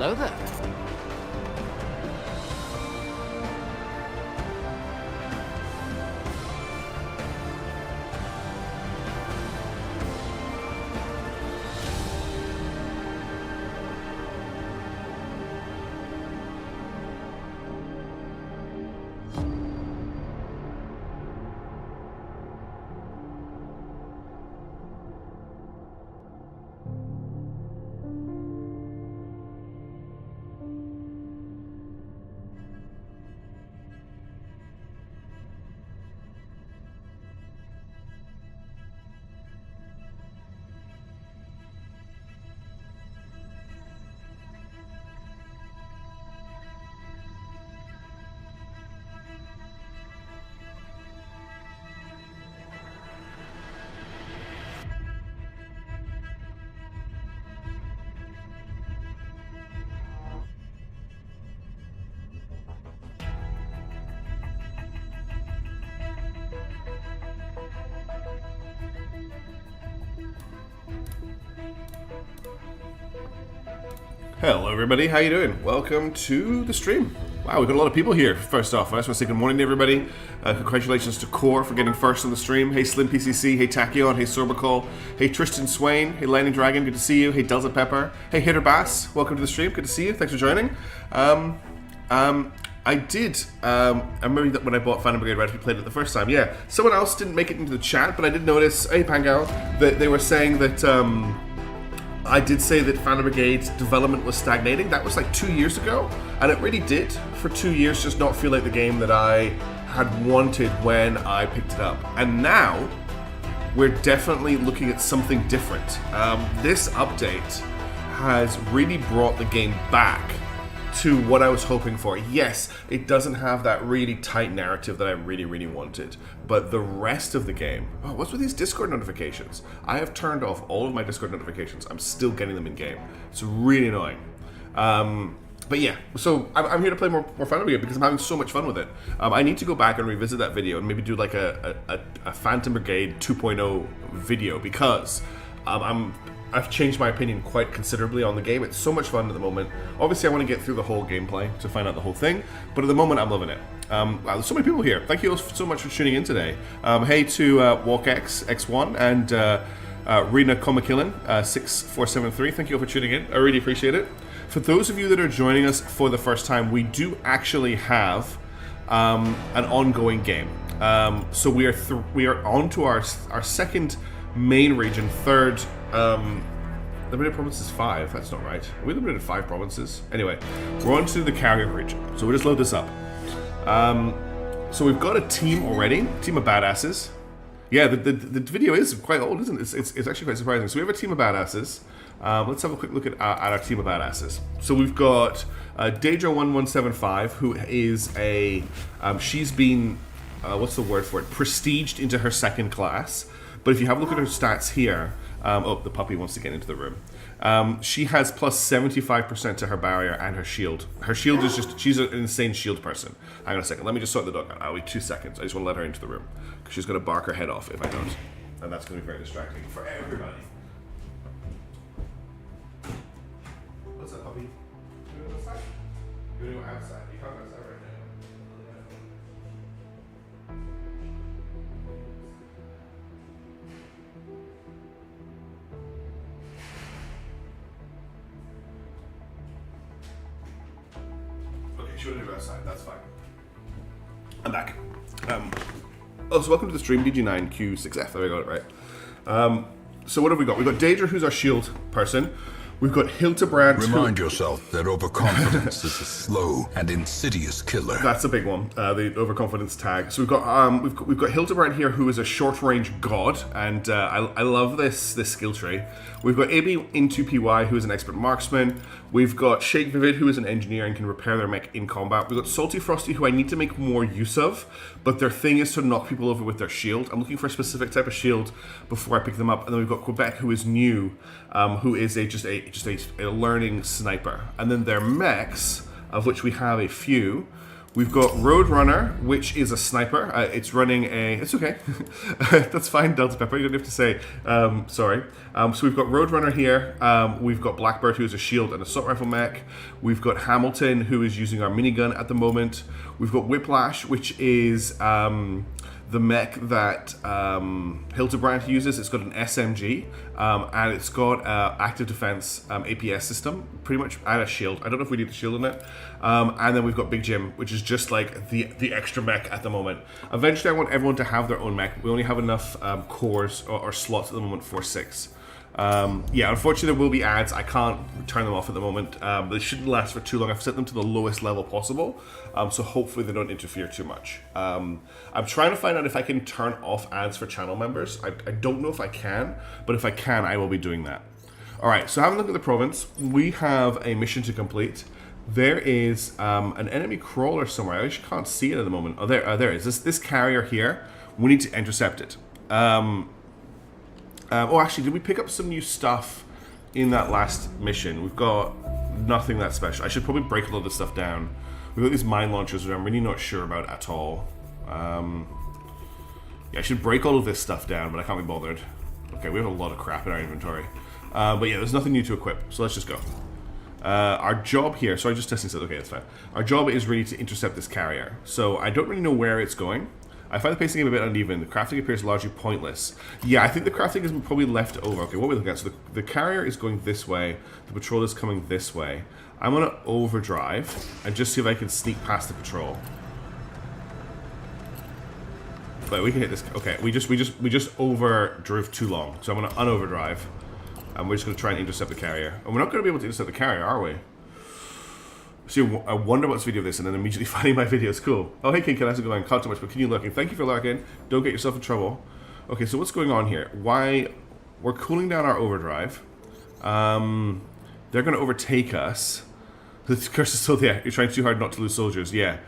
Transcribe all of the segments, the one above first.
Hello there. Hello everybody, how you doing? Welcome to the stream. Wow, we've got a lot of people here. First off, I just want to say good morning to everybody. Congratulations to Core for getting first on the stream. Hey Slim PCC, hey Tachyon, hey Sorbacol, hey Tristan Swain, hey Lightning Dragon, good to see you. Hey Delta Pepper, hey Hitter Bass, welcome to the stream, good to see you. Thanks for joining. I remember that when I bought Phantom Brigade Red, we played it the first time. Yeah, someone else didn't make it into the chat, but I did notice, hey Pangal, that they were saying that I did say that Phantom Brigade's development was stagnating. That was like 2 years ago, and it really did, for 2 years, just not feel like the game that I had wanted when I picked it up. And now, we're definitely looking at something different. This update has really brought the game back to what I was hoping for. Yes, it doesn't have that really tight narrative that I really wanted, but the rest of the game... Oh, what's with these Discord notifications? I have turned off all of my Discord notifications. I'm still getting them in game. It's really annoying. But yeah, so I'm here to play more Phantom Brigade because I'm having so much fun with it. I need to go back and revisit that video and maybe do like a Phantom Brigade 2.0 video because I've changed my opinion quite considerably on the game. It's so much fun at the moment. Obviously, I want to get through the whole gameplay to find out the whole thing, but at the moment, I'm loving it. Wow, there's so many people here. Thank you all so much for tuning in today. Hey to WalkX X1 and Rena Komakillan 6473. Thank you all for tuning in. I really appreciate it. For those of you that are joining us for the first time, we do actually have an ongoing game. So we are on to our second main region, third. Limited province is 5. That's not right. Are we limited to 5 provinces? Anyway, we're on to the carrier region. So we'll just load this up. So we've got a team already. A team of badasses. Yeah, the video is quite old, isn't it? It's actually quite surprising. So we have a team of badasses. Let's have a quick look at our team of badasses. So we've got Daedra1175, who is a... she's been... what's the word for it? Prestiged into her second class. But if you have a look at her stats here... oh, the puppy wants to get into the room. She has plus 75% to her barrier and her shield. Her shield is just... She's an insane shield person. Hang on a second. Let me just sort the dog out. I'll wait 2 seconds. I just want to let her into the room. Because she's going to bark her head off if I don't. And that's going to be very distracting for everybody. What's up, puppy? You want to go outside? You want to go outside? You can't go outside right now. She wouldn't go outside, that's fine. I'm back. So welcome to the stream, DG9Q6F, there we got it right. So what have we got? We've got Daedra, who's our shield person. We've got Hildebrand. Remind yourself that overconfidence is a slow and insidious killer. That's a big one, the overconfidence tag. So we've got Hildebrand here, who is a short-range god, and I love this skill tree. We've got AB into PY, who is an expert marksman. We've got Shake Vivid, who is an engineer and can repair their mech in combat. We've got Salty Frosty, who I need to make more use of, but their thing is to knock people over with their shield. I'm looking for a specific type of shield before I pick them up. And then we've got Quebec, who is new, who is just a learning sniper. And then their mechs, of which we have a few. We've got Roadrunner, which is a sniper. It's running a... It's okay. That's fine, Delta Pepper. You don't have to say sorry. So we've got Roadrunner here. We've got Blackbird, who is a shield and assault rifle mech. We've got Hamilton, who is using our minigun at the moment. We've got Whiplash, which is the mech that Hildebrand uses. It's got an SMG, and it's got active defense APS system, pretty much, and a shield. I don't know if we need the shield in it. And then we've got Big Jim, which is just like the extra mech at the moment. Eventually, I want everyone to have their own mech. We only have enough cores or slots at the moment for 6. Yeah, unfortunately there will be ads. I can't turn them off at the moment. They shouldn't last for too long. I've set them to the lowest level possible, so hopefully they don't interfere too much. I'm trying to find out if I can turn off ads for channel members. I don't know if I can, but if I can, I will be doing that. Alright, so having a look at the province, we have a mission to complete. There is an enemy crawler somewhere. I actually can't see it at the moment. Oh, there it is. This carrier here, we need to intercept it. Oh, actually, did we pick up some new stuff in that last mission? We've got nothing that special. I should probably break a lot of this stuff down. We've got these mine launchers, which I'm really not sure about at all. Yeah, I should break all of this stuff down, but I can't be bothered. Okay, we have a lot of crap in our inventory. But yeah, there's nothing new to equip, so let's just go. Our job here, sorry, just testing this. Okay, that's fine. Our job is really to intercept this carrier. So I don't really know where it's going. I find the pacing game a bit uneven. The crafting appears largely pointless. Yeah, I think the crafting is probably left over. Okay, what are we looking at? So the carrier is going this way. The patrol is coming this way. I'm going to overdrive and just see if I can sneak past the patrol. But we can hit this. Okay, we just overdrove too long. So I'm going to unoverdrive. And we're just going to try and intercept the carrier. And we're not going to be able to intercept the carrier, are we? See, I wonder what's video this and then immediately finding my videos. Cool. Oh, hey, King, how's it going? Can't too much, but continue lurking. Thank you for lurking. Don't get yourself in trouble. Okay, so what's going on here? Why? We're cooling down our overdrive. They're going to overtake us. The curse is still there. You're trying too hard not to lose soldiers. Yeah.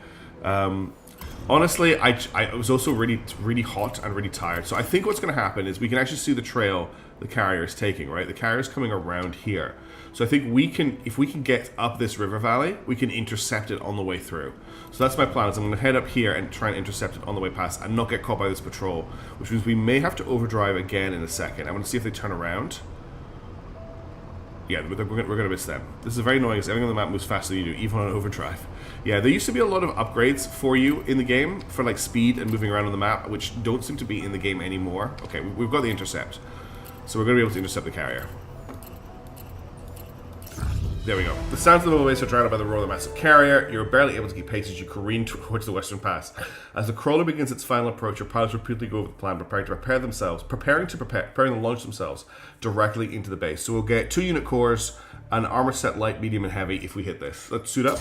Honestly, I was also really hot and really tired. So I think what's going to happen is we can actually see the trail the carrier is taking, right? The carrier is coming around here. So I think we can, if we can get up this river valley, we can intercept it on the way through. So that's my plan, is I'm going to head up here and try and intercept it on the way past and not get caught by this patrol, which means we may have to overdrive again in a second. I want to see if they turn around. Yeah, we're going to miss them. This is very annoying, because everything on the map moves faster than you do, even on overdrive. Yeah, there used to be a lot of upgrades for you in the game, for like speed and moving around on the map, which don't seem to be in the game anymore. Okay, we've got the intercept. So we're going to be able to intercept the carrier. There we go. The sounds of the motorways are drowned out by the roar of the massive carrier. You're barely able to keep pace as you careen towards the western pass. As the crawler begins its final approach, your pilots repeatedly go over the plan, preparing to launch themselves directly into the base. So we'll get 2 unit cores, an armor set light, medium, and heavy if we hit this. Let's suit up.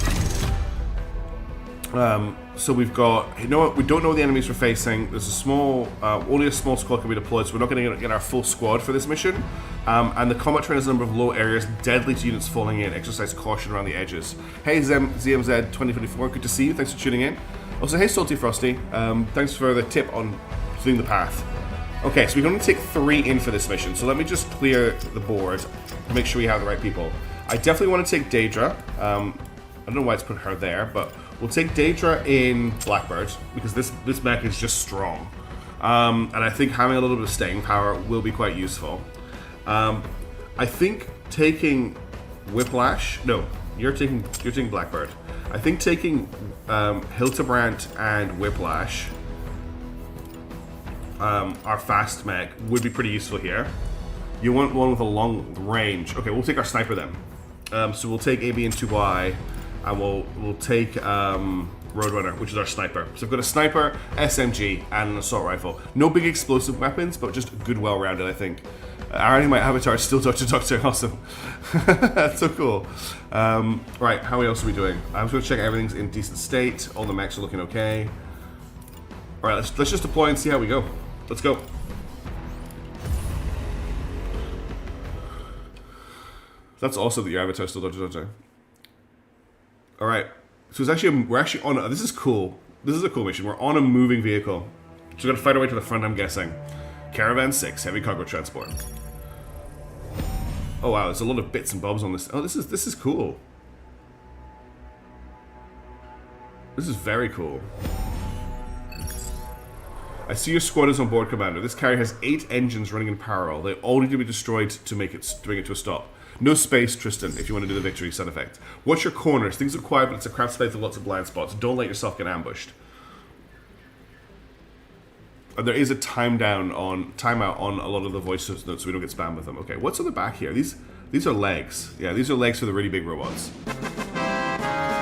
So we've got, you know what, we don't know what the enemies we're facing. There's a small, only a small squad can be deployed, so we're not going to get our full squad for this mission. And the combat train has a number of low areas, deadly to units falling in. Exercise caution around the edges. Hey ZMZ 2024, good to see you, thanks for tuning in. Also, hey Salty Frosty, thanks for the tip on clearing the path. Okay, so we're going to take 3 in for this mission, so let me just clear the board to make sure we have the right people. I definitely want to take Daedra. I don't know why it's put her there, but we'll take Daedra in Blackbird, because this mech is just strong. And I think having a little bit of staying power will be quite useful. I think taking Whiplash... No, you're taking Blackbird. I think taking Hildebrand and Whiplash, our fast mech, would be pretty useful here. You want one with a long range. Okay, we'll take our sniper then. So we'll take AB and 2Y. And we'll take Roadrunner, which is our sniper. So we've got a sniper, SMG, and an assault rifle. No big explosive weapons, but just good, well-rounded, I think. Already my avatar is still Dr. Doctor. Awesome. That's so cool. Right, how else are we doing? I'm just going to check everything's in decent state. All the mechs are looking okay. Alright, let's just deploy and see how we go. Let's go. That's awesome that your avatar is still Dr. Doctor. All right, so it's actually we're actually on. This is cool. This is a cool mission. We're on a moving vehicle, so we're gonna fight our way to the front. I'm guessing. Caravan 6, heavy cargo transport. Oh wow, there's a lot of bits and bobs on this. Oh, this is cool. This is very cool. I see your squad is on board, Commander. This carrier has 8 engines running in parallel. They all need to be destroyed to bring it to a stop. No space, Tristan, if you want to do the victory sound effect. Watch your corners. Things are quiet, but it's a crap space with lots of blind spots. Don't let yourself get ambushed. And there is a timeout on a lot of the voice notes so we don't get spammed with them. Okay, what's on the back here? These are legs. Yeah, these are legs for the really big robots.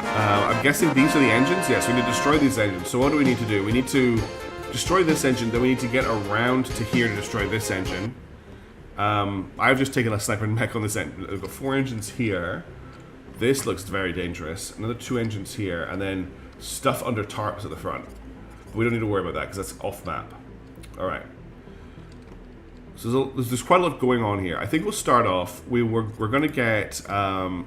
I'm guessing these are the engines? Yes, we need to destroy these engines. So what do we need to do? We need to destroy this engine, then we need to get around to here to destroy this engine. I've just taken a sniper and mech on this engine. We've got 4 engines here. This looks very dangerous. Another 2 engines here, and then stuff under tarps at the front. But we don't need to worry about that because that's off map. Alright. So there's quite a lot going on here. I think we'll start off. We're going to get... we're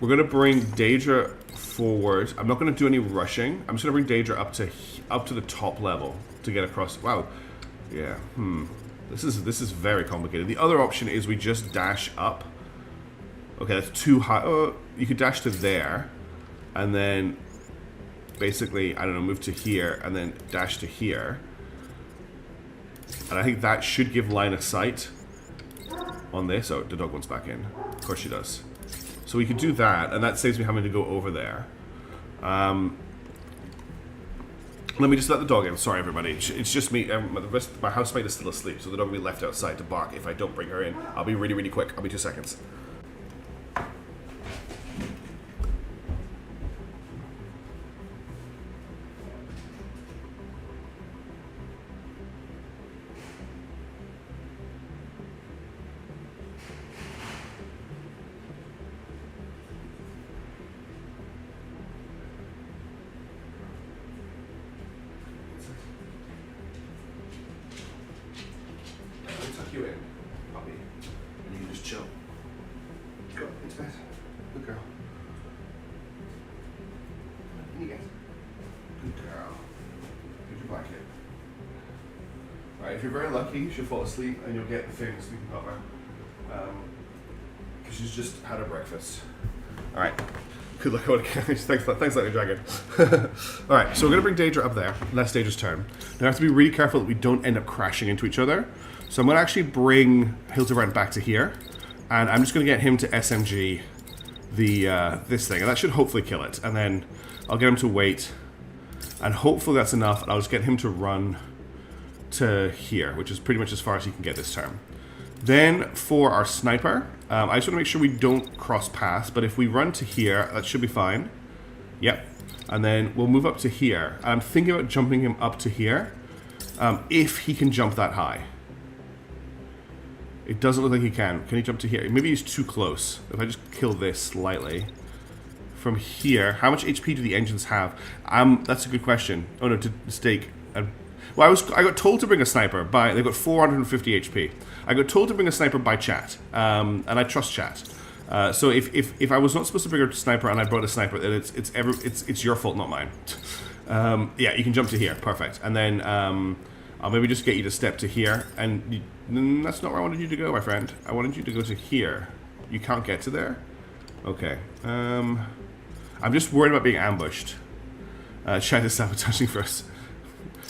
going to bring Daedra forward. I'm not going to do any rushing. I'm just going to bring Daedra up to the top level to get across. Wow. Yeah. This is very complicated. The other option is we just dash up. Okay, that's too high. Oh, you could dash to there, and then basically, I don't know, move to here, and then dash to here. And I think that should give line of sight on this. Oh, the dog wants back in. Of course she does. So we could do that, and that saves me having to go over there. Let me just let the dog in. Sorry, everybody. It's just me. My housemate is still asleep, so the dog will be left outside to bark if I don't bring her in. I'll be really, really quick. I'll be 2 seconds. You in, puppy, and you can just chill. Go into bed. Good girl. In you get. Good girl. Here's your blanket. Alright, if you're very lucky, she'll fall asleep and you'll get the famous sleeping cover. Because she's just had her breakfast. Alright. Good luck. Thanks, Lightning Dragon. Alright, so we're going to bring Daedra up there. That's Daedra's turn. Now we have to be really careful that we don't end up crashing into each other. So I'm going to actually bring Hildebrand back to here, and I'm just going to get him to SMG this thing, and that should hopefully kill it. And then I'll get him to wait, and hopefully that's enough, and I'll just get him to run to here, which is pretty much as far as he can get this turn. Then for our sniper, I just want to make sure we don't cross paths, but if we run to here, that should be fine. Yep. And then we'll move up to here. I'm thinking about jumping him up to here, if he can jump that high. It doesn't look like he can. Can he jump to here? Maybe he's too close. If I just kill this slightly. From here, how much HP do the engines have? That's a good question. Oh no, mistake. Well, I got told to bring a sniper by... They've got 450 HP. I got told to bring a sniper by chat. And I trust chat. So if I was not supposed to bring a sniper and I brought a sniper, then it's your fault, not mine. Yeah, you can jump to here. Perfect. And then I'll maybe just get you to step to here. And that's not where I wanted you to go, my friend. I wanted you to go to here. You can't get to there? Okay. I'm just worried about being ambushed. Chat is sabotaging for us.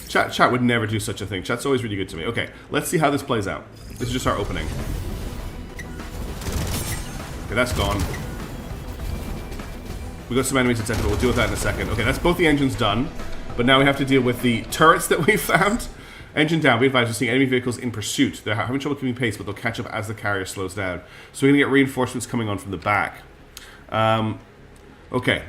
Chat would never do such a thing. Chat's always really good to me. Okay, let's see how this plays out. This is just our opening. Okay, that's gone. We got some enemies in center, but we'll deal with that in a second. Okay, that's both the engines done. But now we have to deal with the turrets that we found. Engine down. Be advised, we're seeing enemy vehicles in pursuit. They're having trouble keeping pace, but they'll catch up as the carrier slows down. So we're going to get reinforcements coming on from the back. Okay.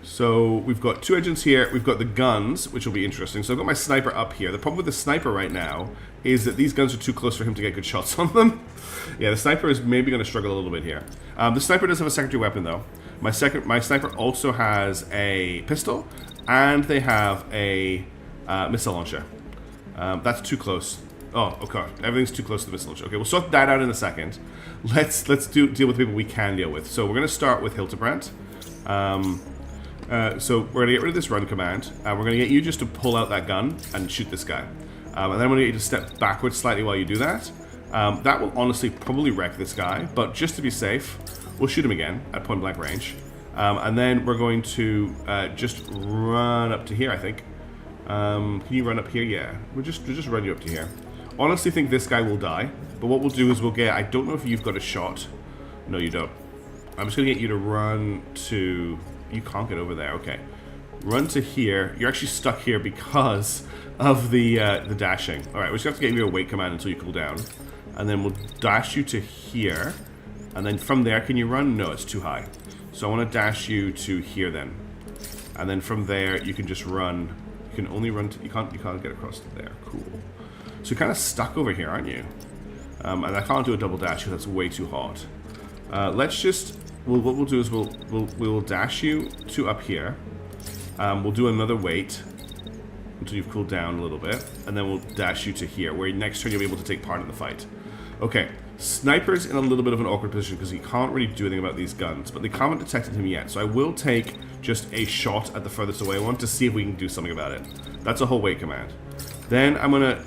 So we've got 2 engines here. We've got the guns, which will be interesting. So I've got my sniper up here. The problem with the sniper right now is that these guns are too close for him to get good shots on them. Yeah, the sniper is maybe going to struggle a little bit here. The sniper does have a secondary weapon, though. My sniper also has a pistol, and they have a missile launcher. That's too close. Oh, okay. Everything's too close to the missile launcher. Okay, we'll sort that out in a second. Let's deal with the people we can deal with. So we're going to start with Hildebrand. So we're going to get rid of this run command. We're going to get you just to pull out that gun and shoot this guy. And then I'm going to get you to step backwards slightly while you do that. That will honestly probably wreck this guy, but just to be safe, we'll shoot him again at point blank range. And then we're going to just run up to here, I think. Can you run up here? Yeah. We'll just run you up to here. Honestly think this guy will die. But what we'll do is we'll get... I don't know if you've got a shot. No, you don't. I'm just going to get you to run to... You can't get over there. Okay. Run to here. You're actually stuck here because of the dashing. Alright, we're just going to have to get you a wait command until you cool down. And then we'll dash you to here. And then from there, can you run? No, it's too high. So I want to dash you to here then. And then from there, you can just run. You can only run to... You can't get across to there. Cool. So you're kind of stuck over here, aren't you? And I can't do a double dash because that's way too hot. Let's just... what we'll do is we'll dash you to up here. We'll do another wait until you've cooled down a little bit. And then we'll dash you to here, where next turn you'll be able to take part in the fight. Okay. Sniper's in a little bit of an awkward position because he can't really do anything about these guns, but they haven't detected him yet. So I will take just a shot at the furthest away one to see if we can do something about it. That's a whole wait command. Then I'm going to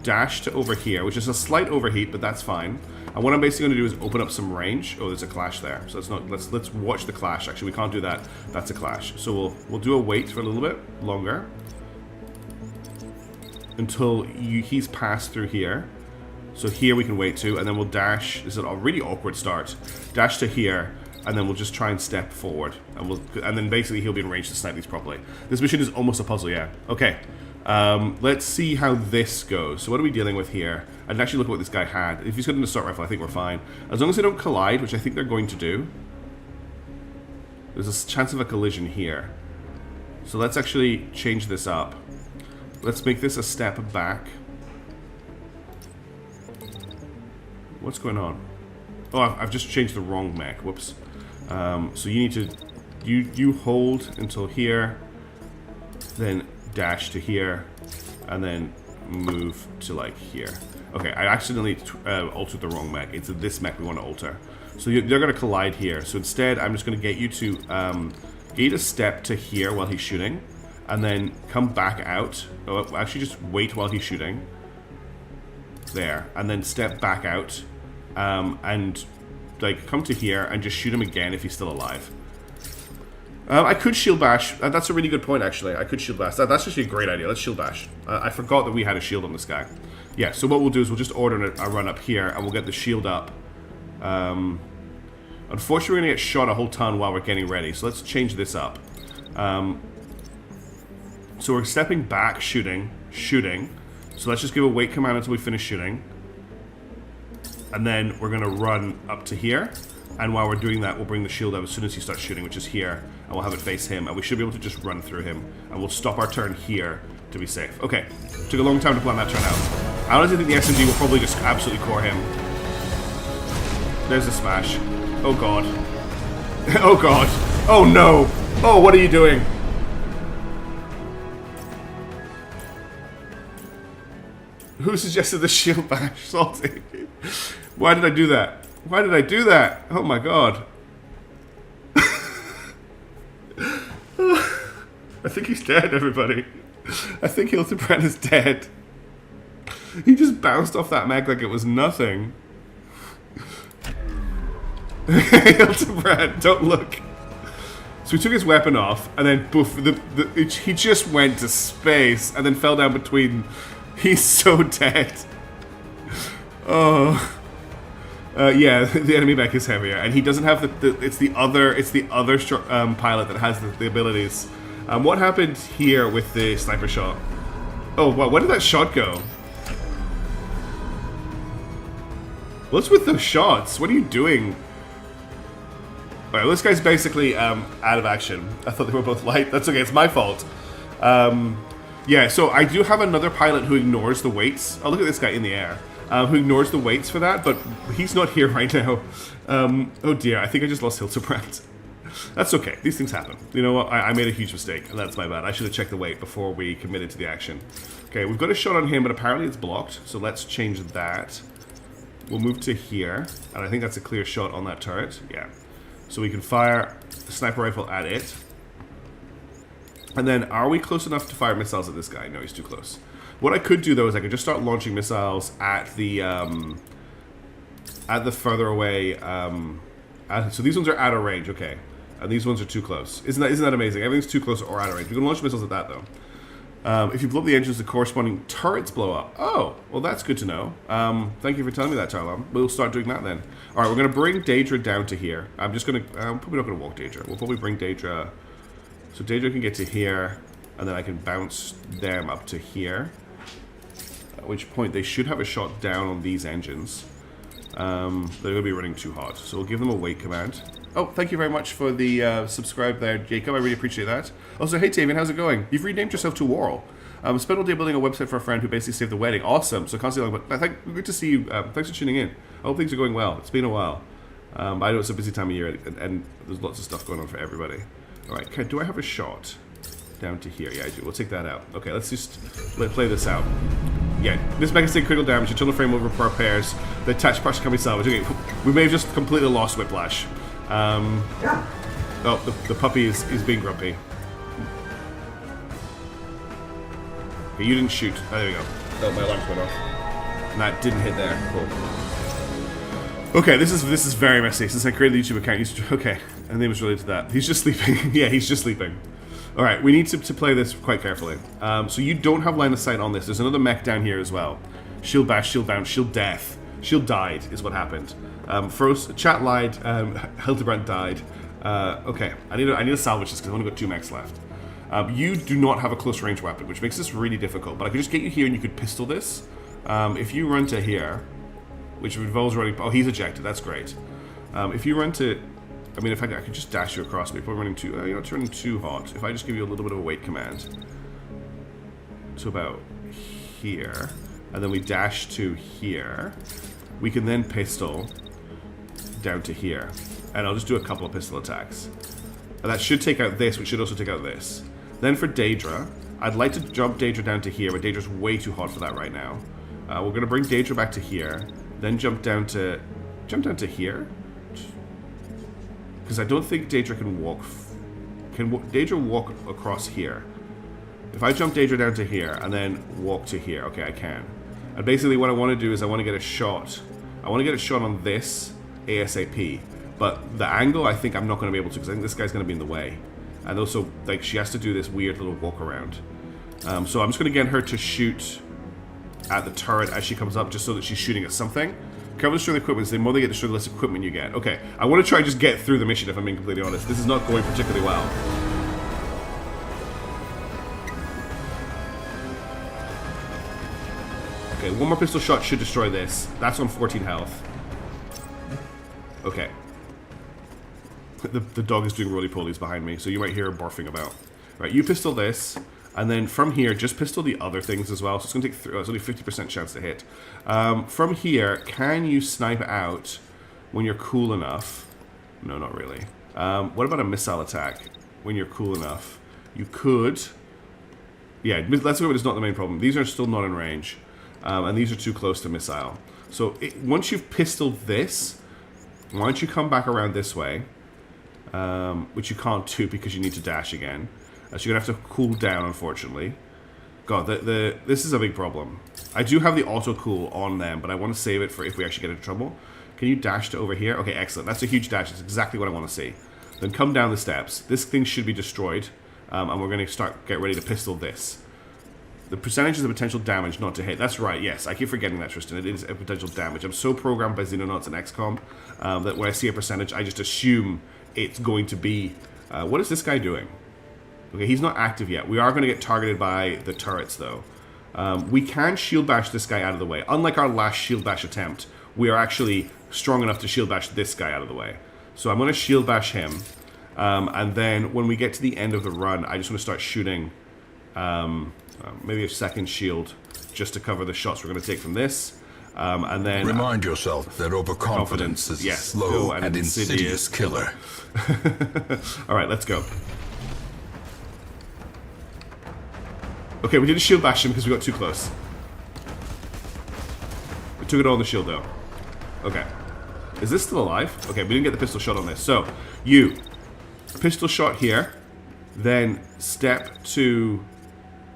dash to over here, which is a slight overheat, but that's fine. And what I'm basically going to do is open up some range. Oh, there's a clash there. So let's watch the clash. Actually, we can't do that. That's a clash. So we'll do a wait for a little bit longer until he's passed through here. So here we can wait to, and then we'll dash. This is a really awkward start. Dash to here, and then we'll just try and step forward, and then basically he'll be in range to snipe these properly. This mission is almost a puzzle, yeah. Okay, let's see how this goes. So what are we dealing with here? I didn't actually look at what this guy had. If he's got an assault rifle, I think we're fine. As long as they don't collide, which I think they're going to do. There's a chance of a collision here. So let's actually change this up. Let's make this a step back. What's going on? Oh, I've just changed the wrong mech. Whoops. So you need to... You hold until here, then dash to here, and then move to, like, here. Okay, I accidentally altered the wrong mech. It's this mech we want to alter. So they're going to collide here. So instead, I'm just going to get you to... get a step to here while he's shooting, and then come back out. Oh, actually, just wait while he's shooting. There. And then step back out. And like come to here and just shoot him again if he's still alive. I could shield bash. That's a really good point, actually. I could shield bash. That's actually a great idea. Let's shield bash. I forgot that we had a shield on this guy. Yeah, so what we'll do is we'll just order a run up here and we'll get the shield up. Unfortunately, we're going to get shot a whole ton while we're getting ready. So let's change this up. So we're stepping back, shooting. So let's just give a wait command until we finish shooting. And then we're going to run up to here. And while we're doing that, we'll bring the shield up as soon as he starts shooting, which is here. And we'll have it face him. And we should be able to just run through him. And we'll stop our turn here to be safe. Okay. Took a long time to plan that turn out. I honestly think the SMG will probably just absolutely core him. There's a smash. Oh god. Oh god. Oh no. Oh, what are you doing? Who suggested the shield bash? Salty. Why did I do that? Why did I do that? Oh my god. I think he's dead, everybody. I think Hildebrand is dead. He just bounced off that mech like it was nothing. Hildebrand, don't look. So he took his weapon off, and then poof, he just went to space, and then fell down between. He's so dead. Oh. Yeah, the enemy mech is heavier, and he doesn't have it's the other pilot that has the abilities. What happened here with the sniper shot? Oh, wow, where did that shot go? What's with those shots? What are you doing? Alright, well, this guy's basically out of action. I thought they were both light. That's okay, it's my fault. Yeah, so I do have another pilot who ignores the weights. Oh, look at this guy in the air. Who ignores the weights for that, but he's not here right now. Oh dear, I think I just lost Hildebrand. That's okay, these things happen. You know what, I made a huge mistake, and that's my bad. I should have checked the weight before we committed to the action. Okay, we've got a shot on him, but apparently it's blocked, so let's change that. We'll move to here, and I think that's a clear shot on that turret. Yeah. So we can fire the sniper rifle at it. And then, are we close enough to fire missiles at this guy? No, he's too close. What I could do, though, is I could just start launching missiles at the further away. So these ones are out of range, okay. and these ones are too close. Isn't that amazing? Everything's too close or out of range. We can launch missiles at that though. If you blow up the engines, the corresponding turrets blow up. Oh, well that's good to know. Thank you for telling me that, Tarlon. We'll start doing that then. Alright, we're going to bring Daedra down to here. I'm just going to... I'm probably not going to walk Daedra. We'll probably bring Daedra... So Daedra can get to here, and then I can bounce them up to here. At which point they should have a shot down on these engines. They're going to be running too hot. So we'll give them a wait command. Oh, thank you very much for the subscribe there, Jacob. I really appreciate that. Also, hey, Tavian, how's it going? You've renamed yourself to Worrell. Spent all day building a website for a friend who basically saved the wedding. Awesome. So constantly long, but good to see you. Thanks for tuning in. I hope things are going well. It's been a while. I know it's a busy time of year, and there's lots of stuff going on for everybody. All right, okay, do I have a shot down to here? Yeah, I do. We'll take that out. Okay, let's just play this out. Yeah, this mech can take critical damage. Internal frame over repair pairs. The attached parts can be salvaged. Okay, we may have just completely lost Whiplash. Oh, the puppy is being grumpy. Okay, you didn't shoot. Oh, there we go. Oh, my alarms went off. And that didn't hit there. Cool. Okay, this is very messy. Since I created the YouTube account, okay, and name was related to that. He's just sleeping. Yeah, he's just sleeping. All right, we need to play this quite carefully. So you don't have line of sight on this. There's another mech down here as well. Shield bash, shield bounce, shield death. Shield died is what happened. First, chat lied. Hildebrand died. Okay, I need to salvage this because I've only got 2 mechs left. You do not have a close range weapon, which makes this really difficult. But I could just get you here and you could pistol this. If you run to here, which involves running... Oh, he's ejected. That's great. If you run to... I mean, if I could just dash you across, but you're probably running too... you're not running too hot. If I just give you a little bit of a wait command to about here, and then we dash to here, we can then pistol down to here. And I'll just do a couple of pistol attacks. And that should take out this, which should also take out this. Then for Daedra, I'd like to jump Daedra down to here, but Daedra's way too hot for that right now. We're going to bring Daedra back to here, then jump down to here. Because I don't think Daedra can walk... Can Daedra walk across here? If I jump Daedra down to here and then walk to here, okay, I can. And basically what I want to do is I want to get a shot. I want to get a shot on this ASAP. But the angle, I think I'm not going to be able to, because I think this guy's going to be in the way. And also, like, she has to do this weird little walk around. So I'm just going to get her to shoot at the turret as she comes up, just so that she's shooting at something. Cover destroy the equipment, so the more they get destroyed, the less equipment you get. Okay, I want to try and just get through the mission, if I'm being completely honest. This is not going particularly well. Okay, one more pistol shot should destroy this. That's on 14 health. Okay. The dog is doing roly-polies behind me, so you might hear her barfing about. Right, you pistol this, and then from here, just pistol the other things as well. So it's going to take... it's only 50% chance to hit. From here, can you snipe out when you're cool enough? No, not really. What about a missile attack when you're cool enough? You could... Yeah, let's go, it's not the main problem. These are still not in range, and these are too close to missile. So once you've pistoled this, why don't you come back around this way? Which you can't do because you need to dash again. So you're going to have to cool down, unfortunately. God, this is a big problem. I do have the auto-cool on them, but I want to save it for if we actually get into trouble. Can you dash to over here? Okay, excellent. That's a huge dash. That's exactly what I want to see. Then come down the steps. This thing should be destroyed, and we're going to get ready to pistol this. The percentage is the potential damage not to hit. That's right, yes. I keep forgetting that, Tristan. It is a potential damage. I'm so programmed by Xenonauts and XCOM that when I see a percentage, I just assume it's going to be... what is this guy doing? Okay, he's not active yet. We are going to get targeted by the turrets, though. We can shield bash this guy out of the way. Unlike our last shield bash attempt, we are actually strong enough to shield bash this guy out of the way. So I'm going to shield bash him. And then when we get to the end of the run, I just want to start shooting maybe a second shield just to cover the shots we're going to take from this. And then... Remind yourself that overconfidence is a slow and insidious killer. Alright, let's go. Okay, we didn't shield bash him because we got too close. We took it all on the shield, though. Okay. Is this still alive? Okay, we didn't get the pistol shot on this. So, you. Pistol shot here. Then step to...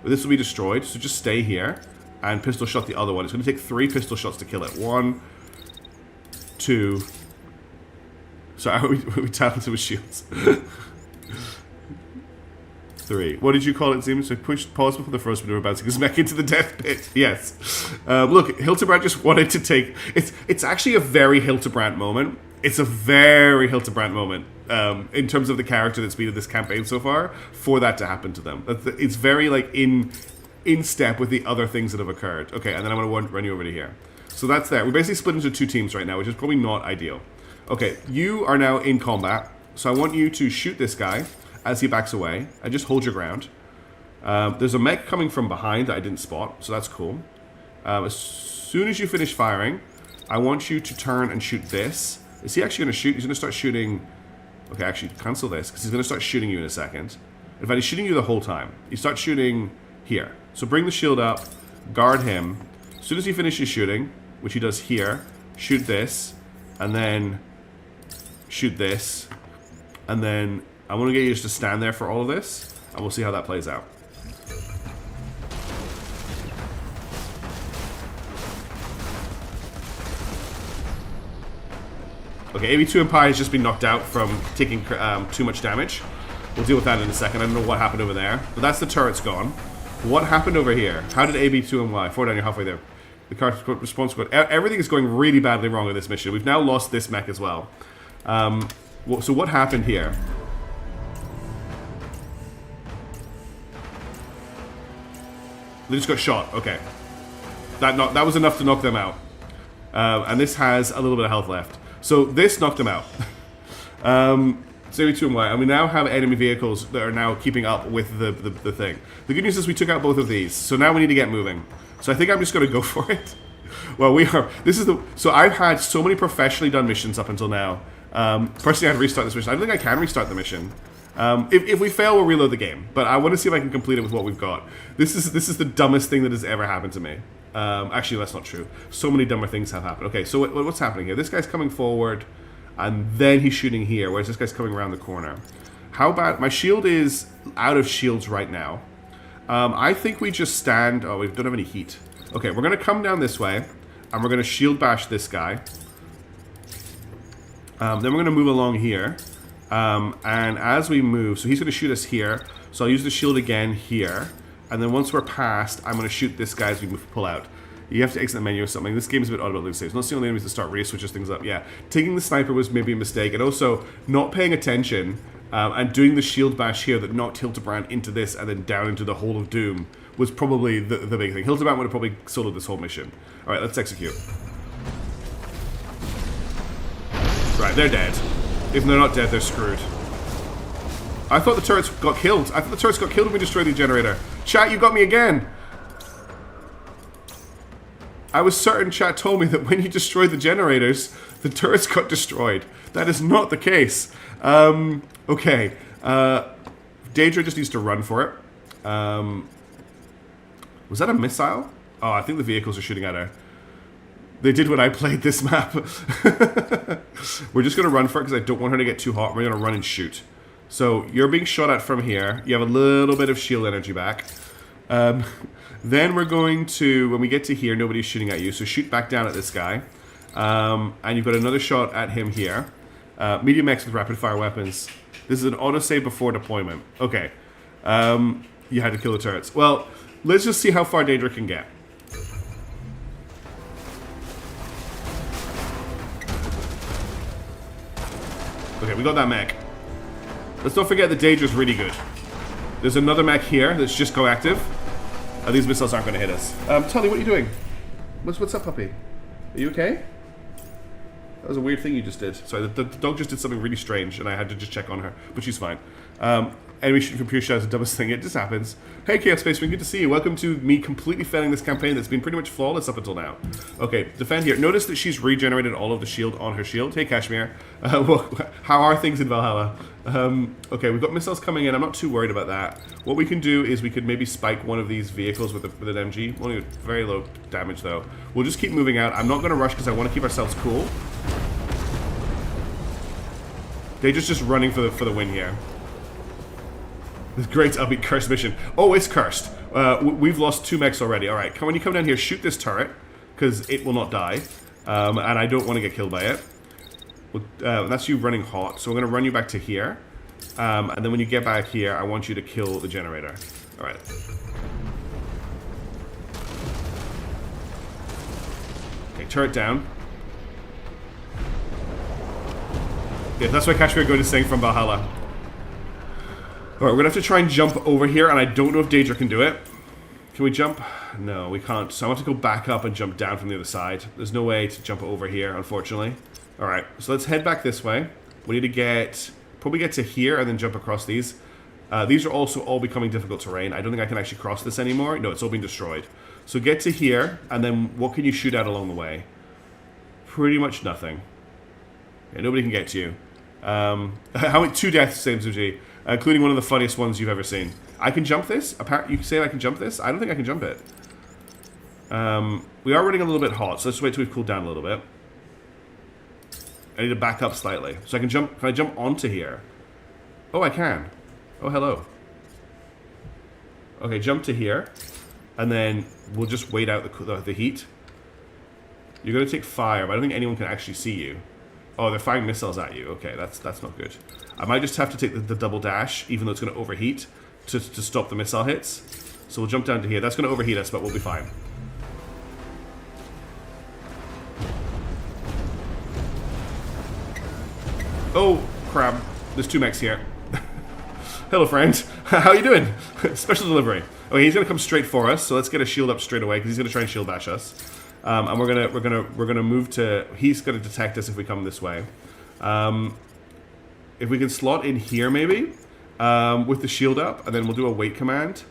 This will be destroyed, so just stay here. And pistol shot the other one. It's going to take 3 pistol shots to kill it. 1, 2, So we tap into his shields. 3. What did you call it, Zim? So pause before the first maneuver bouncing his mech into the death pit. Yes. Look, Hildebrand just wanted to take... It's actually a very Hildebrand moment. It's a very Hildebrand moment in terms of the character that's been in this campaign so far, for that to happen to them. It's very, like, in step with the other things that have occurred. Okay, and then I'm going to run you over to here. So that's that. We're basically split into 2 teams right now, which is probably not ideal. Okay, you are now in combat, so I want you to shoot this guy as he backs away, and just hold your ground. There's a mech coming from behind that I didn't spot, so that's cool. As soon as you finish firing, I want you to turn and shoot this. Is he actually going to shoot? He's going to start shooting... Okay, actually, cancel this, because he's going to start shooting you in a second. In fact, he's shooting you the whole time. He starts shooting here. So bring the shield up, guard him. As soon as he finishes shooting, which he does here, shoot this, and then shoot this, and then I want to get you just to stand there for all of this, and we'll see how that plays out. Okay, AB2 Empire has just been knocked out from taking too much damage. We'll deal with that in a second. I don't know what happened over there, but that's the turret's gone. What happened over here? How did AB2 and Y? 4 down, you're halfway there. The card response squad. Everything is going really badly wrong with this mission. We've now lost this mech as well. So what happened here? They just got shot. Okay. That was enough to knock them out. And this has a little bit of health left. So this knocked them out. So AB2 and Y. And we now have enemy vehicles that are now keeping up with the thing. The good news is we took out both of these. So now we need to get moving. So I think I'm just going to go for it. Well, we are... So I've had so many professionally done missions up until now. Personally, I had to restart this mission. I don't think I can restart the mission. If we fail, we'll reload the game. But I want to see if I can complete it with what we've got. This is the dumbest thing that has ever happened to me. Actually, that's not true. So many dumber things have happened. Okay, so what's happening here? This guy's coming forward, and then he's shooting here, whereas this guy's coming around the corner. How about... My shield is out of shields right now. I think we just stand... Oh, we don't have any heat. Okay, we're going to come down this way, and we're going to shield bash this guy. Then we're going to move along here. And as we move... So he's going to shoot us here. So I'll use the shield again here. And then once we're past, I'm going to shoot this guy as we pull out. You have to exit the menu or something. This game is a bit odd about loot saves. Not seeing the enemies to start race switches things up. Yeah, taking the sniper was maybe a mistake. And also, not paying attention and doing the shield bash here that knocked Hildebrand into this and then down into the Hole of Doom was probably the big thing. Hildebrand would have probably soloed this whole mission. Alright, let's execute. Right, they're dead. If they're not dead, they're screwed. I thought the turrets got killed. I thought the turrets got killed when we destroyed the generator. Chat, you got me again. I was certain chat told me that when you destroyed the generators, the turrets got destroyed. That is not the case. Okay. Daedra just needs to run for it. Was that a missile? Oh, I think the vehicles are shooting at her. They did when I played this map. We're just going to run for it because I don't want her to get too hot. We're going to run and shoot. So you're being shot at from here. You have a little bit of shield energy back. Then we're going to, when we get to here, nobody's shooting at you. So shoot back down at this guy. And you've got another shot at him here. Medium mechs with rapid fire weapons. This is an autosave before deployment. Okay. You had to kill the turrets. Well, let's just see how far Daedra can get. Okay, we got that mech. Let's not forget that Daedra's really good. There's another mech here that's just coactive. These missiles aren't going to hit us. Tully, what are you doing? What's up, puppy? Are you okay? That was a weird thing you just did. Sorry, the dog just did something really strange, and I had to just check on her. But she's fine. Enemy shooting from pure shadows is the dumbest thing. It just happens. Hey, Chaos Space Marine, good to see you. Welcome to me completely failing this campaign that's been pretty much flawless up until now. Okay, defend here. Notice that she's regenerated all of the shield on her shield. Hey, Kashmir. Well, how are things in Valhalla? Okay, we've got missiles coming in. I'm not too worried about that. What we can do is we could maybe spike one of these vehicles with an MG. Only very low damage, though. We'll just keep moving out. I'm not going to rush because I want to keep ourselves cool. They're just running for the win here. This great upbeat cursed mission. Oh, it's cursed. We've lost 2 mechs already. Alright, when you come down here, shoot this turret, because it will not die. And I don't want to get killed by it. That's you running hot. So we're going to run you back to here. And then when you get back here, I want you to kill the generator. Alright. Okay, turret down. Yeah, that's why Kashmir Good is saying from Valhalla. Alright, we're going to have to try and jump over here, and I don't know if Daedra can do it. Can we jump? No, we can't. So I want to go back up and jump down from the other side. There's no way to jump over here, unfortunately. Alright, so let's head back this way. We need to probably get to here and then jump across these. These are also all becoming difficult terrain. I don't think I can actually cross this anymore. No, it's all been destroyed. So get to here, and then what can you shoot at along the way? Pretty much nothing. Yeah, nobody can get to you. How many 2 deaths, same Suji, including one of the funniest ones you've ever seen. I can jump this? You say I can jump this? I don't think I can jump it. We are running a little bit hot, so let's wait till we've cooled down a little bit. I need to back up slightly. So I can jump. Can I jump onto here? Oh, I can. Oh, hello. Okay, jump to here. And then we'll just wait out the heat. You're going to take fire, but I don't think anyone can actually see you. Oh, they're firing missiles at you. Okay, that's not good. I might just have to take the double dash, even though it's going to overheat, to stop the missile hits. So we'll jump down to here. That's going to overheat us, but we'll be fine. Oh, crap. There's 2 mechs here. Hello, friend. How you doing? Special delivery. Okay, he's gonna come straight for us, so let's get a shield up straight away because he's gonna try and shield bash us. And we're gonna move to. He's gonna detect us if we come this way. If we can slot in here, maybe with the shield up, and then we'll do a wait command.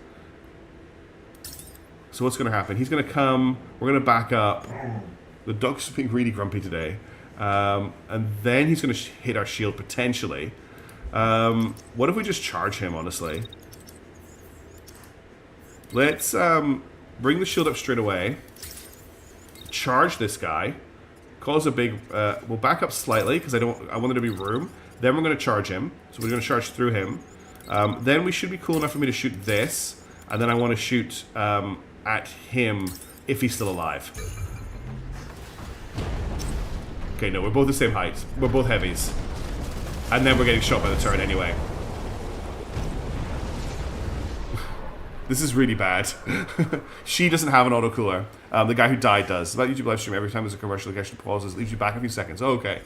So what's gonna happen? He's gonna come. We're gonna back up. The dog's being really grumpy today, and then he's gonna hit our shield potentially. What if we just charge him, honestly? Let's bring the shield up straight away. Charge this guy. Cause a big... we'll back up slightly, because I want there to be room. Then we're going to charge him. So we're going to charge through him. Then we should be cool enough for me to shoot this. And then I want to shoot at him if he's still alive. Okay, no, we're both the same height. We're both heavies. And then we're getting shot by the turret anyway. This is really bad. She doesn't have an auto cooler. The guy who died does. That YouTube live stream, every time there's a commercial, it actually pauses, leaves you back a few seconds. Oh, okay.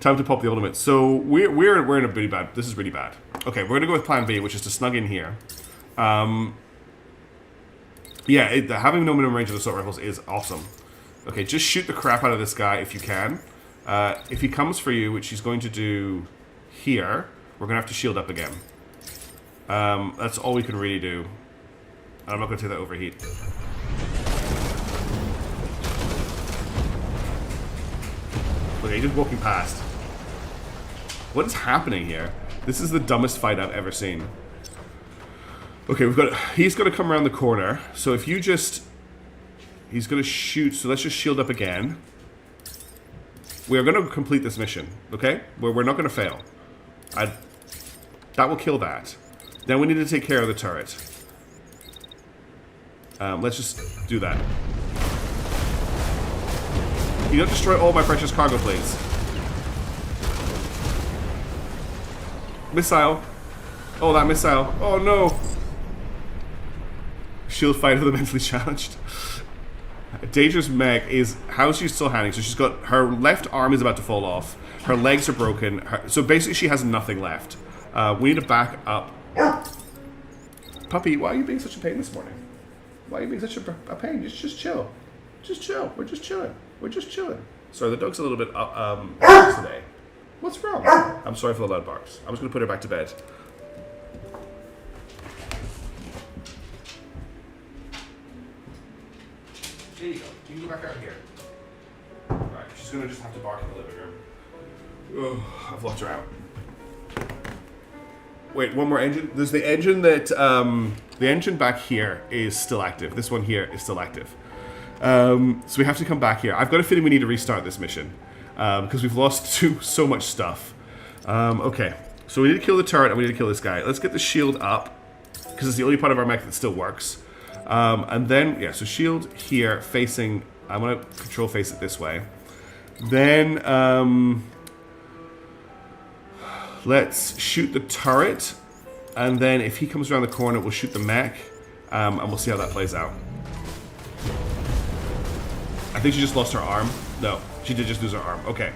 Time to pop the ultimate. So we're in a pretty bad. This is really bad. Okay, we're gonna go with Plan B, which is to snug in here. Yeah, having no minimum range of assault rifles is awesome. Okay, just shoot the crap out of this guy if you can. If he comes for you, which he's going to do here, we're gonna have to shield up again. That's all we can really do. And I'm not gonna take that overheat. Okay, he's just walking past. What is happening here? This is the dumbest fight I've ever seen. Okay, he's gonna come around the corner. So if you just... He's gonna shoot, so let's just shield up again. We are gonna complete this mission, okay? We're not gonna fail. That will kill that. Then we need to take care of the turret. Let's just do that. You don't destroy all my precious cargo, please. Missile. Oh, that missile. Oh, no. Shield fight for the mentally challenged. Daedra's mech is... How is she still handling? So she's got... Her left arm is about to fall off. Her legs are broken. So basically she has nothing left. We need to back up. Puppy, why are you being such a pain this morning? Why are you being such a pain? Just chill. Just chill. We're just chilling. We're just chilling. Sorry, the dog's a little bit today. What's wrong? I'm sorry for the loud barks. I'm just going to put her back to bed. There you go. You can go back out here. Alright, she's going to just have to bark in the living room. Oh, I've locked her out. Wait, one more engine? There's the engine that... the engine back here is still active. This one here is still active. So we have to come back here. I've got a feeling we need to restart this mission. Because we've lost so much stuff. Okay. So we need to kill the turret and we need to kill this guy. Let's get the shield up. Because it's the only part of our mech that still works. And then, yeah, so shield here facing... I'm going to control face it this way. Then, Let's shoot the turret, and then if he comes around the corner, we'll shoot the mech, and we'll see how that plays out. I think she just lost her arm. No, she did just lose her arm. Okay.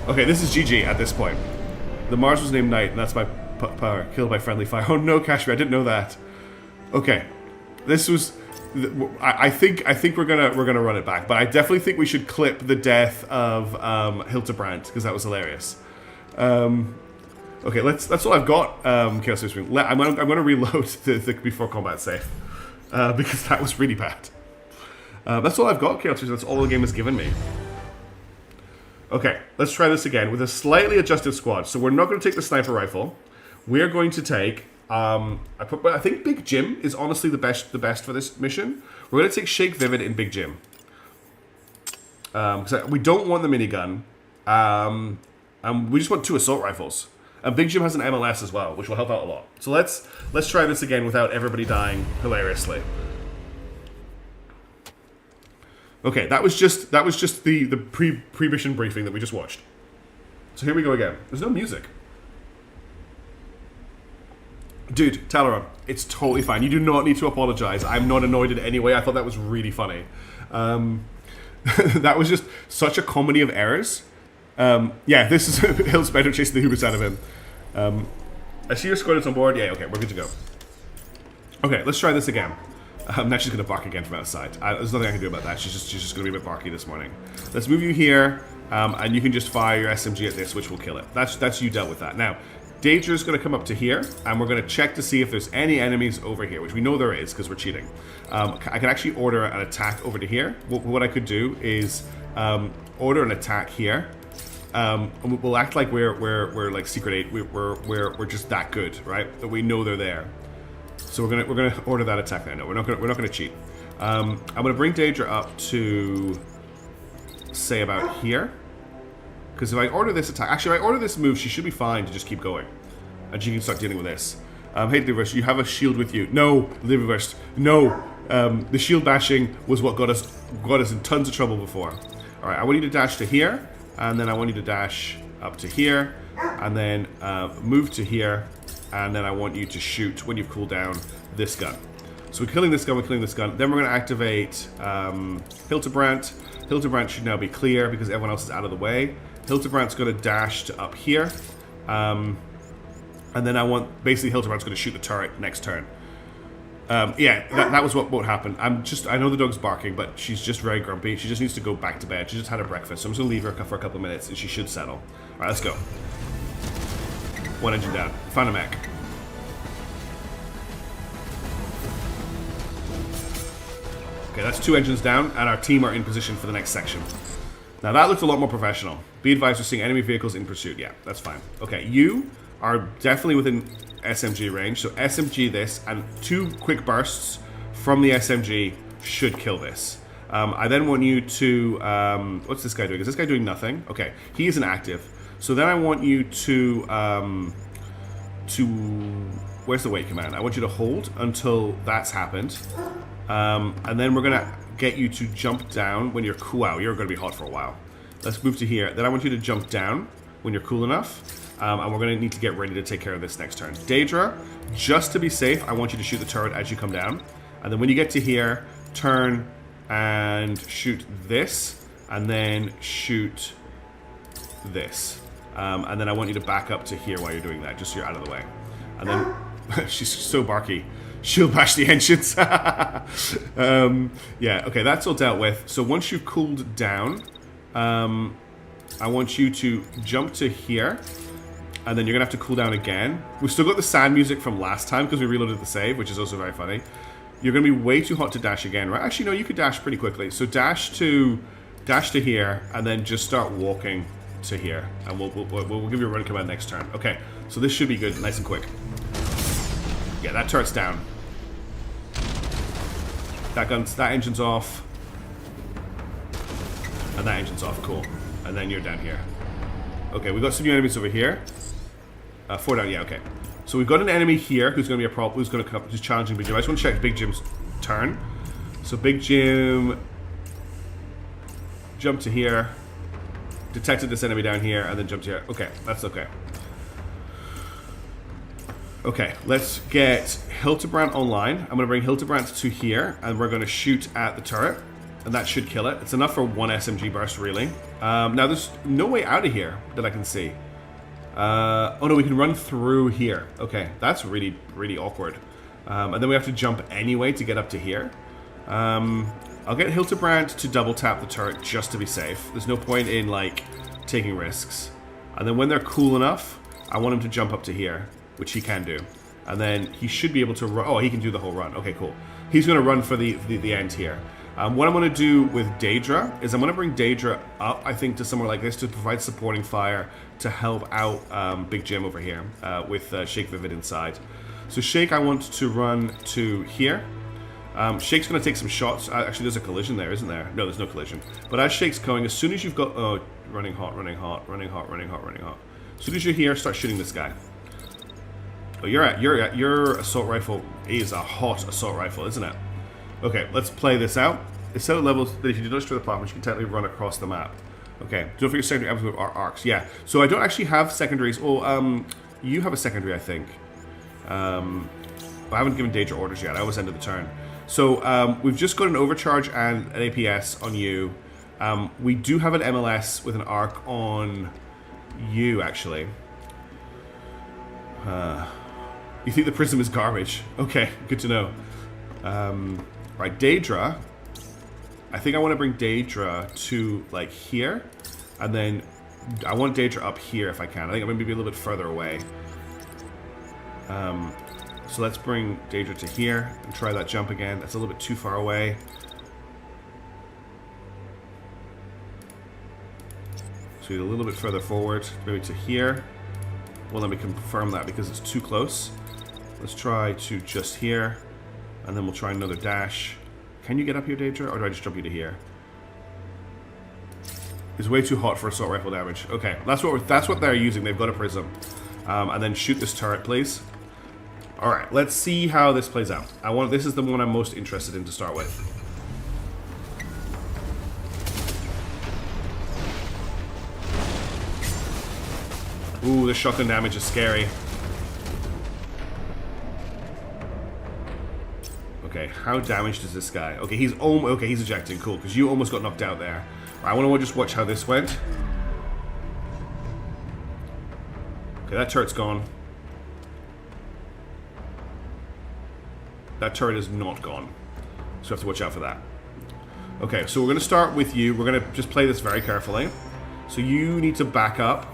Okay, this is GG at this point. The Mars was named Knight, and that's by power. Killed by friendly fire. Oh no, Kashmir, I didn't know that. Okay. This was... I think we're gonna run it back, but I definitely think we should clip the death of Hildebrand, because that was hilarious. Okay, that's all I've got. Chaos Screen. I'm gonna reload the before combat save because that was really bad. That's all I've got, Chaos Screen. That's all the game has given me. Okay, let's try this again with a slightly adjusted squad. So we're not going to take the sniper rifle. We're going to take. I think Big Jim is honestly the best for this mission. We're going to take Shake Vivid and Big Jim. Because we don't want the minigun. And we just want 2 assault rifles. And Big Jim has an MLS as well, which will help out a lot. So let's try this again without everybody dying hilariously. Okay, that was just the pre-mission briefing that we just watched. So here we go again. There's no music. Dude, Talaron, it's totally fine. You do not need to apologize. I'm not annoyed in any way. I thought that was really funny. That was just such a comedy of errors. Yeah, this is Hill Spider chasing the hubris out of him. I see your squad is on board. Yeah, okay, we're good to go. Okay, let's try this again. Now she's going to bark again from outside. There's nothing I can do about that. She's just going to be a bit barky this morning. Let's move you here, and you can just fire your SMG at this, which will kill it. That's you dealt with that. Now, Daedra's going to come up to here, and we're going to check to see if there's any enemies over here, which we know there is because we're cheating. I can actually order an attack over to here. What I could do is order an attack here. And we'll act like we're like Secret 8. We're just that good, right? That we know they're there. So we're gonna order that attack now. No, we're not gonna cheat. I'm gonna bring Daedra up to say about here. Because if I order this attack, actually, if I order this move, she should be fine to just keep going, and she can start dealing with this. Hey, Liverst, you have a shield with you. No, Liverst, no. The shield bashing was what got us in tons of trouble before. All right, I want you to dash to here, and then I want you to dash up to here, and then move to here, and then I want you to shoot when you've cooled down this gun. So we're killing this gun. We're killing this gun. Then we're going to activate Hildebrand. Hildebrand should now be clear because everyone else is out of the way. Hildebrand's going to dash to up here. And then I want... Basically, Hildebrand's going to shoot the turret next turn. Yeah, that was what happened. I know the dog's barking, but she's just very grumpy. She just needs to go back to bed. She just had her breakfast, so I'm just going to leave her for a couple of minutes, and she should settle. All right, let's go. One engine down. Found a mech. Okay, that's 2 engines down, and our team are in position for the next section. Now that looks a lot more professional. Be advised, we're seeing enemy vehicles in pursuit. Yeah, that's fine. Okay, you are definitely within SMG range, so SMG this, and 2 quick bursts from the SMG should kill this. I then want you to... what's this guy doing? Is this guy doing nothing? Okay, he isn't active. So then I want you to... Where's the wait command? I want you to hold until that's happened. And then we're going to get you to jump down when you're cool. Wow, you're going to be hot for a while. Let's move to here. Then I want you to jump down when you're cool enough. And we're going to need to get ready to take care of this next turn. Daedra, just to be safe, I want you to shoot the turret as you come down. And then when you get to here, turn and shoot this. And then shoot this. And then I want you to back up to here while you're doing that, just so you're out of the way. And then, she's so barky. She'll bash the engines. Yeah, okay, that's all dealt with. So once you've cooled down, I want you to jump to here, and then you're going to have to cool down again. We've still got the sad music from last time because we reloaded the save, which is also very funny. You're going to be way too hot to dash again, right? Actually, no, you could dash pretty quickly. So dash to here, and then just start walking to here, and we'll give you a run command next turn. Okay, so this should be good, nice and quick. Yeah, that turret's down. That engine's off. And that engine's off, cool. And then you're down here. Okay, we've got some new enemies over here. 4 down, yeah, okay. So we've got an enemy here who's going to be a problem, who's going to come, who's challenging Big Jim. I just want to check Big Jim's turn. So Big Jim... Jump to here. Detected this enemy down here, and then jump to here. Okay, that's okay. Okay, let's get Hildebrand online. I'm going to bring Hildebrand to here, and we're going to shoot at the turret, and that should kill it. It's enough for one SMG burst, really. Now, there's no way out of here that I can see. Oh no, we can run through here. Okay, that's really, really awkward. And then we have to jump anyway to get up to here. I'll get Hildebrand to double tap the turret just to be safe. There's no point in, like, taking risks. And then when they're cool enough, I want him to jump up to here, which he can do. And then he should be able to run. Oh, he can do the whole run. Okay, cool. He's going to run for the end here. What I'm going to do with Daedra is I'm going to bring Daedra up, I think, to somewhere like this to provide supporting fire to help out Big Jim over here with Shake Vivid inside. So Shake, I want to run to here. Shake's going to take some shots. Actually, there's a collision there, isn't there? No, there's no collision. But as Shake's going, as soon as you've got... Oh, running hot, running hot, running hot, running hot, running hot. As soon as you're here, start shooting this guy. Oh, your assault rifle is a hot assault rifle, isn't it? Okay, let's play this out. It's set at levels that if you do destroy the platform, you can technically run across the map. Okay, don't forget secondary weapons are arcs. Yeah, so I don't actually have secondaries. Oh, you have a secondary, I think. I haven't given Daedra orders yet. I always ended the turn. So we've just got an overcharge and an APS on you. We do have an MLS with an arc on you, actually. You think the prism is garbage? Okay, good to know. Right, Daedra. I think I want to bring Daedra to, like, here. And then I want Daedra up here if I can. I think I'm going to be a little bit further away. So let's bring Daedra to here and try that jump again. That's a little bit too far away. So a little bit further forward, maybe to here. Well, let me confirm that because it's too close. Let's try to just here, and then we'll try another dash. Can you get up here, Daedra, or do I just jump you to here? It's way too hot for assault rifle damage. Okay, that's what they're using. They've got a prism. And then shoot this turret, please. All right, let's see how this plays out. This is the one I'm most interested in to start with. Ooh, the shotgun damage is scary. Okay, how damaged is this guy? Okay, he's ejecting. Cool, because you almost got knocked out there. I want to just watch how this went. Okay, that turret's gone. That turret is not gone. So we have to watch out for that. Okay, so we're going to start with you. We're going to just play this very carefully. So you need to back up,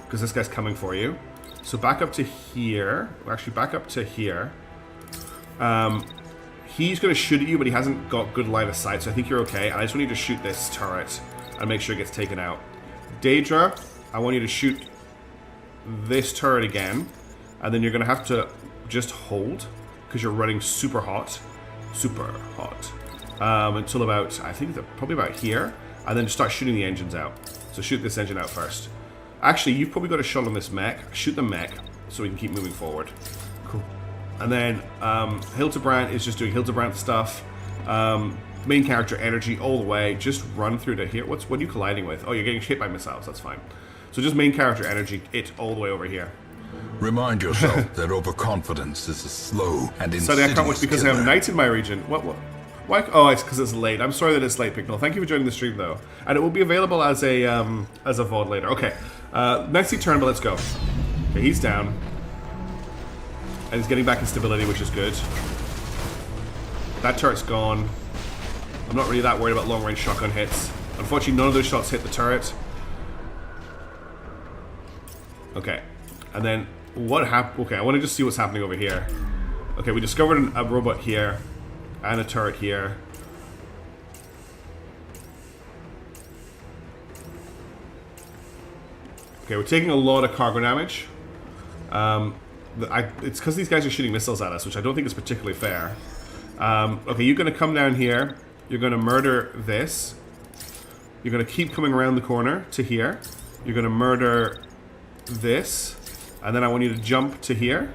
because this guy's coming for you. So back up to here. Well, actually, back up to here. He's going to shoot at you, but he hasn't got good line of sight, so I think you're okay. And I just want you to shoot this turret and make sure it gets taken out. Daedra, I want you to shoot this turret again, and then you're going to have to just hold, because you're running super hot. Super hot. Until about, I think, probably about here, and then just start shooting the engines out. So shoot this engine out first. Actually, you've probably got a shot on this mech. Shoot the mech, so we can keep moving forward. Cool. And then Hildebrand is just doing Hildebrand stuff. Main character energy all the way. Just run through to here. What are you colliding with? Oh, you're getting hit by missiles. That's fine. So just main character energy, it all the way over here. Remind yourself that overconfidence is a slow and insidious Sorry, I can't watch because I have night in my region. What? Why? Oh, it's because it's late. I'm sorry that it's late, Picknell. Thank you for joining the stream, though. And it will be available as a VOD later. Okay. Next turn, but let's go. Okay, he's down. And he's getting back in stability, which is good. That turret's gone. I'm not really that worried about long-range shotgun hits. Unfortunately, none of those shots hit the turret. Okay. And then, what happened? Okay, I want to just see what's happening over here. Okay, we discovered a robot here. And a turret here. Okay, we're taking a lot of cargo damage. It's because these guys are shooting missiles at us, which I don't think is particularly fair. Okay, you're going to come down here. You're going to murder this. You're going to keep coming around the corner to here. You're going to murder this. And then I want you to jump to here,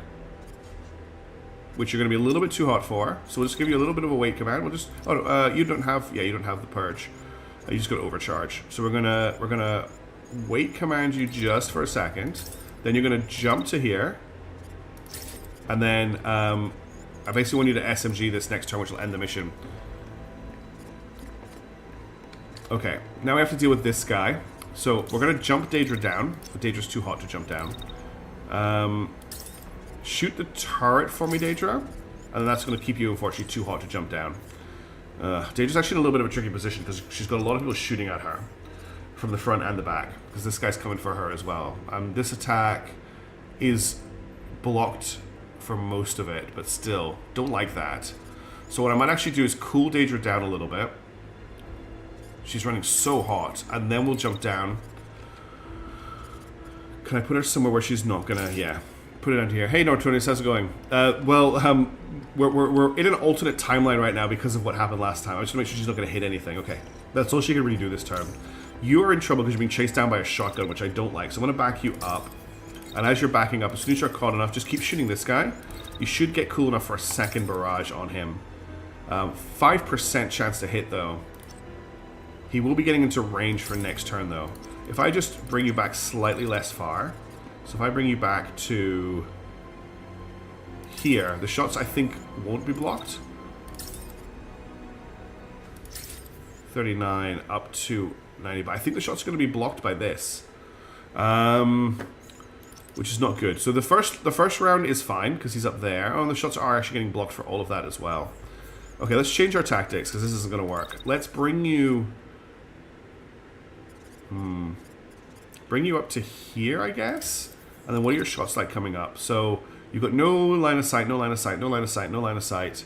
which you're going to be a little bit too hot for. So we'll just give you a little bit of a wait command. We'll just... Oh, you don't have... Yeah, you don't have the purge. You just got to overcharge. So we're gonna wait command you just for a second. Then you're going to jump to here. And then I basically want you to SMG this next turn, which will end the mission. Okay, now we have to deal with this guy. So we're going to jump Daedra down. Daedra's too hot to jump down. Shoot the turret for me, Daedra. And that's going to keep you, unfortunately, too hot to jump down. Daedra's actually in a little bit of a tricky position because she's got a lot of people shooting at her from the front and the back, because this guy's coming for her as well. This attack is blocked for most of it, but still, don't like that. So what I might actually do is cool Daedra down a little bit. She's running so hot, and then we'll jump down. Can I put her somewhere where she's not gonna? Yeah, put it down here. Hey, Nortonius, how's it going? We're in an alternate timeline right now because of what happened last time. I just want to make sure she's not gonna hit anything. Okay, that's all she can really do this turn. You are in trouble because you're being chased down by a shotgun, which I don't like. So I'm gonna back you up, and as you're backing up, as soon as you're caught enough, just keep shooting this guy. You should get cool enough for a second barrage on him. 5% chance to hit though. He will be getting into range for next turn, though. If I just bring you back slightly less far, so if I bring you back to here, the shots I think won't be blocked. 39 up to 90, but I think the shots are going to be blocked by this, which is not good. So the first round is fine because he's up there. Oh, and the shots are actually getting blocked for all of that as well. Okay, let's change our tactics because this isn't going to work. Let's bring you. Bring you up to here, I guess? And then what are your shots like coming up? So, you've got no line of sight, no line of sight, no line of sight, no line of sight.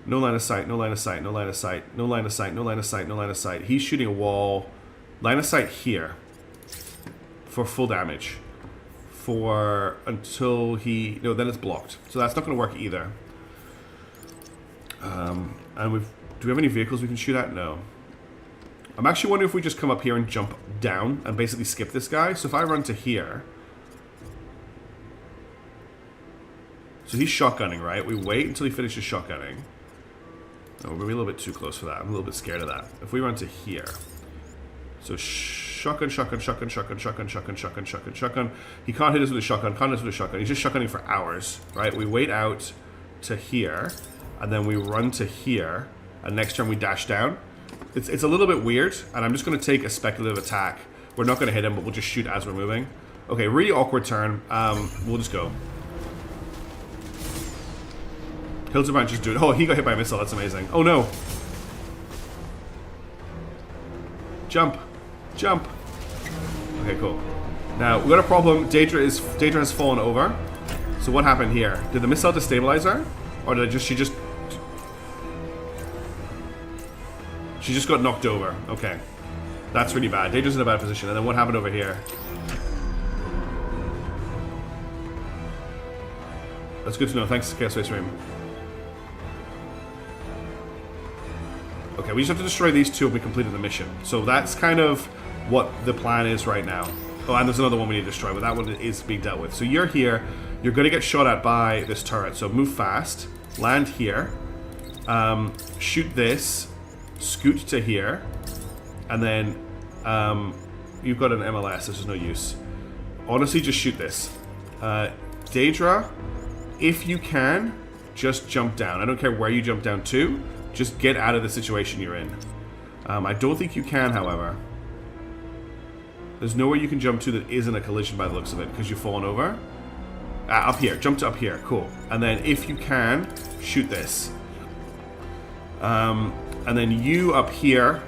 No line of sight, no line of sight, no line of sight, no line of sight, no line of sight, no line of sight. He's shooting a wall. Line of sight here. For full damage. For until he... No, then it's blocked. So that's not going to work either. And do we have any vehicles we can shoot at? No. I'm actually wondering if we just come up here and jump down and basically skip this guy. So if I run to here... So he's shotgunning, right? We wait until he finishes shotgunning. No, we're maybe a little bit too close for that. I'm a little bit scared of that. If we run to here... So shotgun, shotgun, shotgun, shotgun, shotgun, shotgun, shotgun, shotgun, shotgun. He can't hit us with a shotgun, can't hit us with a shotgun. He's just shotgunning for hours, right? We wait out to here, and then we run to here, and next turn we dash down. It's a little bit weird, and I'm just going to take a speculative attack. We're not going to hit him, but we'll just shoot as we're moving. Okay, really awkward turn. We'll just go. Hildebrand just do it. Oh, he got hit by a missile. That's amazing. Oh, no. Jump. Jump. Okay, cool. Now, we got a problem. Daedra has fallen over. So what happened here? Did the missile destabilize her? Or did she just got knocked over. Okay. That's really bad. Daedra's in a bad position. And then what happened over here? That's good to know. Thanks, Chaos Space Stream. Okay, we just have to destroy these two and we completed the mission. So that's kind of what the plan is right now. Oh, and there's another one we need to destroy, but that one is being dealt with. So you're here. You're going to get shot at by this turret. So move fast. Land here. Shoot this. Scoot to here. And then you've got an MLS. This is no use. Honestly, just shoot this. Daedra, if you can, just jump down. I don't care where you jump down to. Just get out of the situation you're in. I don't think you can, however. There's nowhere you can jump to that isn't a collision by the looks of it, because you've fallen over. Up here. Jump to up here. Cool. And then, if you can, shoot this. And then you up here,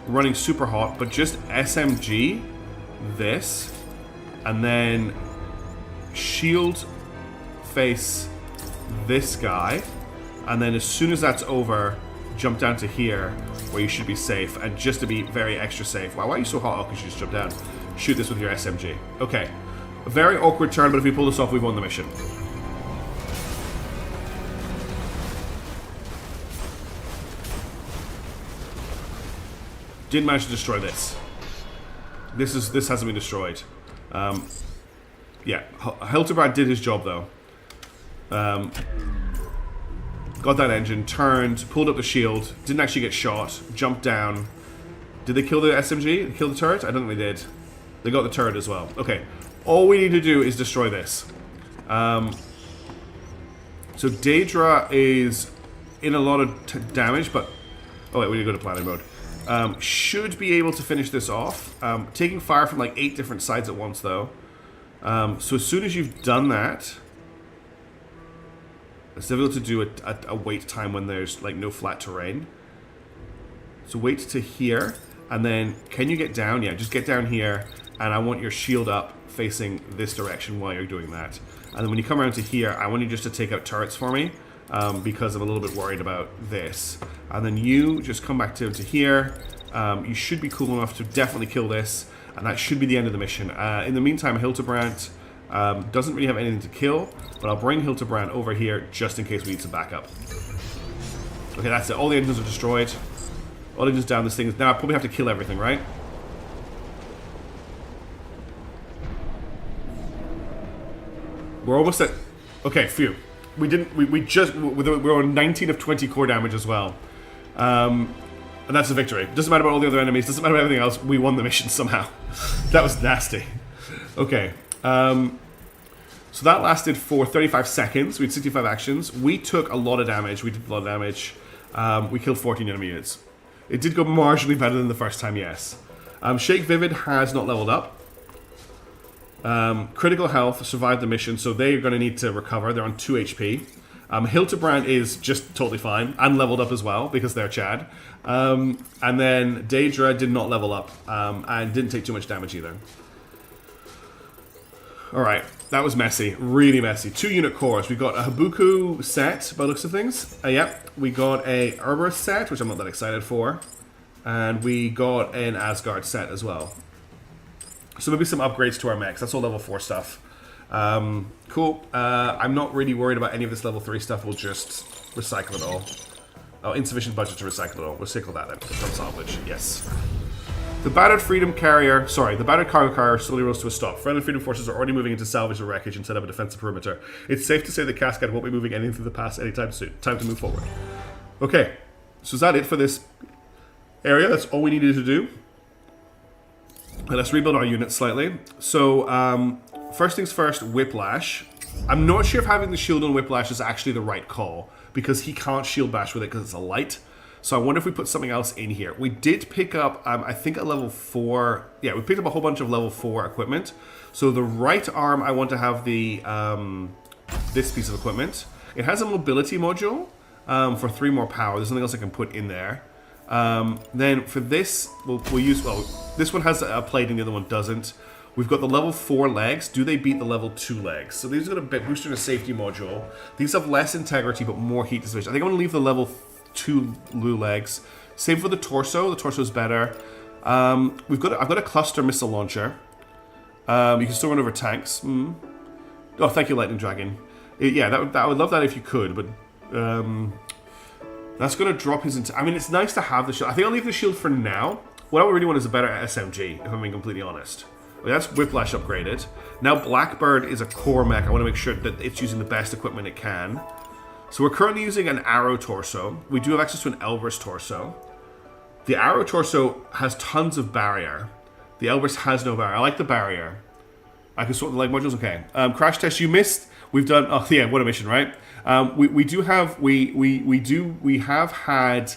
running super hot, but just SMG this. And then shield face this guy. And then as soon as that's over, jump down to here, where you should be safe. And just to be very extra safe. Wow, why are you so hot? Oh, because you just jumped down. Shoot this with your SMG. Okay. A very awkward turn, but if we pull this off, we've won the mission. Didn't manage to destroy this. This hasn't been destroyed. Yeah, Hildebrand did his job though. Got that engine, turned, pulled up the shield, didn't actually get shot, jumped down. Did they kill the SMG? Did they kill the turret? I don't think they did. They got the turret as well. Okay, all we need to do is destroy this. So Daedra is in a lot of damage, but... Oh wait, we need to go to planning mode. Should be able to finish this off. Taking fire from like 8 different sides at once, though. So as soon as you've done that... It's difficult to do a wait time when there's like no flat terrain. So wait to here, and then can you get down? Yeah, just get down here, and I want your shield up facing this direction while you're doing that. And then when you come around to here, I want you just to take out turrets for me, because I'm a little bit worried about this. And then you just come back to here. You should be cool enough to definitely kill this, and that should be the end of the mission. In the meantime, Hildebrand doesn't really have anything to kill, but I'll bring Hildebrand over here just in case we need some backup. Okay, that's it. All the engines are destroyed. All engines down. This thing is now. I probably have to kill everything, right? We're almost at... Okay, phew. We didn't... We're on 19 of 20 core damage as well. And that's a victory. Doesn't matter about all the other enemies. Doesn't matter about everything else. We won the mission somehow. That was nasty. Okay. So that lasted for 35 seconds. We had 65 actions. We took a lot of damage. We did a lot of damage. We killed 14 enemy units. It did go marginally better than the first time, yes. Shake Vivid has not leveled up. Critical Health survived the mission, so they're going to need to recover. They're on 2 HP. Hildebrand is just totally fine and leveled up as well because they're Chad. And then Daedra did not level up and didn't take too much damage either. Alright, that was messy. Really messy. 2 unit cores. We got a Habuku set by the looks of things. Yep. We got a Herberus set, which I'm not that excited for. And we got an Asgard set as well. So maybe some upgrades to our mechs. That's all level 4 stuff. Cool. I'm not really worried about any of this level 3 stuff. We'll just recycle it all. Oh, insufficient budget to recycle it all. We'll recycle that then. From salvage. Yes. The battered freedom carrier, the battered cargo carrier slowly rose to a stop. Friendly freedom forces are already moving into salvage or wreckage and set up a defensive perimeter. It's safe to say the Cascade won't be moving anything through the pass anytime soon. Time to move forward. Okay, so is that it for this area? That's all we needed to do. And let's rebuild our unit slightly. So, first things first, Whiplash. I'm not sure if having the shield on Whiplash is actually the right call, because he can't shield bash with it because it's a light. So I wonder if we put something else in here. We did pick up, I think, a level 4... Yeah, we picked up a whole bunch of level 4 equipment. So the right arm, I want to have the this piece of equipment. It has a mobility module for 3 more power. There's something else I can put in there. Then for this, we'll use... Well, this one has a plate and the other one doesn't. We've got the level 4 legs. Do they beat the level 2 legs? So these are going to boost in a safety module. These have less integrity but more heat dissipation. I think I'm going to leave the level 2 blue legs. Same for the torso. The torso is better. I've got a cluster missile launcher. You can still run over tanks. Oh, thank you, Lightning Dragon. Yeah, I would love that if you could, but that's going to drop his... I mean, it's nice to have the shield. I think I'll leave the shield for now. What I really want is a better SMG, if I'm being completely honest. Well, that's Whiplash upgraded. Now Blackbird is a core mech. I want to make sure that it's using the best equipment it can. So we're currently using an Arrow torso. We do have access to an Elbrus torso. The Arrow torso has tons of barrier. The Elbrus has no barrier. I like the barrier. I can sort the leg modules. Okay. Crash test you missed. We've done. Oh yeah, what a mission, right? We have had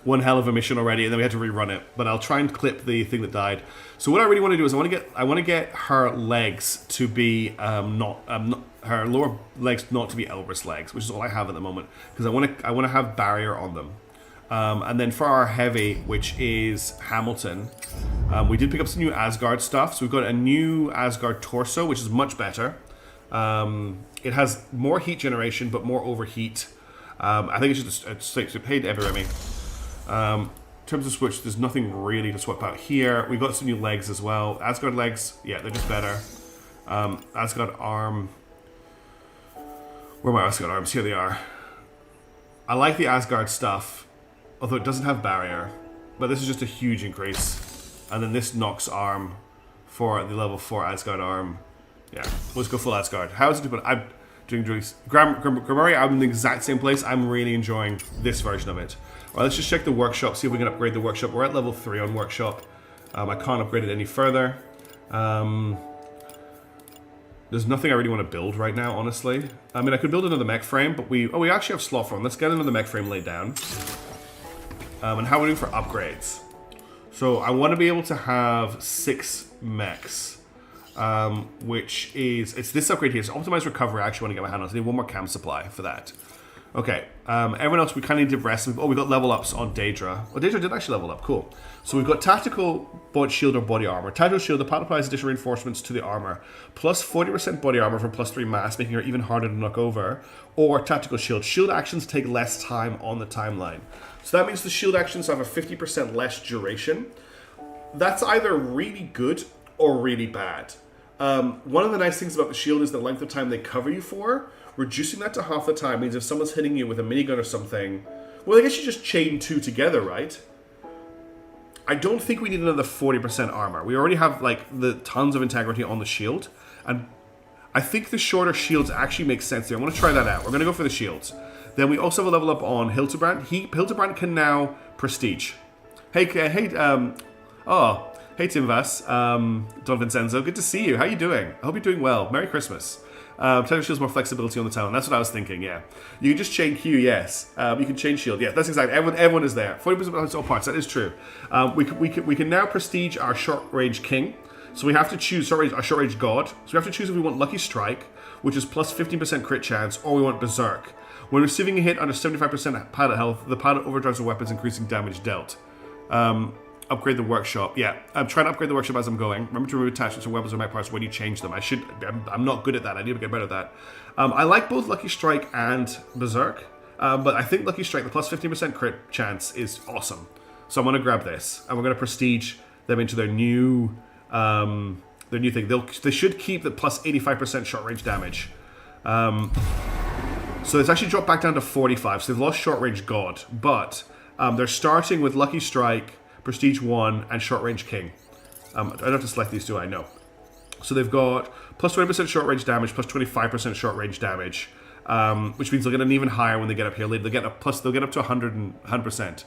one hell of a mission already, and then we had to rerun it. But I'll try and clip the thing that died. So what I really want to do is I want to get her legs to be her lower legs not to be Elbrus legs, which is all I have at the moment, because I want to have barrier on them. And then for our heavy, which is Hamilton, we did pick up some new Asgard stuff. So we've got a new Asgard torso, which is much better. It has more heat generation, but more overheat. I think it's just paid every enemy. In terms of switch, there's nothing really to swap out here. We've got some new legs as well. Asgard legs, yeah, they're just better. Asgard arm. Where are my Asgard arms? Here they are. I like the Asgard stuff, although it doesn't have barrier. But this is just a huge increase. And then this Nox arm for the level 4 Asgard arm. Yeah, let's go full Asgard. How is it doing? I'm doing Grammari, I'm in the exact same place. I'm really enjoying this version of it. Alright, let's just check the workshop, see if we can upgrade the workshop. We're at level 3 on workshop. I can't upgrade it any further. There's nothing I really want to build right now, honestly. I mean, I could build another mech frame, but we actually have slot for one. Let's get another mech frame laid down. And how are we doing for upgrades? So I want to be able to have 6 mechs, which is, it's this upgrade here. So optimized recovery, I actually want to get my hand on. So I need 1 more cam supply for that. Okay, everyone else, we kind of need to rest. Oh, we got level ups on Daedra. Oh, Daedra did actually level up, cool. So we've got tactical shield or body armor. Tactical shield, the pilot applies additional reinforcements to the armor. Plus 40% body armor for +3 mass, making her even harder to knock over. Or tactical shield. Shield actions take less time on the timeline. So that means the shield actions have a 50% less duration. That's either really good or really bad. One of the nice things about the shield is the length of time they cover you for. Reducing that to half the time means if someone's hitting you with a minigun or something, well, I guess you just chain 2 together, right? I don't think we need another 40% armor. We already have, like, the tons of integrity on the shield, and I think the shorter shields actually make sense here. I want to try that out. We're going to go for the shields. Then we also have a level up on Hildebrand. Hildebrand can now prestige. Hey, Timvas, Don Vincenzo, good to see you. How you doing? I hope you're doing well. Merry Christmas. Technical shields more flexibility on the talent. That's what I was thinking, yeah. You can just chain Q, yes. You can chain shield, yeah. That's exactly. Everyone is there. 40% balance all parts. That is true. We can now prestige our short range king. So we have to choose our short range god. So we have to choose if we want Lucky Strike, which is plus 15% crit chance, or we want Berserk. When receiving a hit under 75% pilot health, the pilot overdrives the weapons, increasing damage dealt. Upgrade the workshop. Yeah, I'm trying to upgrade the workshop as I'm going. Remember to remove attachments from weapons or mech parts when you change them. I'm not good at that. I need to get better at that. I like both Lucky Strike and Berserk, but I think Lucky Strike, the plus 15% crit chance, is awesome. So I'm going to grab this, and we're going to prestige them into their new thing. They should keep the plus 85% short range damage. So it's actually dropped back down to 45. So they've lost short range god, but they're starting with Lucky Strike, Prestige 1, and Short Range King. I don't have to select these, do I? No. So they've got plus 20% short range damage, plus 25% short range damage, which means they'll get an even higher when they get up here. They'll get up to 100%.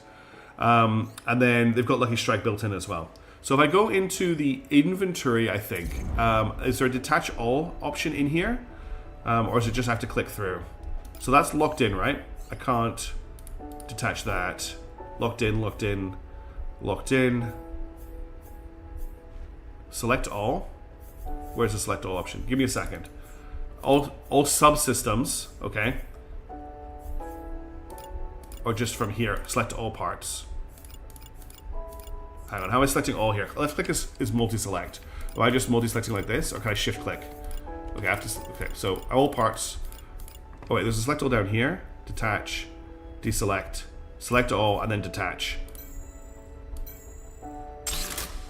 And then they've got Lucky Strike built in as well. So if I go into the inventory, I think, is there a detach all option in here? Or does it just have to click through? So that's locked in, right? I can't detach that. Locked in, locked in. Locked in. Select all. Where's the select all option? Give me a second. All subsystems, okay. Or just from here. Select all parts. Hang on, how am I selecting all here? Left click is multi-select. Am I just multi-selecting like this? Or can I shift click? Okay, I have to. Okay, so all parts. Oh wait, there's a select all down here. Detach. Deselect. Select all and then detach.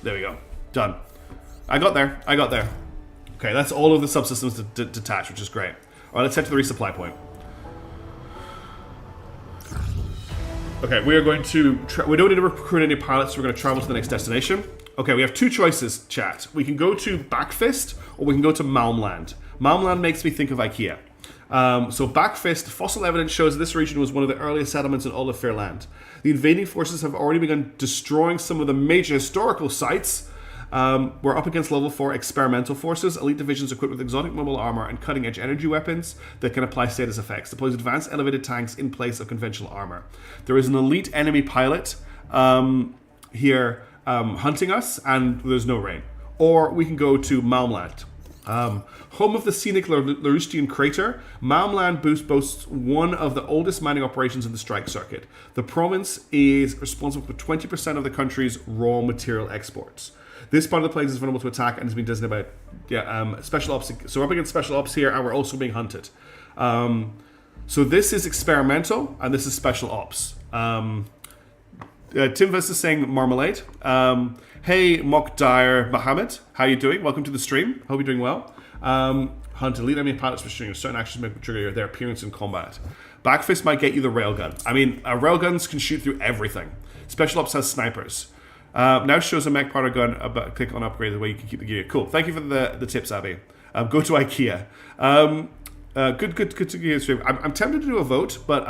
There we go. Done. I got there. Okay, that's all of the subsystems to detach, which is great. All right, let's head to the resupply point. Okay, we are going to... we don't need to recruit any pilots, so we're going to travel to the next destination. Okay, we have 2 choices, chat. We can go to Backfist, or we can go to Malmland. Malmland makes me think of IKEA. So Backfist, fossil evidence shows that this region was one of the earliest settlements in all of Fairland. The invading forces have already begun destroying some of the major historical sites. We're up against level 4 experimental forces, elite divisions equipped with exotic mobile armor and cutting-edge energy weapons that can apply status effects. Deploys advanced elevated tanks in place of conventional armor. There is an elite enemy pilot here hunting us, and there's no rain. Or we can go to Malmland. Home of the scenic Larustian crater, Malmland boasts one of the oldest mining operations in the strike circuit. The province is responsible for 20% of the country's raw material exports. This part of the place is vulnerable to attack and has been designated by special ops. So we're up against special ops here, and we're also being hunted. So this is experimental, and this is special ops. Tim Vest is saying marmalade. Hey, Mock Dyer Mohammed, how you doing? Welcome to the stream. Hope you're doing well. Hunt elite enemy pilots restricting certain actions may trigger their appearance in combat. Backfist might get you the railgun. I mean, railguns can shoot through everything. Special ops has snipers. Now shows a mech powder gun. Click on upgrade the way you can keep the gear. Cool. Thank you for the tips, Abby. Go to IKEA. Good to get stream. I'm tempted to do a vote, but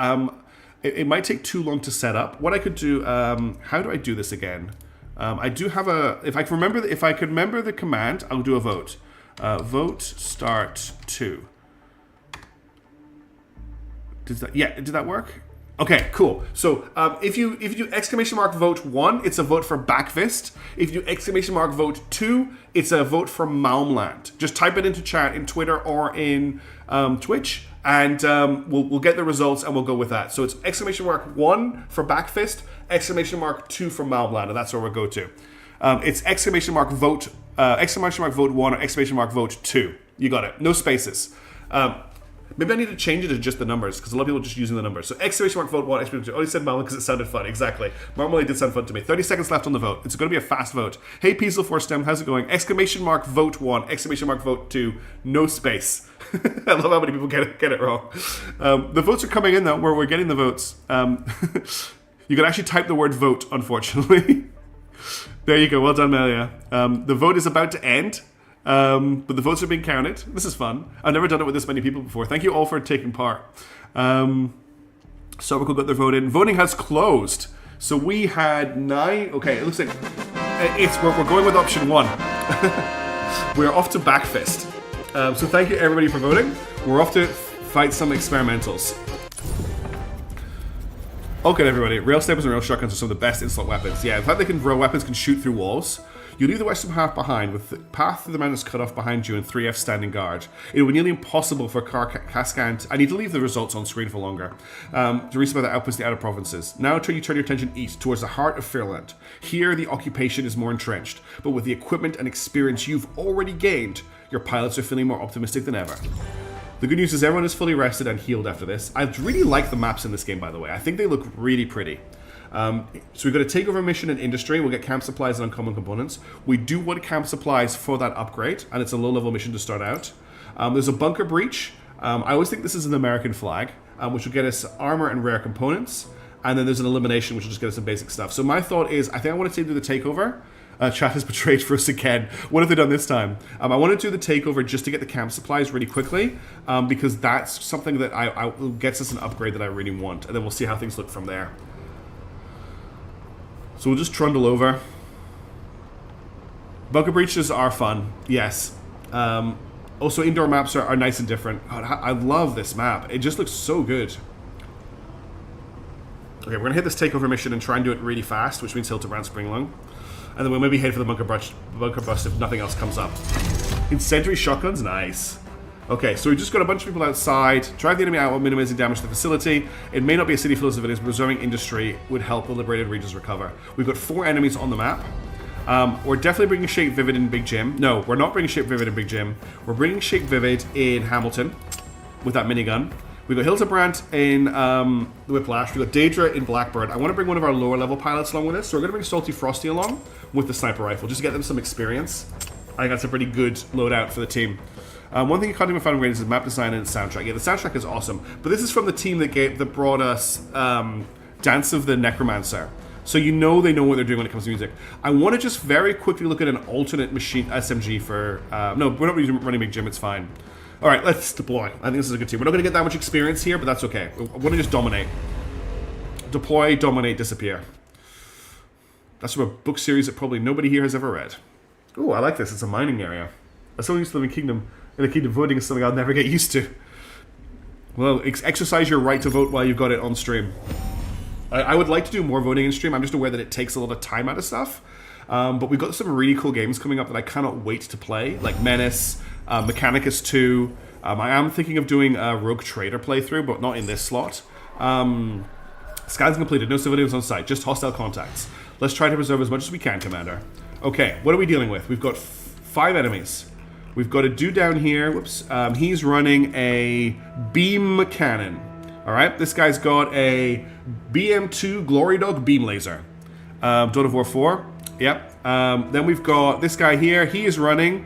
it might take too long to set up. What I could do. How do I do this again? I do have a. If I can remember the command, I'll do a vote. Vote start 2. Did that work? Okay, cool. So if you do exclamation mark vote 1, it's a vote for Backfist. If you do exclamation mark vote 2, it's a vote for Malmland. Just type it into chat in Twitter or in Twitch, and we'll get the results and we'll go with that. So it's exclamation mark 1 for Backfist, exclamation mark 2 for Malmland, and that's where we'll go to. It's exclamation mark vote 1 or exclamation mark vote 2. You got it. No spaces. Maybe I need to change it to just the numbers, because a lot of people are just using the numbers. So exclamation mark vote 1, exclamation mark 2. I only said Marmalade because it sounded fun. Exactly. Marmalade did sound fun to me. 30 seconds left on the vote. It's going to be a fast vote. Hey, Peasel for STEM, how's it going? Exclamation mark vote 1, exclamation mark vote 2, no space. I love how many people get it wrong. The votes are coming in, though, where we're getting the votes. You can actually type the word vote, unfortunately. There you go. Well done, Melia. The vote is about to end. But the votes are being counted. This is fun. I've never done it with this many people before. Thank you all for taking part. Sorokal got their vote in. Voting has closed. So we had 9. Okay, it looks like we're going with option 1. We're off to Backfist. So thank you everybody for voting. We're off to fight some experimentals. Okay, everybody. Rail snipers and rail shotguns are some of the best insult weapons. Yeah, in fact, rail weapons can shoot through walls. You leave the western half behind, with the path through the mountains cut off behind you and 3F standing guard. It would be nearly impossible for Cascan. I need to leave the results on screen for longer. To resupply the outposts in the outer provinces. Now you turn your attention east, towards the heart of Fairland. Here, the occupation is more entrenched, but with the equipment and experience you've already gained, your pilots are feeling more optimistic than ever. The good news is everyone is fully rested and healed after this. I really like the maps in this game, by the way. I think they look really pretty. So we've got a takeover mission in industry. We'll get camp supplies and uncommon components. We do want camp supplies for that upgrade, and it's a low-level mission to start out. There's a bunker breach. I always think this is an American flag, which will get us armor and rare components. And then there's an elimination, which will just get us some basic stuff. So my thought is, I think I want to do the takeover. Chat has betrayed for us again. What have they done this time? I want to do the takeover just to get the camp supplies really quickly, because that's something that gets us an upgrade that I really want. And then we'll see how things look from there. So we'll just trundle over. Bunker breaches are fun, yes. Also, indoor maps are nice and different. God, I love this map. It just looks so good. Okay, we're going to hit this takeover mission and try and do it really fast, which means Hildebrand Springlung. And then we'll maybe head for the bunker bust if nothing else comes up. Incendiary shotguns, nice. Okay, so we just got a bunch of people outside. Drive the enemy out while minimizing damage to the facility. It may not be a city full of civilians, but preserving industry would help the liberated regions recover. We've got 4 enemies on the map. We're definitely bringing Shape Vivid in Big Jim. No, we're not bringing Shape Vivid in Big Jim. We're bringing Shape Vivid in Hamilton with that minigun. We've got Hildebrand in the Whiplash. We've got Daedra in Blackbird. I want to bring one of our lower level pilots along with us. So we're going to bring Salty Frosty along with the sniper rifle, just to get them some experience. I think that's a pretty good loadout for the team. One thing you can't do with Final Grade is the map design and soundtrack. Yeah, the soundtrack is awesome. But this is from the team that brought us Dance of the Necromancer. So they know what they're doing when it comes to music. I want to just very quickly look at an alternate machine SMG for... no, we're not running Big Jim, it's fine. Alright, let's deploy. I think this is a good team. We're not going to get that much experience here, but that's okay. I want to just dominate. Deploy, dominate, disappear. That's from a book series that probably nobody here has ever read. Ooh, I like this. It's a mining area. As someone used to live in Kingdom, voting is something I'll never get used to. Well, exercise your right to vote while you've got it on stream. I would like to do more voting in stream. I'm just aware that it takes a lot of time out of stuff. But we've got some really cool games coming up that I cannot wait to play, like Menace, Mechanicus 2. I am thinking of doing a Rogue Trader playthrough, but not in this slot. Scans completed. No civilians on site. Just hostile contacts. Let's try to preserve as much as we can, Commander. Okay, what are we dealing with? We've got 5 enemies. We've got a dude down here. Whoops. He's running a beam cannon. Alright, this guy's got a BM2 Glory Dog beam laser. Dawn of War 4. Yep. Then we've got this guy here. He is running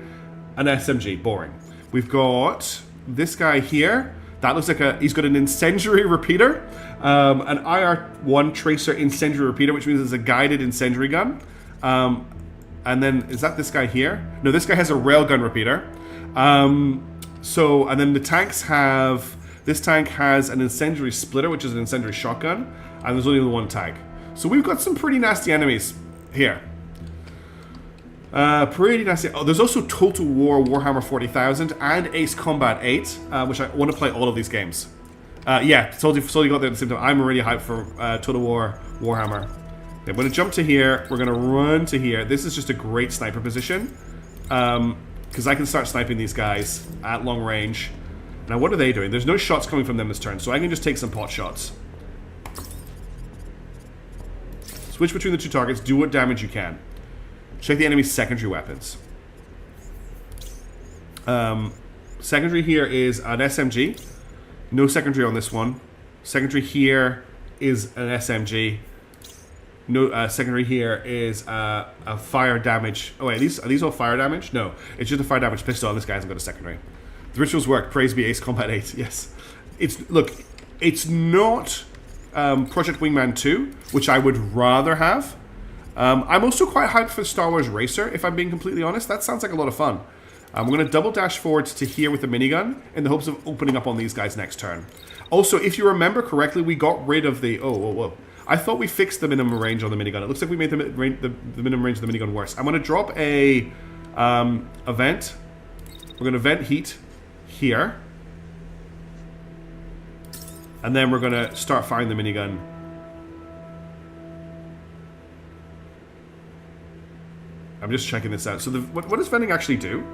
an SMG. Boring. We've got this guy here. That looks like he's got an incendiary repeater. An IR-1 tracer incendiary repeater, which means it's a guided incendiary gun. And then, is that this guy here? No, this guy has a railgun repeater. And then the tanks have... This tank has an incendiary splitter, which is an incendiary shotgun. And there's only the one tank. So we've got some pretty nasty enemies here. Pretty nasty. Oh, there's also Total War Warhammer 40,000 and Ace Combat 8, which I want to play all of these games. Yeah, totally got there at the same time. I'm really hyped for Total War Warhammer. Okay, I'm going to jump to here. We're going to run to here. This is just a great sniper position. Because I can start sniping these guys at long range. Now, what are they doing? There's no shots coming from them this turn, so I can just take some pot shots. Switch between the two targets. Do what damage you can. Check the enemy's secondary weapons. Secondary here is an SMG. No secondary on this one. Secondary here is an SMG. No secondary here is a fire damage. Oh wait, are these all fire damage? No, it's just a fire damage pistol, and this guy hasn't got a secondary. The rituals work. Praise be Ace Combat 8. Yes, it's not Project Wingman 2, which I would rather have. I'm also quite hyped for Star Wars Racer, if I'm being completely honest. That sounds like a lot of fun. We're going to double dash forwards to here with the minigun in the hopes of opening up on these guys next turn. Also, if you remember correctly, we got rid of the... whoa. I thought we fixed the minimum range on the minigun. It looks like we made the minimum range of the minigun worse. I'm going to drop a vent. We're going to vent heat here. And then we're going to start firing the minigun. I'm just checking this out. So what does venting actually do?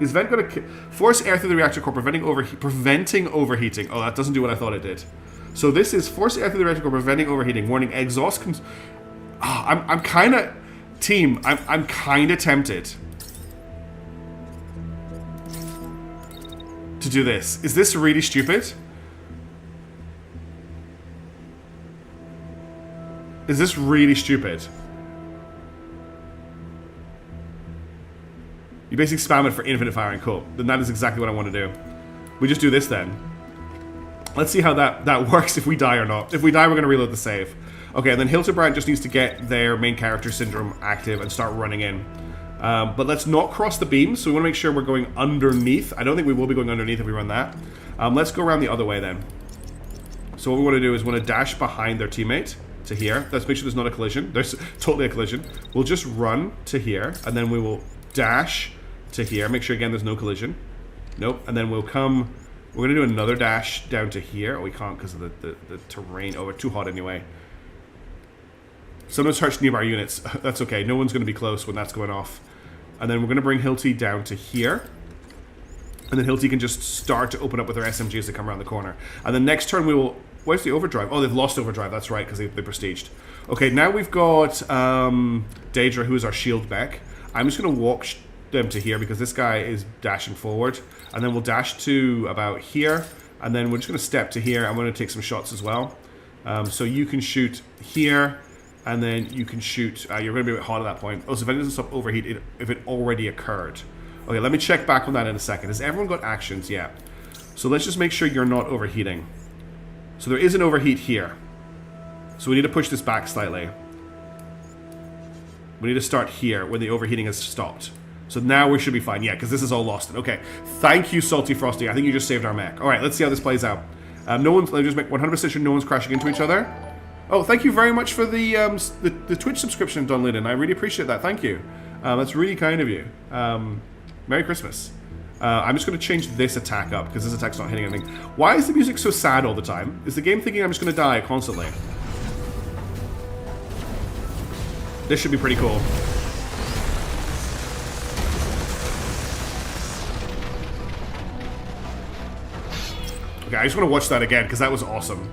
Is vent going to force air through the reactor core, preventing overheating? Oh, that doesn't do what I thought it did. So this is force air through the reactor core, preventing overheating. Warning: exhaust. I'm kind of team. I'm kind of tempted to do this. Is this really stupid? Is this really stupid? You basically spam it for infinite firing. Cool. Then that is exactly what I want to do. We just do this then. Let's see how that works, if we die or not. If we die, we're going to reload the save. Okay, and then Hildebrand just needs to get their main character syndrome active and start running in. But let's not cross the beam, so we want to make sure we're going underneath. I don't think we will be going underneath if we run that. Let's go around the other way then. So what we want to do is we want to dash behind their teammate to here. Let's make sure there's not a collision. There's totally a collision. We'll just run to here, and then we will dash to here. Make sure again there's no collision. Nope. And then we'll come. We're gonna do another dash down to here. Oh, we can't because of the terrain. Oh, we're too hot anyway. Someone's touched nearby units. That's okay. No one's gonna be close when that's going off. And then we're gonna bring Hilty down to here. And then Hilty can just start to open up with their SMG as they come around the corner. And then next turn we will. Where's the overdrive? Oh, they've lost overdrive. That's right, because they prestiged. Okay, now we've got Daedra, who is our shield mech. I'm just gonna walk them to here because this guy is dashing forward, and then we'll dash to about here, and then we're just going to step to here. I'm going to take some shots as well. So you can shoot here, and then you can shoot. You're going to be a bit hot at that point. Oh, so if it doesn't stop overheat, if it already occurred. Okay, let me check back on that in a second. Has everyone got actions? Yeah. So let's just make sure you're not overheating. So there is an overheat here. So we need to push this back slightly. We need to start here when the overheating has stopped. So now we should be fine. Yeah, because this is all lost. Okay. Thank you, Salty Frosty. I think you just saved our mech. All right, let's see how this plays out. No one's. Let me just make 100% sure no one's crashing into each other. Oh, thank you very much for the Twitch subscription, Don Linden. I really appreciate that. Thank you. That's really kind of you. Merry Christmas. I'm just going to change this attack up because this attack's not hitting anything. Why is the music so sad all the time? Is the game thinking I'm just going to die constantly? This should be pretty cool. Okay, I just want to watch that again because that was awesome.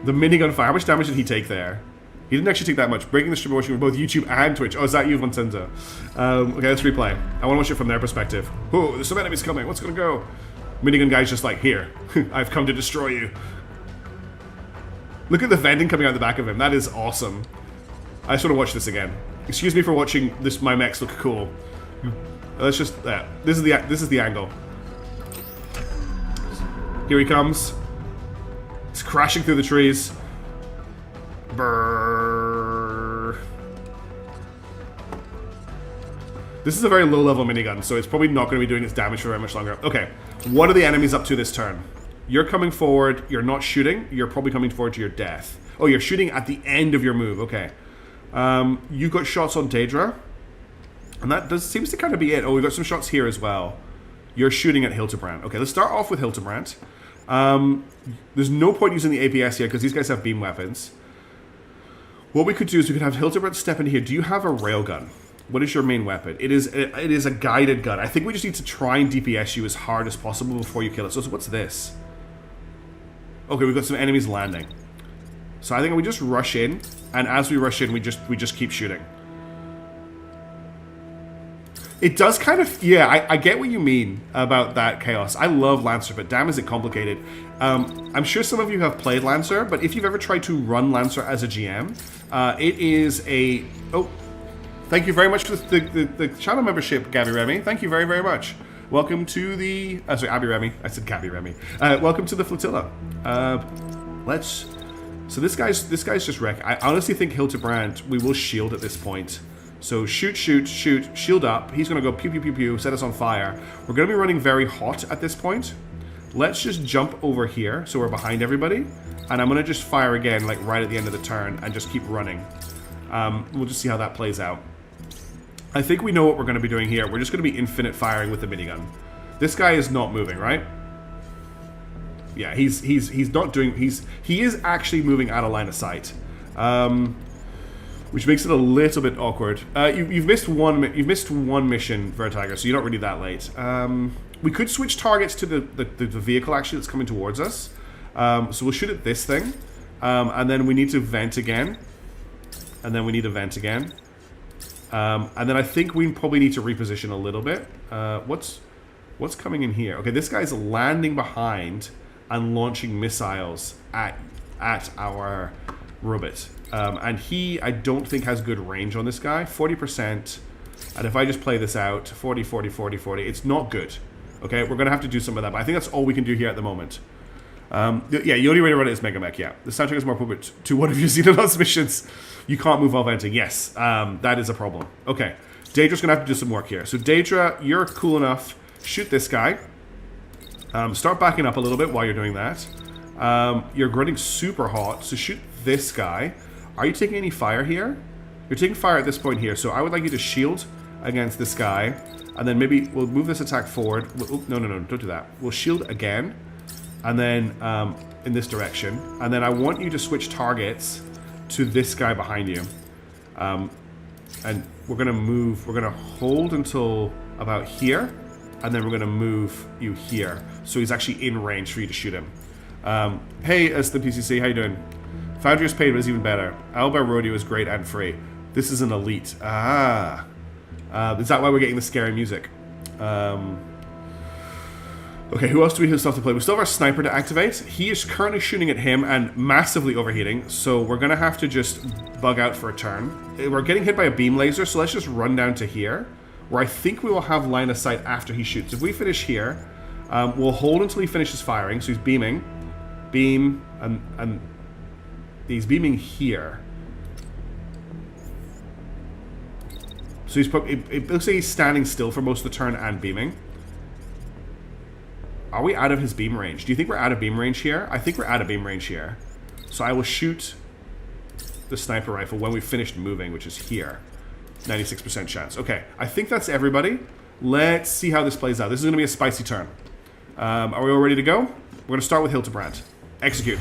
The minigun fire. How much damage did he take there? He didn't actually take that much. Breaking the stream watching from both YouTube and Twitch. Oh, is that you, Vincenta? Okay, let's replay. I want to watch it from their perspective. Oh, there's some enemies coming. What's going to go? Minigun guy's just like, here. I've come to destroy you. Look at the vending coming out the back of him. That is awesome. I just want to watch this again. Excuse me for watching this. My mechs look cool. Let's just. This is the angle. Here he comes. He's crashing through the trees. Brrr. This is a very low-level minigun, so it's probably not going to be doing its damage for very much longer. Okay, what are the enemies up to this turn? You're coming forward. You're not shooting. You're probably coming forward to your death. Oh, you're shooting at the end of your move. Okay. You've got shots on Daedra. And that seems to kind of be it. Oh, we've got some shots here as well. You're shooting at Hildebrand. Okay, let's start off with Hildebrand. There's no point using the APS here because these guys have beam weapons. What we could do is we could have Hildebrand step in here. Do you have a railgun? What is your main weapon? It is a guided gun. I think we just need to try and DPS you as hard as possible before you kill it. So what's this? Okay, we've got some enemies landing. So I think we just rush in, and as we rush in, we just keep shooting. It does kind of, yeah, I get what you mean about that Chaos. I love Lancer, but damn is it complicated. I'm sure some of you have played Lancer, but if you've ever tried to run Lancer as a GM, it is a... Oh, thank you very much for the channel membership, Gabby Remy. Thank you very, very much. Welcome to the... sorry, Abby Remy. I said Gabby Remy. Welcome to the flotilla. So this guy's just wreck. I honestly think Hildebrand, we will shield at this point. So shoot, shield up. He's going to go pew, pew, pew, pew, set us on fire. We're going to be running very hot at this point. Let's just jump over here so we're behind everybody. And I'm going to just fire again, like right at the end of the turn, and just keep running. We'll just see how that plays out. I think we know what we're going to be doing here. We're just going to be infinite firing with the minigun. This guy is not moving, right? Yeah, he's not doing... He is actually moving out of line of sight. Which makes it a little bit awkward. You've missed one mission, Vertiger, so you're not really that late. We could switch targets to the vehicle actually that's coming towards us. So we'll shoot at this thing, and then we need to vent again, and then we need to vent again, and then I think we probably need to reposition a little bit. What's coming in here? Okay, this guy's landing behind and launching missiles at our Rubbit. And he, I don't think, has good range on this guy. 40%. And if I just play this out, 40, 40, 40, 40, it's not good. Okay, we're going to have to do some of that. But I think that's all we can do here at the moment. Yeah, the only way to run it is Mega Mech, yeah. The soundtrack is more appropriate to one of your Xenonauts missions. You can't move while venting. Yes, that is a problem. Okay, Daedra's going to have to do some work here. So Daedra, you're cool enough. Shoot this guy. Start backing up a little bit while you're doing that. You're running super hot, so shoot this guy. Are you taking any fire here? You're taking fire at this point here, so I would like you to shield against this guy, and then maybe we'll move this attack forward. No, don't do that. We'll shield again, and then in this direction, and then I want you to switch targets to this guy behind you. And we're gonna move. We're gonna hold until about here, and then we're gonna move you here, so he's actually in range for you to shoot him. Hey, as the PCC, how you doing? Foundry's paid was even better. Owlbear Rodeo is great and free. This is an elite. Is that why we're getting the scary music? Okay, who else do we still have to play? We still have our sniper to activate. He is currently shooting at him and massively overheating, so we're going to have to just bug out for a turn. We're getting hit by a beam laser, so let's just run down to here, where I think we will have line of sight after he shoots. If we finish here, we'll hold until he finishes firing, so he's beaming. Beam, and he's beaming here. So he's probably, it looks like he's standing still for most of the turn and beaming. Are we out of his beam range? Do you think we're out of beam range here? I think we're out of beam range here. So I will shoot the sniper rifle when we've finished moving, which is here. 96% chance. Okay, I think that's everybody. Let's see how this plays out. This is going to be a spicy turn. Are we all ready to go? We're going to start with Hildebrand. Execute.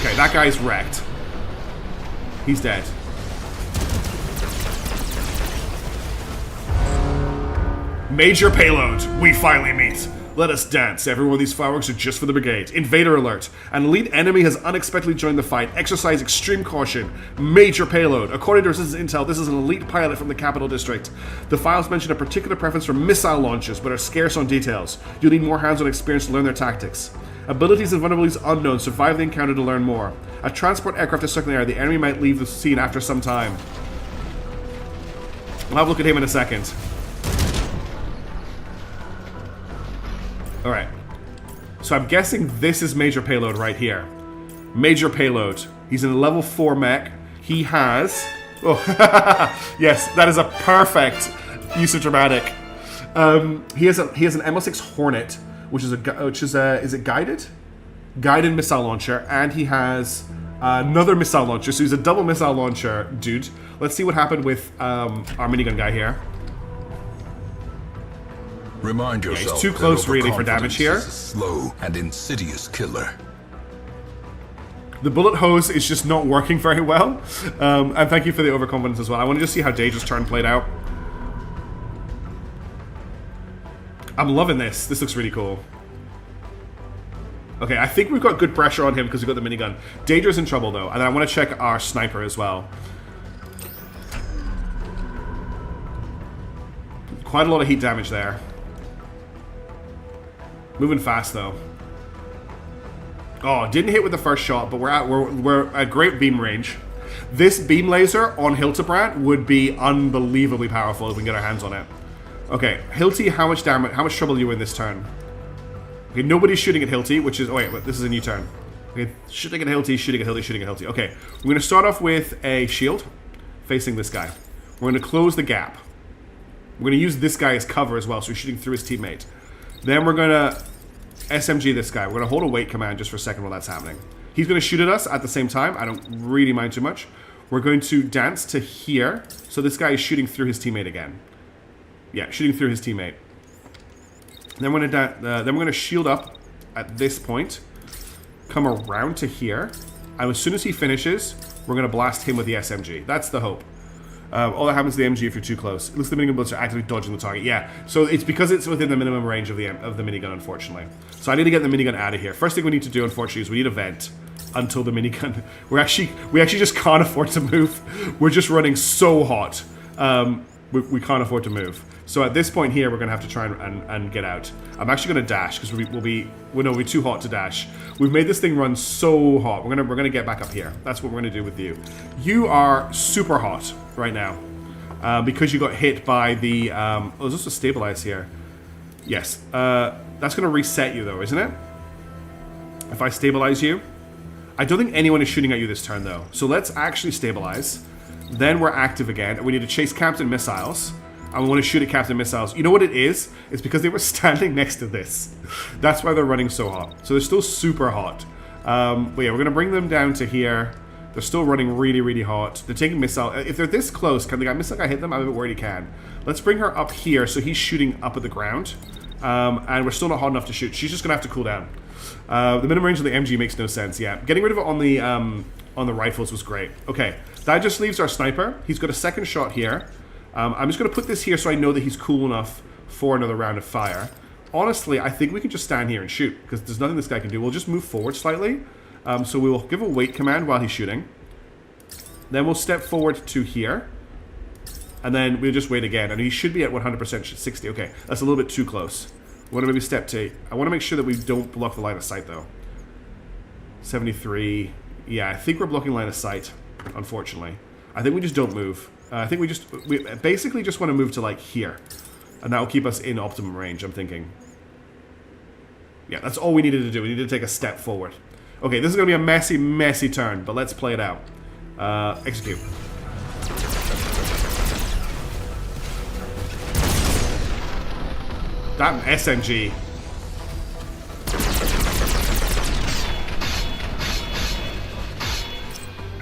Okay, that guy's wrecked. He's dead. Major payload. We finally meet. Let us dance. Every one of these fireworks are just for the Brigade. Invader alert. An elite enemy has unexpectedly joined the fight. Exercise extreme caution. Major payload. According to Resistance Intel, this is an elite pilot from the Capital District. The files mention a particular preference for missile launches, but are scarce on details. You'll need more hands-on experience to learn their tactics. Abilities and vulnerabilities unknown. Survive the encounter to learn more. A transport aircraft is circling the air. The enemy might leave the scene after some time. We'll have a look at him in a second. Alright. So I'm guessing this is major payload right here. Major payload. He's in a level 4 mech. He has... Oh, yes, that is a perfect use of dramatic. He has an ML6 Hornet, which is is it guided? Guided missile launcher, and he has another missile launcher. So he's a double missile launcher dude. Let's see what happened with our minigun guy here. Remind Yeah, yourself he's too close that really for damage here. overconfidence is a slow and insidious killer. The bullet hose is just not working very well. And thank you for the overconfidence as well. I want to just see how Daedra's turn played out. I'm loving this. This looks really cool. Okay, I think we've got good pressure on him because we've got the minigun. Daedra's in trouble though, and I want to check our sniper as well. Quite a lot of heat damage there. Moving fast though. Oh, didn't hit with the first shot, but we're at great beam range. This beam laser on Hildebrand would be unbelievably powerful if we can get our hands on it. Okay, Hilty, how much damage? How much trouble are you in this turn? Okay, nobody's shooting at Hilty, which is... Oh wait, this is a new turn. Okay, shooting at Hilty, shooting at Hilty, shooting at Hilty. Okay, we're going to start off with a shield facing this guy. We're going to close the gap. We're going to use this guy as cover as well, so we're shooting through his teammate. Then we're going to SMG this guy. We're going to hold a wait command just for a second while that's happening. He's going to shoot at us at the same time. I don't really mind too much. We're going to dance to here. So this guy is shooting through his teammate again. Yeah, shooting through his teammate. Then we're going to shield up at this point. Come around to here. And as soon as he finishes, we're going to blast him with the SMG. That's the hope. All that happens to the MG if you're too close. It looks like the minigun bullets are actively dodging the target. Yeah, so it's because it's within the minimum range of the minigun, unfortunately. So I need to get the minigun out of here. First thing we need to do, unfortunately, is we need a vent until the minigun... We actually just can't afford to move. We're just running so hot. We can't afford to move. So at this point here, we're going to have to try and get out. I'm actually going to dash because we'll be too hot to dash. We've made this thing run so hot. We're gonna get back up here. That's what we're going to do with you. You are super hot right now because you got hit by the... oh, there's also stabilize here. Yes. That's going to reset you though, isn't it? If I stabilize you. I don't think anyone is shooting at you this turn though. So let's actually stabilize. Then we're active again. And we need to chase Captain Missiles. And we want to shoot at Captain Missiles. You know what it is? It's because they were standing next to this. That's why they're running so hot. So they're still super hot. But yeah, we're going to bring them down to here. They're still running really, really hot. They're taking missile. If they're this close, can the guy missile guy hit them? I'm a bit worried he can. Let's bring her up here so he's shooting up at the ground. And we're still not hot enough to shoot. She's just going to have to cool down. The minimum range of the MG makes no sense. Yeah, getting rid of it on the rifles was great. Okay, that just leaves our sniper. He's got a second shot here. I'm just going to put this here so I know that he's cool enough for another round of fire. Honestly, I think we can just stand here and shoot because there's nothing this guy can do. We'll just move forward slightly. So we will give a wait command while he's shooting. Then we'll step forward to here. And then we'll just wait again. And he should be at 100% 60. Okay, that's a little bit too close. I want to maybe step to... I want to make sure that we don't block the line of sight, though. 73. Yeah, I think we're blocking line of sight, unfortunately. I think we just don't move. I think we basically just want to move to, like, here. And that will keep us in optimum range, I'm thinking. Yeah, that's all we needed to do. We needed to take a step forward. Okay, this is going to be a messy, messy turn, but let's play it out. Execute. That SMG.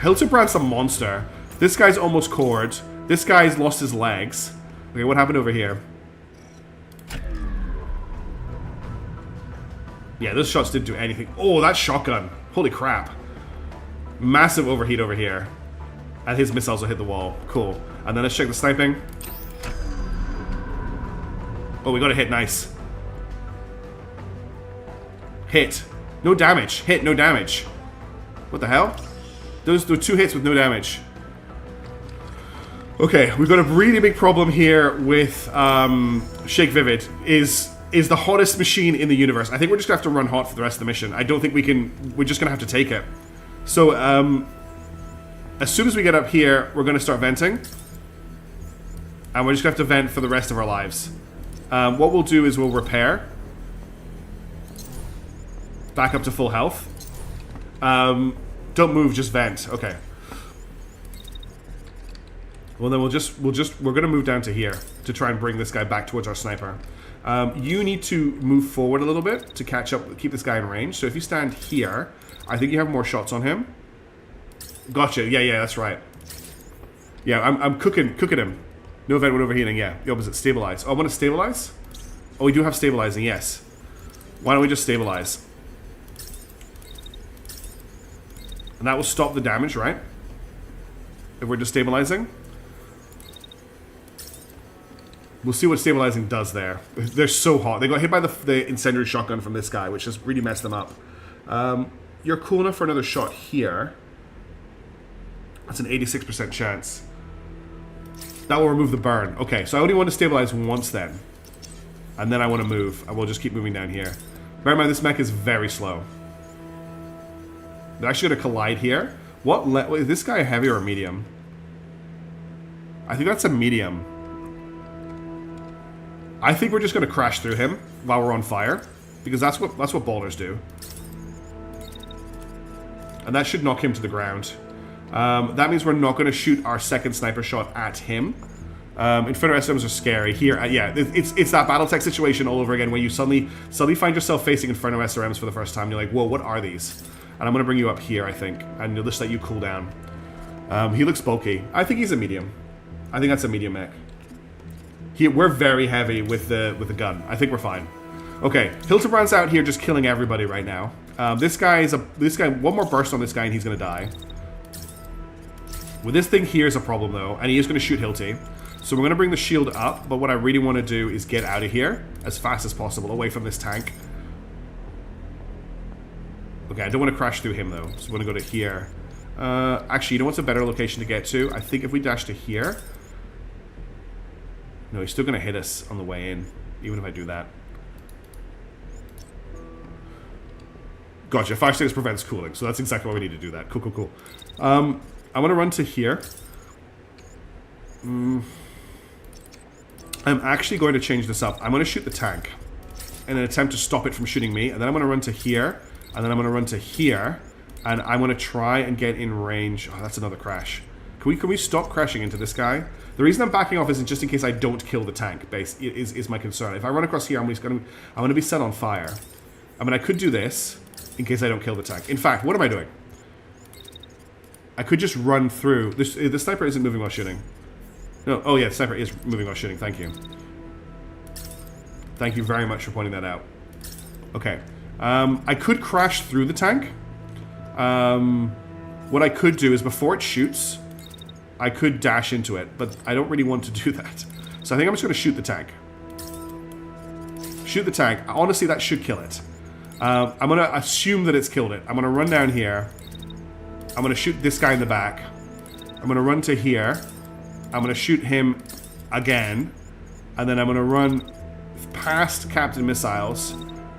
Hildebrand's a monster. This guy's almost cored. This guy's lost his legs. Okay, what happened over here? Yeah, those shots didn't do anything. Oh, that shotgun. Holy crap. Massive overheat over here. And his missiles will hit the wall. Cool. And then let's check the sniping. Oh, we got a hit. Nice. Hit. No damage. Hit, no damage. What the hell? Those were 2 hits with no damage. Okay, we've got a really big problem here with Shake Vivid. Is the hottest machine in the universe. I think we're just going to have to run hot for the rest of the mission. I don't think we can... We're just going to have to take it. So, as soon as we get up here, we're going to start venting. And we're just going to have to vent for the rest of our lives. What we'll do is we'll repair. Back up to full health. Don't move, just vent. Okay. Well, then we're going to move down to here to try and bring this guy back towards our sniper. You need to move forward a little bit to catch up, keep this guy in range. So if you stand here, I think you have more shots on him. Gotcha. Yeah, that's right. Yeah, I'm cooking him. No event when overheating, yeah. The opposite, stabilize. Oh, I want to stabilize? Oh, we do have stabilizing, yes. Why don't we just stabilize? And that will stop the damage, right? If we're just stabilizing. We'll see what stabilizing does there. They're so hot. They got hit by the incendiary shotgun from this guy, which has really messed them up. You're cool enough for another shot here. That's an 86% chance. That will remove the burn. Okay, so I only want to stabilize once then. And then I want to move. I will just keep moving down here. Bear in mind, this mech is very slow. They're actually going to collide here. Is this guy a heavy or a medium? I think that's a medium. I think we're just going to crash through him while we're on fire. Because that's what boulders do. And that should knock him to the ground. That means we're not going to shoot our second sniper shot at him. Inferno SMs are scary. Here, yeah, it's that Battletech situation all over again where you suddenly find yourself facing Inferno SRMs for the first time. You're like, whoa, what are these? And I'm going to bring you up here, I think. And you'll just let you cool down. He looks bulky. I think he's a medium. I think that's a medium mech. We're very heavy with the gun. I think we're fine. Okay, Hildebrand's out here just killing everybody right now. This guy, one more burst on this guy and he's going to die. Well, this thing here is a problem though, and he is going to shoot Hilty. So we're going to bring the shield up, but what I really want to do is get out of here as fast as possible, away from this tank. Okay, I don't want to crash through him though, so we're going to go to here. Actually, you know what's a better location to get to? I think if we dash to here... No, he's still going to hit us on the way in, even if I do that. Gotcha, 5 seconds prevents cooling, so that's exactly why we need to do that. Cool, cool, cool. I'm going to run to here. I'm actually going to change this up. I'm going to shoot the tank in an attempt to stop it from shooting me, and then I'm going to run to here, and then I'm going to run to here, and I'm going to try and get in range. Oh, that's another crash. Can we stop crashing into this guy? The reason I'm backing off isn't just in case I don't kill the tank, is my concern. If I run across here, I'm going to be set on fire. I mean, I could do this in case I don't kill the tank. In fact, what am I doing? I could just run through. The sniper isn't moving while shooting. No, oh yeah, the sniper is moving while shooting. Thank you. Thank you very much for pointing that out. Okay. I could crash through the tank. What I could do is before it shoots, I could dash into it, but I don't really want to do that. So I think I'm just going to shoot the tank. Shoot the tank. Honestly, that should kill it. I'm going to assume that it's killed it. I'm going to run down here. I'm going to shoot this guy in the back. I'm going to run to here. I'm going to shoot him again. And then I'm going to run past Captain Missiles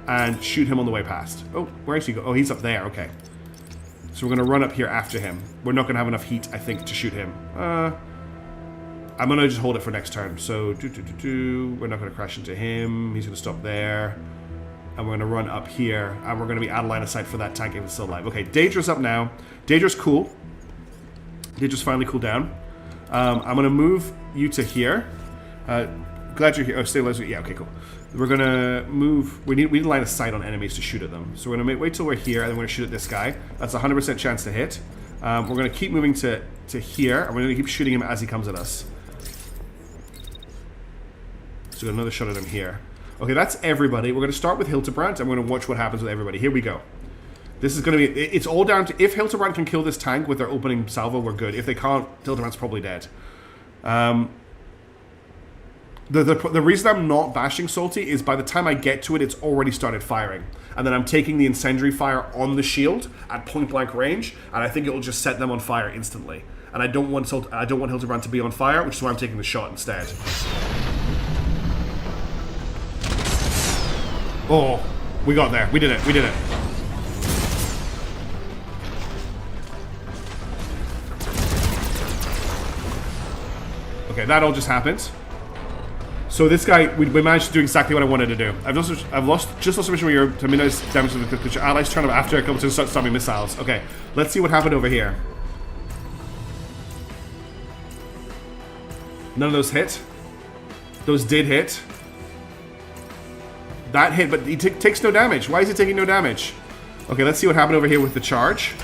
and shoot him on the way past. Oh, where is he go? Oh, he's up there. Okay. So we're going to run up here after him. We're not going to have enough heat, I think, to shoot him. I'm going to just hold it for next turn. So, we're not going to crash into him. He's going to stop there. And we're going to run up here. And we're going to be out of line of sight for that tank if it's still alive. Okay, Daedra's up now. Daedra's cool. Daedra's finally cooled down. I'm going to move you to here. Glad you're here. Oh, stabilizer. Yeah, okay, cool. We're going to move. We need line of sight on enemies to shoot at them. So we're going to wait till we're here, and then we're going to shoot at this guy. That's a 100% chance to hit. We're going to keep moving to here, and we're going to keep shooting him as he comes at us. So we got another shot at him here. Okay, that's everybody. We're going to start with Hildebrand, and we're going to watch what happens with everybody. Here we go. This is going to be... It's all down to... If Hildebrand can kill this tank with their opening salvo, we're good. If they can't, Hildebrand's probably dead. The reason I'm not bashing Salty is by the time I get to it, it's already started firing. And then I'm taking the incendiary fire on the shield at point-blank range, and I think it will just set them on fire instantly. And I don't want Hildebrand to be on fire, which is why I'm taking the shot instead. Oh, we got there. We did it. We did it. Okay, that all just happened. So this guy, we managed to do exactly what I wanted to do. I've lost sufficient where to minimize damage to the allies turn up after a couple to start stopping missiles. Okay, let's see what happened over here. None of those hit. Those did hit. That hit, but he takes no damage. Why is he taking no damage? Okay, let's see what happened over here with the charge.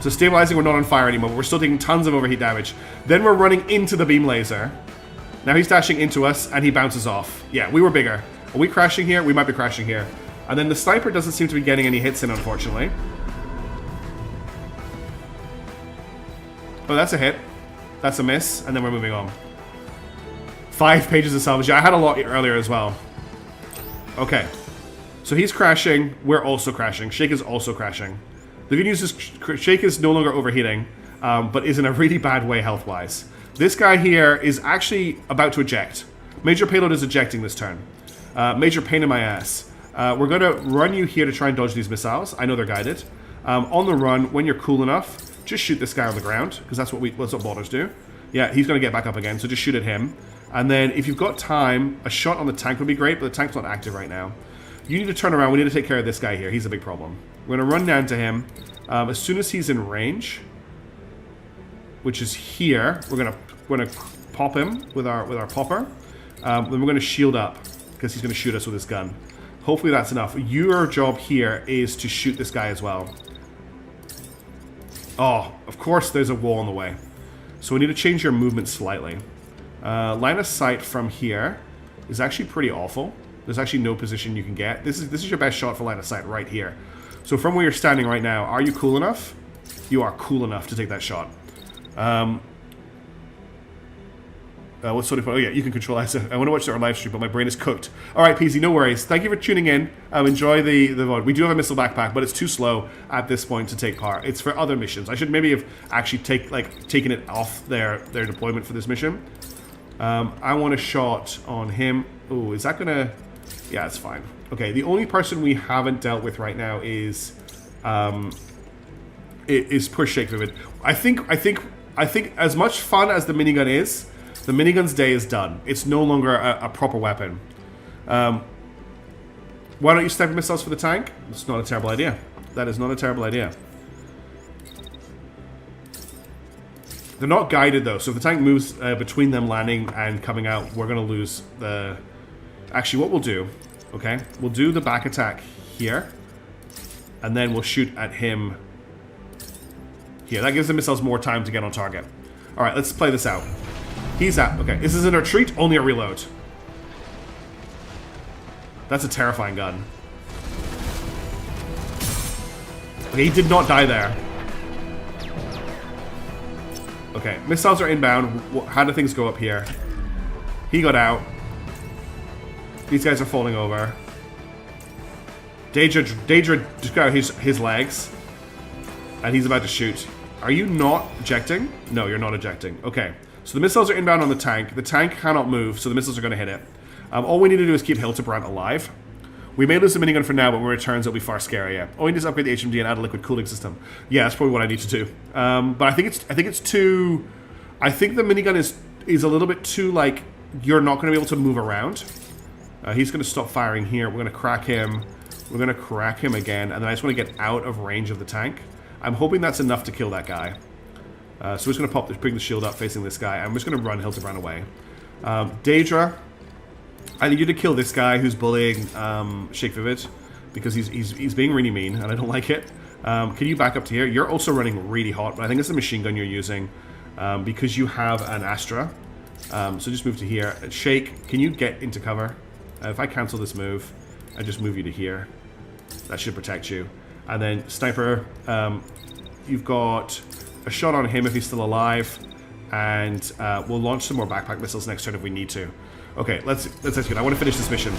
So stabilizing, we're not on fire anymore, but we're still taking tons of overheat damage. Then we're running into the beam laser. Now he's dashing into us, and he bounces off. Yeah, we were bigger. Are we crashing here? We might be crashing here. And then the sniper doesn't seem to be getting any hits in, unfortunately. Oh, that's a hit. That's a miss, and then we're moving on. 5 pages of salvage. Yeah, I had a lot earlier as well. Okay. So he's crashing. We're also crashing. Shake is also crashing. The good news is Shake is no longer overheating, but is in a really bad way health-wise. This guy here is actually about to eject. Major payload is ejecting this turn. Major pain in my ass. We're going to run you here to try and dodge these missiles. I know they're guided. On the run, when you're cool enough, just shoot this guy on the ground, because that's what borders do. Yeah, he's going to get back up again, so just shoot at him. And then, if you've got time, a shot on the tank would be great, but the tank's not active right now. You need to turn around. We need to take care of this guy here. He's a big problem. We're going to run down to him. As soon as he's in range, which is here, we're going to pop him with our popper. Then we're going to shield up, because he's going to shoot us with his gun. Hopefully that's enough. Your job here is to shoot this guy as well. Oh, of course there's a wall in the way. So we need to change your movement slightly. Line of sight from here is actually pretty awful. There's actually no position you can get. This is your best shot for line of sight right here. So from where you're standing right now, are you cool enough? You are cool enough to take that shot. What sort of... Oh yeah, you can control that. I want to watch our live stream, but my brain is cooked. Alright, PZ, no worries. Thank you for tuning in. Enjoy the VOD. We do have a missile backpack, but it's too slow at this point to take part. It's for other missions. I should maybe have actually taken it off their deployment for this mission. I want a shot on him. Oh, is that gonna... Yeah, it's fine. Okay, the only person we haven't dealt with right now is push Shake Vivid. I think as much fun as the minigun is, the minigun's day is done. It's no longer a proper weapon. Why don't you sniper missiles for the tank? It's not a terrible idea. That is not a terrible idea. They're not guided though, so if the tank moves between them landing and coming out, we're going to lose the... Actually, what we'll do, okay, we'll do the back attack here, and then we'll shoot at him here. That gives the missiles more time to get on target. Alright, let's play this out. He's out. Okay, this is a retreat, only a reload. That's a terrifying gun. Okay, he did not die there. Okay, missiles are inbound. How do things go up here? He got out. These guys are falling over. Daedra just got his legs. And he's about to shoot. Are you not ejecting? No, you're not ejecting. Okay. So the missiles are inbound on the tank. The tank cannot move, so the missiles are going to hit it. All we need to do is keep Hildebrand alive. We may lose the minigun for now, but when it returns, it'll be far scarier. All we need is upgrade the HMD and add a liquid cooling system. Yeah, that's probably what I need to do. But I think it's too... I think the minigun is a little bit too, like, you're not going to be able to move around. He's going to stop firing here. We're going to crack him. We're going to crack him again, and then I just want to get out of range of the tank. I'm hoping that's enough to kill that guy. So we're just going to bring the shield up facing this guy. I'm just going to run Hildebrand away. Daedra, I need you to kill this guy who's bullying Shake Vivid, because he's being really mean, and I don't like it. Can you back up to here? You're also running really hot, but I think it's the machine gun you're using, because you have an Astra. So just move to here. Shake, can you get into cover? If I cancel this move, I just move you to here. That should protect you. And then Sniper, you've got a shot on him if he's still alive, and we'll launch some more backpack missiles next turn if we need to. Okay, let's execute. I want to finish this mission.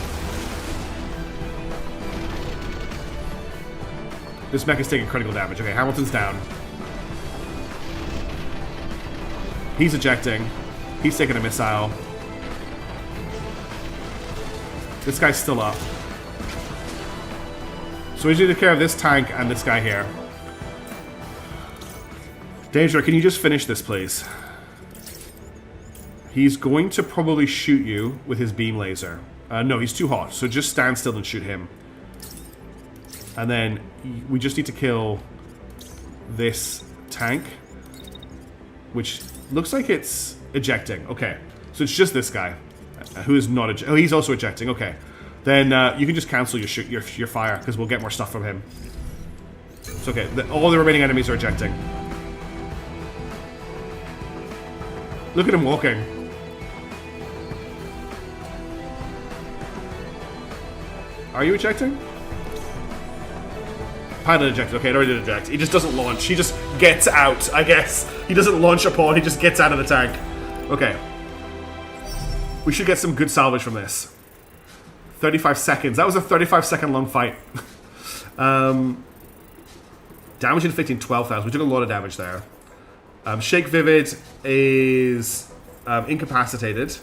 This mech is taking critical damage. Okay, Hamilton's down. He's ejecting. He's taking a missile. This guy's still up. So we need to take care of this tank and this guy here. Daedra, can you just finish this, please? He's going to probably shoot you with his beam laser. No, he's too hot, so just stand still and shoot him. And then we just need to kill this tank, which looks like it's ejecting. Okay, so it's just this guy who is not ejecting. Oh, he's also ejecting. Okay, then you can just cancel your fire because we'll get more stuff from him. It's okay. All the remaining enemies are ejecting. Look at him walking. Are you ejecting? Pilot ejected. Okay, it already did eject. He just doesn't launch. He just gets out, I guess. He doesn't launch a pod, he just gets out of the tank. Okay. We should get some good salvage from this. 35 seconds. That was a 35-second long fight. Damage inflicting 12,000. We took a lot of damage there. Shake Vivid is incapacitated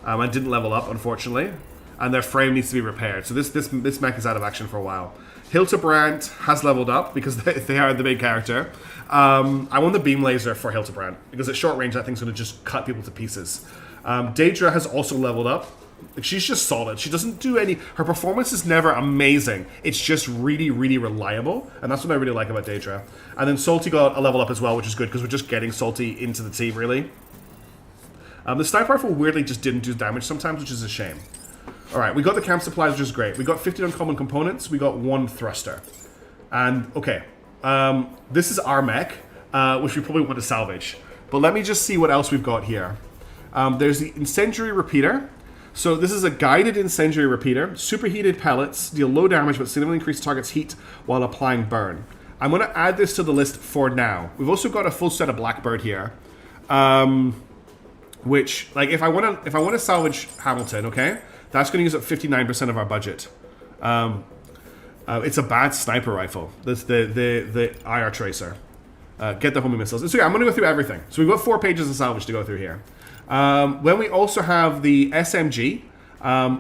and didn't level up, unfortunately. And their frame needs to be repaired. So this mech is out of action for a while. Hildebrand has leveled up because they are the main character. I want the beam laser for Hildebrand because at short range that thing's going to just cut people to pieces. Daedra has also leveled up. Like, she's just solid. She doesn't do any... Her performance is never amazing. It's just really, really reliable. And that's what I really like about Daedra. And then Salty got a level up as well, which is good because we're just getting Salty into the team, really. The sniper rifle weirdly just didn't do damage sometimes, which is a shame. Alright, we got the camp supplies, which is great. We got 15 uncommon components. We got 1 thruster. And, okay. This is our mech, which we probably want to salvage. But let me just see what else we've got here. There's the incendiary repeater. So this is a guided incendiary repeater. Superheated pellets deal low damage but significantly increase target's heat while applying burn. I'm going to add this to the list for now. We've also got a full set of Blackbird here. Which, like, if I want to salvage Hamilton, okay, that's going to use up 59% of our budget. It's a bad sniper rifle. That's the IR tracer. Get the homing missiles. So yeah, I'm going to go through everything. So we've got 4 pages of salvage to go through here. When we also have the SMG,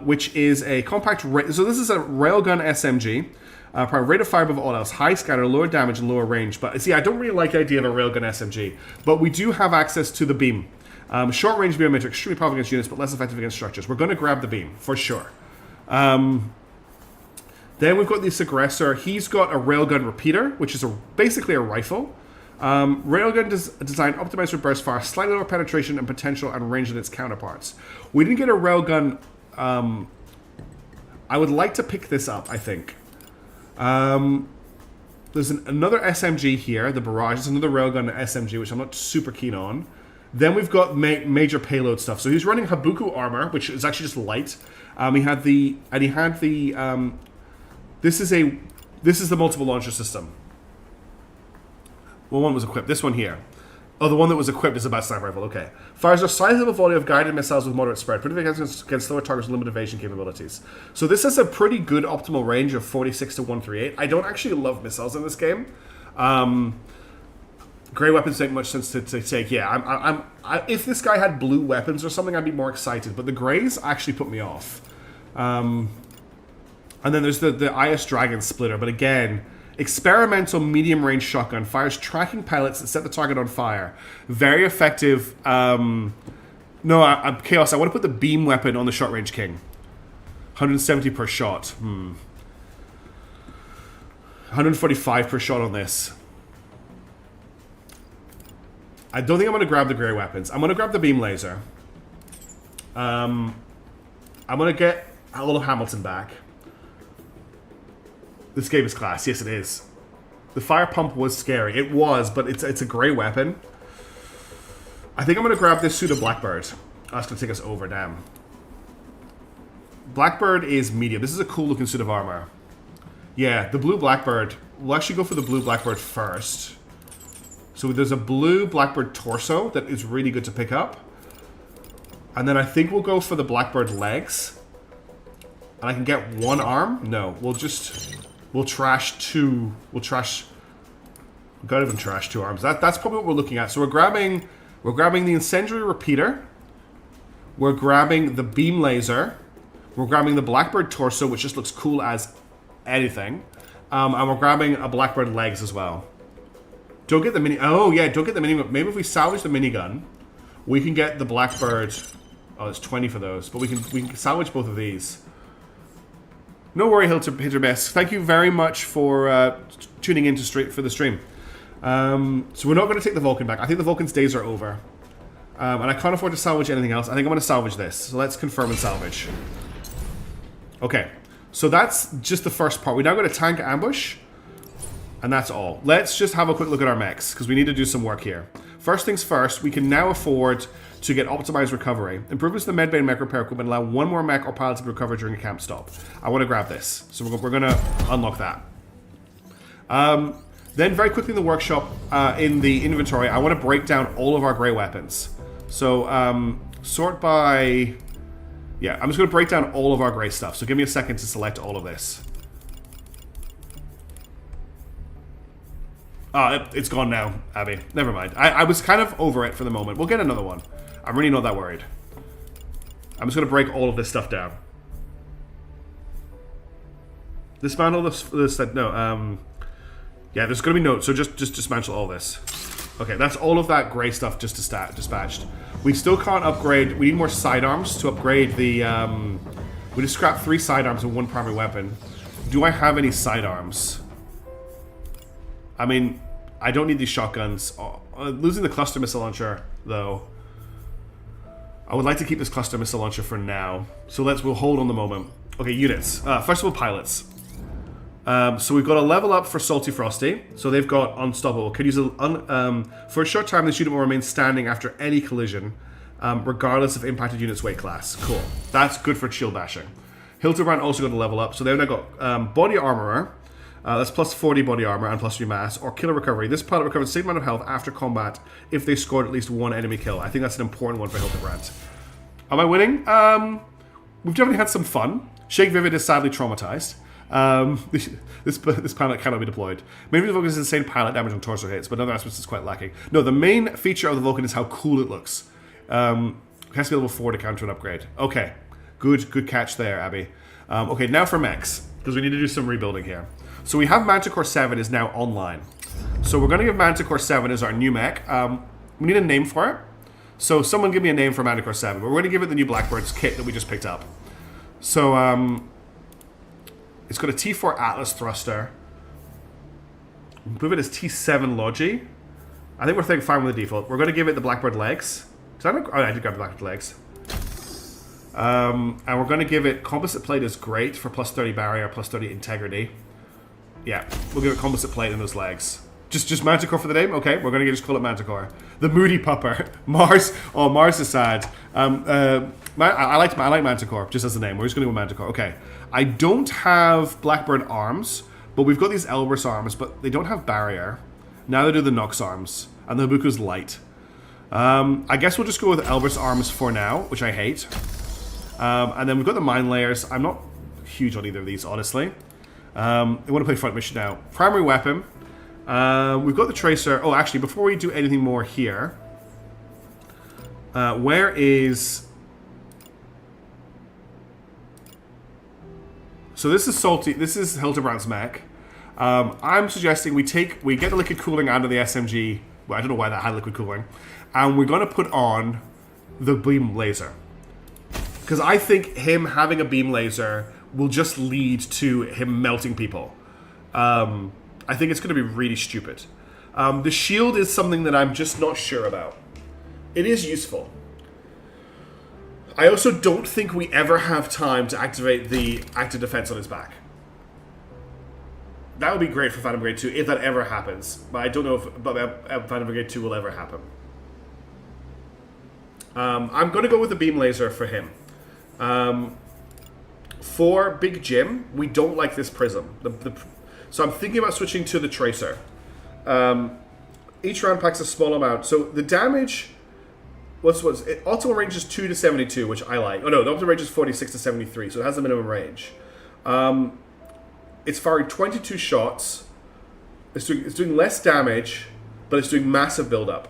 which is a compact... So this is a railgun SMG. Rate of fire above all else. High scatter, lower damage, and lower range. But see, I don't really like the idea of a railgun SMG. But we do have access to the beam. Short range beam are extremely powerful against units, but less effective against structures. We're going to grab the beam, for sure. Then we've got this aggressor. He's got a railgun repeater, which is basically a rifle. Railgun design optimized for burst fire, slightly lower penetration and potential and range than its counterparts. We didn't get a railgun. I would like to pick this up, I think. There's another SMG here, the Barrage. There's another railgun SMG, which I'm not super keen on. Then we've got major payload stuff. So he's running Habuku armor, which is actually just light. This is the multiple launcher system. Well, one was equipped. This one here. Oh, the one that was equipped is a bad sniper rifle. Okay. Fires a sizable volley of guided missiles with moderate spread, pretty against slower targets with limited evasion capabilities. So this has a pretty good optimal range of 46 to 138. I don't actually love missiles in this game. Grey weapons make much sense to take. Yeah, if this guy had blue weapons or something, I'd be more excited. But the greys actually put me off. And then there's the IS Dragon splitter. But again, experimental medium-range shotgun. Fires tracking pellets that set the target on fire. Very effective. Chaos, I want to put the beam weapon on the short-range king. 170 per shot. 145 per shot on this. I don't think I'm going to grab the grey weapons. I'm going to grab the beam laser. I'm going to get a little Hamilton back. This game is class. Yes, it is. The fire pump was scary. It was, but it's a grey weapon. I think I'm going to grab this suit of Blackbird. Oh, that's going to take us over, damn. Blackbird is medium. This is a cool looking suit of armor. Yeah, the blue Blackbird. We'll actually go for the blue Blackbird first. So there's a blue Blackbird torso that is really good to pick up. And then I think we'll go for the Blackbird legs. And I can get 1 arm? No, we'll trash 2. We can't even trash 2 arms. That's probably what we're looking at. So we're grabbing the incendiary repeater. We're grabbing the beam laser. We're grabbing the Blackbird torso, which just looks cool as anything. And we're grabbing a Blackbird legs as well. Don't get the mini... Oh, yeah, don't get the mini... Maybe if we salvage the minigun, we can get the Blackbird... Oh, it's 20 for those. But we can salvage both of these. No worry, Hilderbest. Thank you very much for tuning in for the stream. So we're not going to take the Vulcan back. I think the Vulcan's days are over. And I can't afford to salvage anything else. I think I'm going to salvage this. So let's confirm and salvage. Okay. So that's just the first part. We now got a tank ambush. And that's all. Let's just have a quick look at our mechs, because we need to do some work here. First things first, we can now afford to get optimized recovery. Improvements to the medbay and mech repair equipment allow one more mech or pilot to be recovered during a camp stop. I want to grab this. So we're going to unlock that. Then very quickly in the workshop, in the inventory, I want to break down all of our grey weapons. So sort by... Yeah, I'm just going to break down all of our grey stuff. So give me a second to select all of this. It's gone now, Abby. Never mind. I was kind of over it for the moment. We'll get another one. I'm really not that worried. I'm just going to break all of this stuff down. Dismantle this... No, yeah, there's going to be notes, so just dismantle all this. Okay, that's all of that grey stuff just dispatched. We still can't upgrade... We need more sidearms to upgrade the... We just scrapped 3 sidearms and 1 primary weapon. Do I have any sidearms? I mean, I don't need these shotguns. Losing the cluster missile launcher, though. I would like to keep this cluster missile launcher for now. So we'll hold on the moment. Okay, units. First of all, pilots. So we've got a level up for Salty Frosty. So they've got Unstoppable. Could use for a short time, this unit will remain standing after any collision, regardless of impacted unit's weight class. Cool. That's good for shield bashing. Hildebrand also got a level up. So they've now got Body Armorer. That's plus 40 body armor and plus 3 mass, or killer recovery. This pilot recovers the same amount of health after combat if they scored at least 1 enemy kill. I think that's an important one for Hildebrand. Am I winning? We've definitely had some fun. Shake Vivid is sadly traumatized. This pilot cannot be deployed. Maybe the Vulcan is insane pilot damage on torso hits, but other aspects is quite lacking. No, the main feature of the Vulcan is how cool it looks. It has to be level 4 to counter an upgrade. Okay, good catch there, Abby. Okay, now for mechs, because we need to do some rebuilding here. So we have Manticore 7 is now online. So we're going to give Manticore 7 as our new mech. We need a name for it. So someone give me a name for Manticore 7. We're going to give it the new Blackbird's kit that we just picked up. So it's got a T4 Atlas thruster. Move it as T7 Logi. I think we're fine with the default. We're going to give it the Blackbird legs. I did grab the Blackbird legs. And we're going to give it composite plate is great for plus 30 barrier, plus 30 integrity. Yeah, we'll give it composite plate in those legs. Just Manticore for the name? Okay, we're going to just call it Manticore. The Moody Pupper. Mars. Oh, Mars is sad. I like Manticore, just as the name. We're just going to go Manticore. Okay. I don't have Blackbird arms, but we've got these Elbrus arms, but they don't have barrier. Now they do the Nox arms. And the Habuku's light. I guess we'll just go with Elbrus arms for now, which I hate. And then we've got the mine layers. I'm not huge on either of these, honestly. I want to play front mission now. Primary weapon. We've got the tracer. Oh, actually, before we do anything more here, where is... So this is Salty. This is Hildebrand's mech. I'm suggesting we get the liquid cooling out of the SMG. Well, I don't know why that had liquid cooling. And we're going to put on the beam laser. Because I think him having a beam laser will just lead to him melting people. I think it's going to be really stupid. The shield is something that I'm just not sure about. It is useful. I also don't think we ever have time to activate the active defense on his back. That would be great for Phantom Brigade 2 if that ever happens. But I don't know if Phantom Brigade 2 will ever happen. I'm going to go with the beam laser for him. For Big Jim, we don't like this prism. So I'm thinking about switching to the tracer. Each round packs a small amount. So the damage... optimal range is 2 to 72, which I like. Oh no, the optimal range is 46 to 73, so it has a minimum range. It's firing 22 shots. It's doing less damage, but it's doing massive build-up.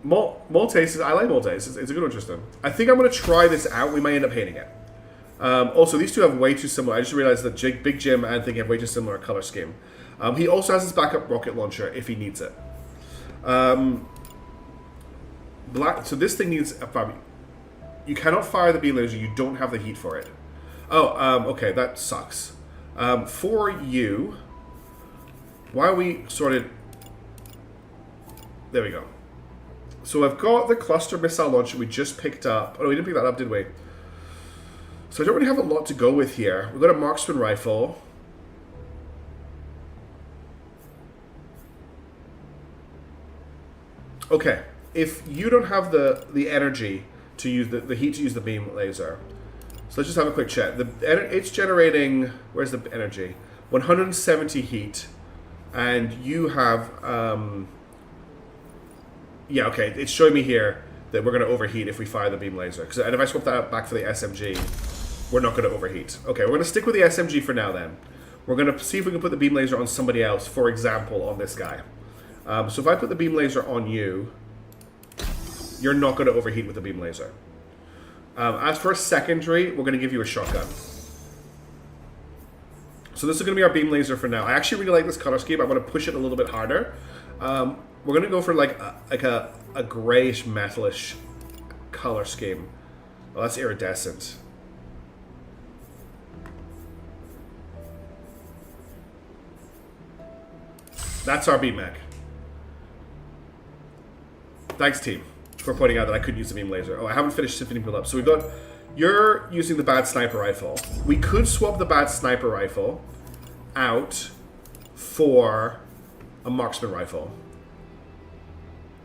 Maltese, I like Maltese. It's a good one, Tristan. I think I'm going to try this out. We might end up hating it. Also, these two have way too similar. I just realized that Big Jim and Thing have way too similar color scheme. He also has his backup rocket launcher if he needs it. So this thing needs... You cannot fire the beam laser. You don't have the heat for it. Oh, okay. That sucks. For you... Why are we sorted... There we go. So I've got the cluster missile launcher we just picked up. Oh, no, we didn't pick that up, did we? So I don't really have a lot to go with here. We've got a marksman rifle. Okay, if you don't have the energy to use the heat to use the beam laser, so let's just have a quick check. It's generating, where's the energy? 170 heat, and you have yeah, okay, it's showing me here that we're going to overheat if we fire the beam laser. And if I swap that back for the SMG, we're not going to overheat. Okay, we're going to stick with the SMG for now then. We're going to see if we can put the beam laser on somebody else, for example, on this guy. So if I put the beam laser on you, you're not going to overheat with the beam laser. As for a secondary, we're going to give you a shotgun. So this is going to be our beam laser for now. I actually really like this color scheme. I'm going to push it a little bit harder. We're going to go for like a grayish, metalish color scheme. Oh, that's iridescent. That's our beam mech. Thanks, team, for pointing out that I couldn't use the beam laser. Oh, I haven't finished symphony build up. So we've got... You're using the bad sniper rifle. We could swap the bad sniper rifle out for a marksman rifle.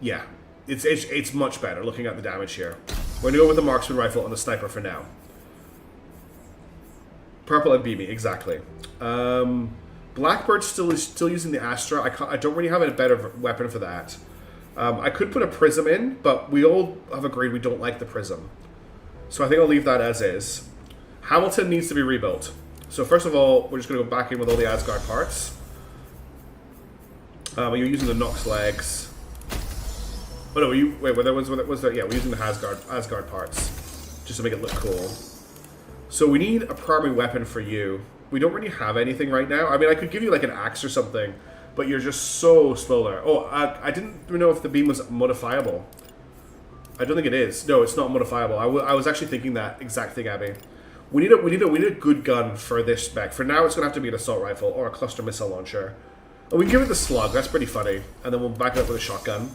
Yeah, it's much better looking at the damage here. We're going to go with the marksman rifle and the sniper for now. Purple and beamy, exactly. Blackbird's still using the Astra. I don't really have a better weapon for that. I could put a prism in, but we all have agreed we don't like the prism. So I think I'll leave that as is. Hamilton needs to be rebuilt. So first of all, we're just going to go back in with all the Asgard parts. You're using the Nox legs. Oh no, yeah, we're using the Asgard parts just to make it look cool. So we need a primary weapon for you. We don't really have anything right now. I mean, I could give you like an axe or something, but you're just so slow there. Oh, I didn't even know if the beam was modifiable. I don't think it is. No, it's not modifiable. I was actually thinking that exact thing, Abby. We need a good gun for this spec. For now, it's gonna have to be an assault rifle or a cluster missile launcher. And we can give it the slug. That's pretty funny. And then we'll back it up with a shotgun.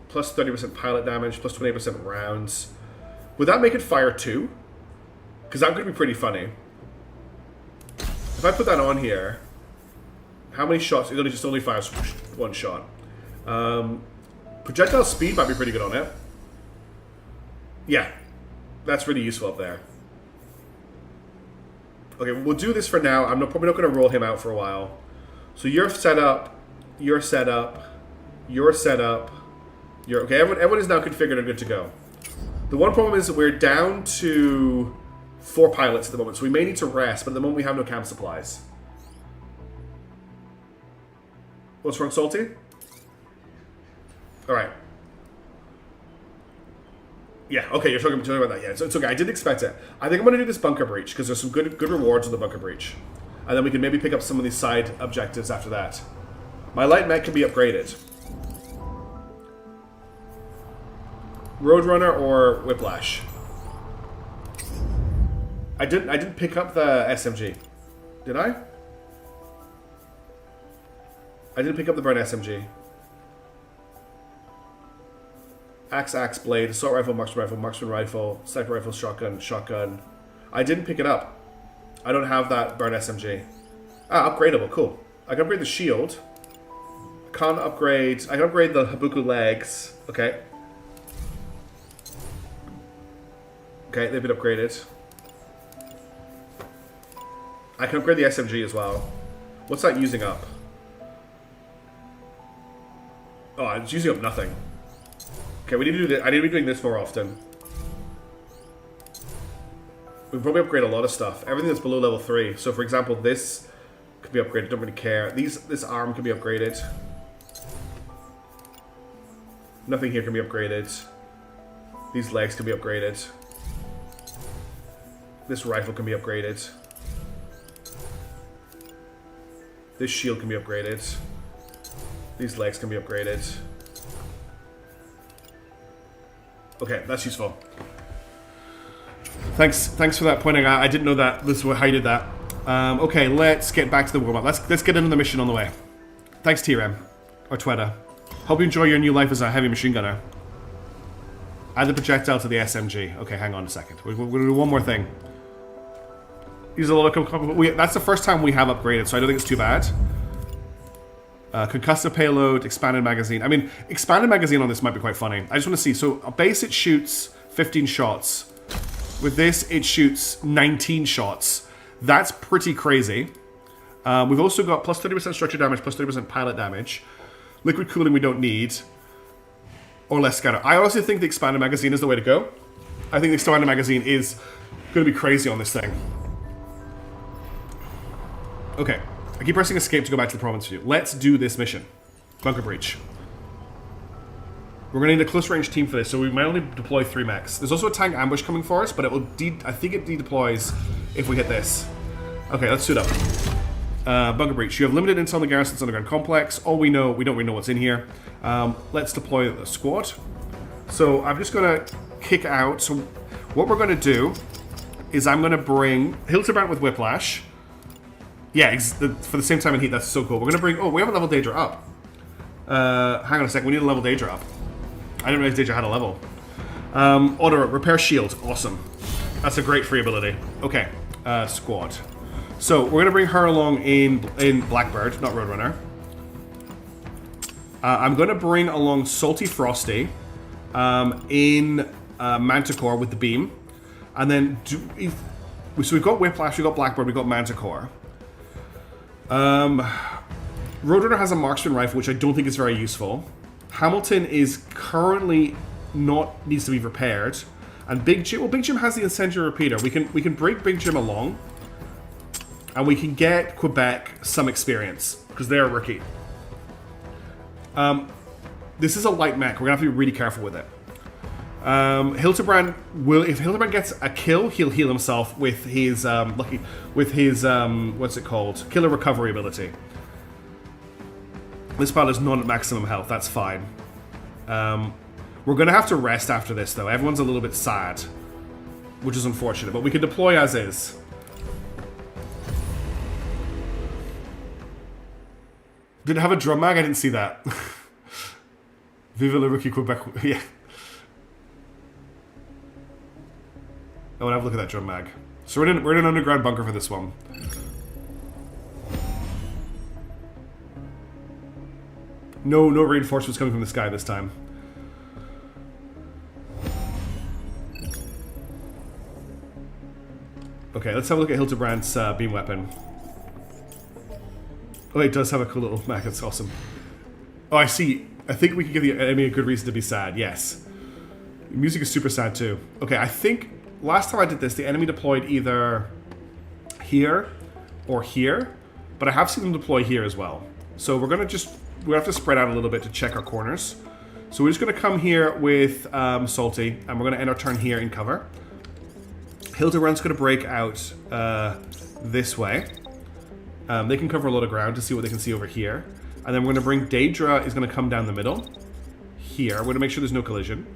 Plus 30% pilot damage, plus 28% rounds. Would that make it fire 2? Because that could be pretty funny. If I put that on here, how many shots? It only fires 1 shot. Projectile speed might be pretty good on it. Yeah, that's really useful up there. Okay, we'll do this for now. I'm probably not going to roll him out for a while. So you're set up. You're set up. You're set up. You're okay. Everyone is now configured and good to go. The one problem is that we're down to 4 pilots at the moment, so we may need to rest. But at the moment, we have no camp supplies. What's wrong, Salty? All right. Yeah, okay, you're talking about that. Yeah, it's okay. I didn't expect it. I think I'm going to do this bunker breach because there's some good rewards on the bunker breach. And then we can maybe pick up some of these side objectives after that. My light mech can be upgraded. Roadrunner or Whiplash? I didn't pick up the SMG. Did I? I didn't pick up the burn SMG. Axe, blade, assault rifle, marksman rifle, sniper rifle, shotgun. I didn't pick it up. I don't have that burn SMG. Ah, upgradable, cool. I can upgrade the shield. I can upgrade the Habuku legs. Okay. Okay, they've been upgraded. I can upgrade the SMG as well. What's that using up? Oh, it's using up nothing. Okay, we need to do this. I need to be doing this more often. We can probably upgrade a lot of stuff. Everything that's below level 3. So, for example, this could be upgraded. Don't really care. This arm can be upgraded. Nothing here can be upgraded. These legs can be upgraded. This rifle can be upgraded. This shield can be upgraded. These legs can be upgraded. Okay, that's useful. Thanks for that pointing out. I didn't know that this is how you did that. Okay, let's get back to the warm-up. Let's get into the mission on the way. Thanks, TRM. Or Tweta. Hope you enjoy your new life as a heavy machine gunner. Add the projectile to the SMG. Okay, hang on a second. We're going to do one more thing. Use a lot of... That's the first time we have upgraded, so I don't think it's too bad. Concussive payload, expanded magazine. I mean, expanded magazine on this might be quite funny. I just want to see. So a base, it shoots 15 shots. With this, it shoots 19 shots. That's pretty crazy. We've also got plus 30% structure damage, plus 30% pilot damage. Liquid cooling we don't need. Or less scatter. I honestly think the expanded magazine is the way to go. I think the expanded magazine is going to be crazy on this thing. Okay. I keep pressing escape to go back to the province view. Let's do this mission. Bunker breach. We're going to need a close range team for this, so we might only deploy 3 mechs. There's also a tank ambush coming for us, but it will I think it de-deploys if we hit this. Okay, let's suit up. Bunker breach. You have limited intel on the garrison's underground complex. All we know, we don't really know what's in here. Let's deploy the squad. So I'm just going to kick out. So what we're going to do is I'm going to bring Hildebrand with Whiplash. Yeah, for the same time in heat. That's so cool. We're going to bring... Oh, we have a level Daedra up. Hang on a second. We need a level Daedra up. I didn't realize Daedra had a level. Auto repair shield. Awesome. That's a great free ability. Okay. Squad. So we're going to bring her along in Blackbird, not Roadrunner. I'm going to bring along Salty Frosty in Manticore with the beam. And then... so we've got Whiplash, we've got Blackbird, we've got Manticore. Roadrunner has a marksman rifle, which I don't think is very useful. Hamilton is currently needs to be repaired, and Big Jim has the incendiary repeater. We can break Big Jim along, and we can get Quebec some experience because they're a rookie. This is a light mech. We're gonna have to be really careful with it. Hildebrand if Hildebrand gets a kill, he'll heal himself with his what's it called? Killer recovery ability. This pilot is not at maximum health, that's fine. We're gonna have to rest after this though. Everyone's a little bit sad, which is unfortunate, but we can deploy as is. Did it have a drum mag? I didn't see that. Vive le rookie Quebec. Yeah. Oh, and have a look at that drum mag. So we're in an underground bunker for this one. No reinforcements coming from the sky this time. Okay, let's have a look at Hildebrand's beam weapon. Oh, it does have a cool little mag. That's awesome. Oh, I see. I think we can give the enemy a good reason to be sad. Yes. The music is super sad too. Okay, I think last time I did this, the enemy deployed either here or here, but I have seen them deploy here as well. So we're gonna we have to spread out a little bit to check our corners. So we're just gonna come here with Salty, and we're gonna end our turn here in cover. Hildebrand's gonna break out this way. They can cover a lot of ground to see what they can see over here. And then we're gonna bring Daedra is gonna come down the middle. Here, we're gonna make sure there's no collision.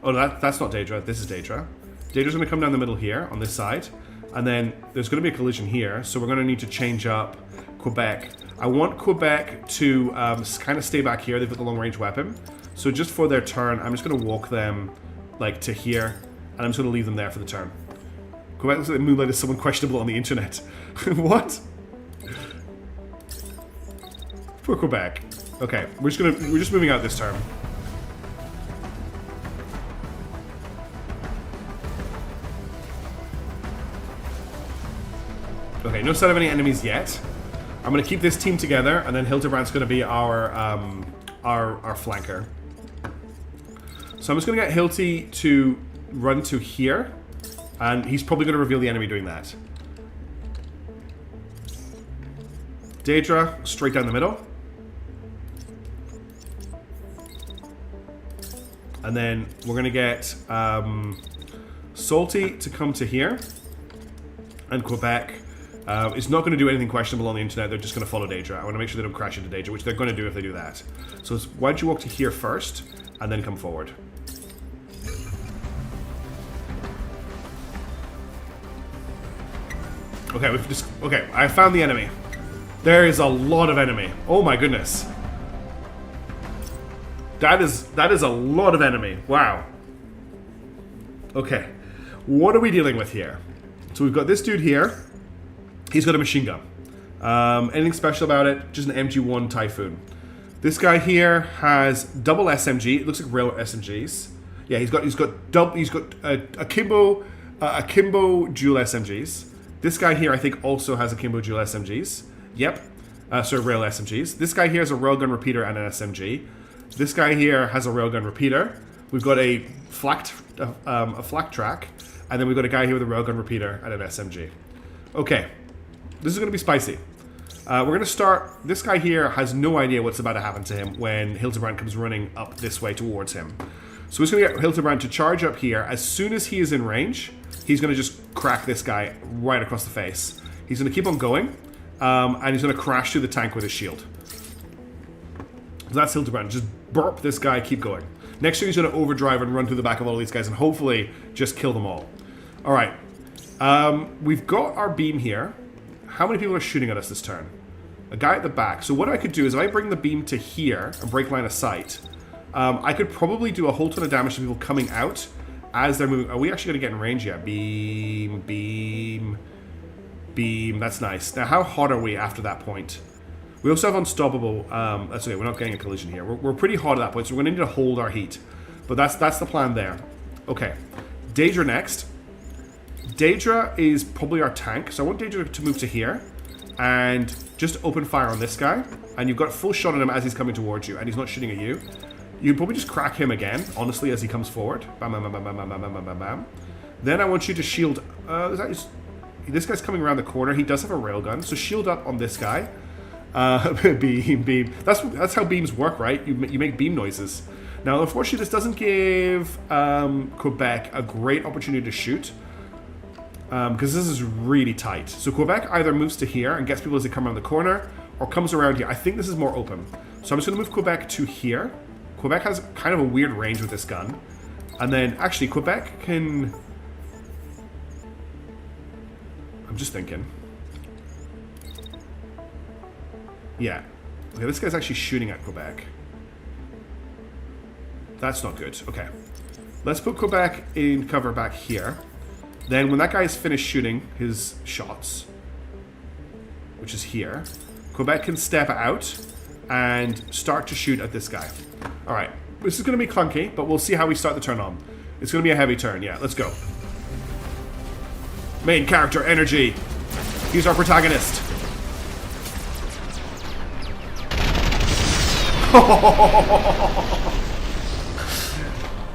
Oh, that's not Daedra, this is Daedra. Daedra's gonna come down the middle here, on this side. And then there's gonna be a collision here, so we're gonna need to change up Quebec. I want Quebec to kind of stay back here. They've got the long-range weapon. So just for their turn, I'm just gonna walk them, like, to here. And I'm just gonna leave them there for the turn. Quebec looks like the Moonlight is someone questionable on the internet. What? Poor Quebec. Okay, we're just moving out this turn. Okay, no sign of any enemies yet. I'm gonna keep this team together, and then Hildebrand's gonna be our flanker. So I'm just gonna get Hilty to run to here, and he's probably gonna reveal the enemy doing that. Daedra, straight down the middle. And then we're gonna get Salty to come to here. And Quebec is not gonna do anything questionable on the internet, they're just gonna follow Daedra. I wanna make sure they don't crash into Daedra, which they're gonna do if they do that. So why don't you walk to here first, and then come forward. Okay, okay, I found the enemy. There is a lot of enemy. Oh my goodness. That is a lot of enemy. Wow. Okay. What are we dealing with here? So we've got this dude here. He's got a machine gun. Anything special about it? Just an MG1 Typhoon. This guy here has double SMG. It looks like real SMGs. Yeah, he's got akimbo dual SMGs. This guy here, I think, also has akimbo dual SMGs. Yep. So real SMGs. This guy here has a railgun repeater and an SMG. This guy here has a railgun repeater. We've got a flak track, and then we've got a guy here with a railgun repeater and an SMG. Okay, this is going to be spicy. We're going to start. This guy here has no idea what's about to happen to him when Hildebrand comes running up this way towards him. So he's going to get Hildebrand to charge up here. As soon as he is in range, he's going to just crack this guy right across the face. He's going to keep on going, and he's going to crash through the tank with his shield. So that's Hildebrand. Just burp this guy, keep going. Next turn he's going to overdrive and run through the back of all these guys and hopefully just kill them all. Alright. We've got our beam here. How many people are shooting at us this turn? A guy at the back. So what I could do is if I bring the beam to here and break line of sight, I could probably do a whole ton of damage to people coming out as they're moving. Are we actually going to get in range yet? Beam, beam, beam. That's nice. Now, how hot are we after that point? We also have unstoppable. That's okay. We're not getting a collision here. We're pretty hot at that point, so we're going to need to hold our heat. But that's the plan there. Okay. Daedra next. Daedra is probably our tank, so I want Daedra to move to here and just open fire on this guy. And you've got full shot on him as he's coming towards you, and he's not shooting at you. You'd probably just crack him again, honestly, as he comes forward. Bam, bam, bam, bam, bam, bam, bam, bam, bam. Then I want you to shield. This guy's coming around the corner. He does have a railgun, so shield up on this guy. Beam. That's how beams work, right? You make beam noises. Now, unfortunately, this doesn't give Quebec a great opportunity to shoot. Because this is really tight. So Quebec either moves to here and gets people as they come around the corner, or comes around here. I think this is more open. So I'm just going to move Quebec to here. Quebec has kind of a weird range with this gun. And then, actually, Quebec can... I'm just thinking. Yeah. Okay, this guy's actually shooting at Quebec. That's not good. Okay. Let's put Quebec in cover back here. Then when that guy is finished shooting his shots, which is here, Quebec can step out and start to shoot at this guy. Alright. This is going to be clunky, but we'll see how we start the turn on. It's going to be a heavy turn. Yeah, let's go. Main character energy. He's our protagonist.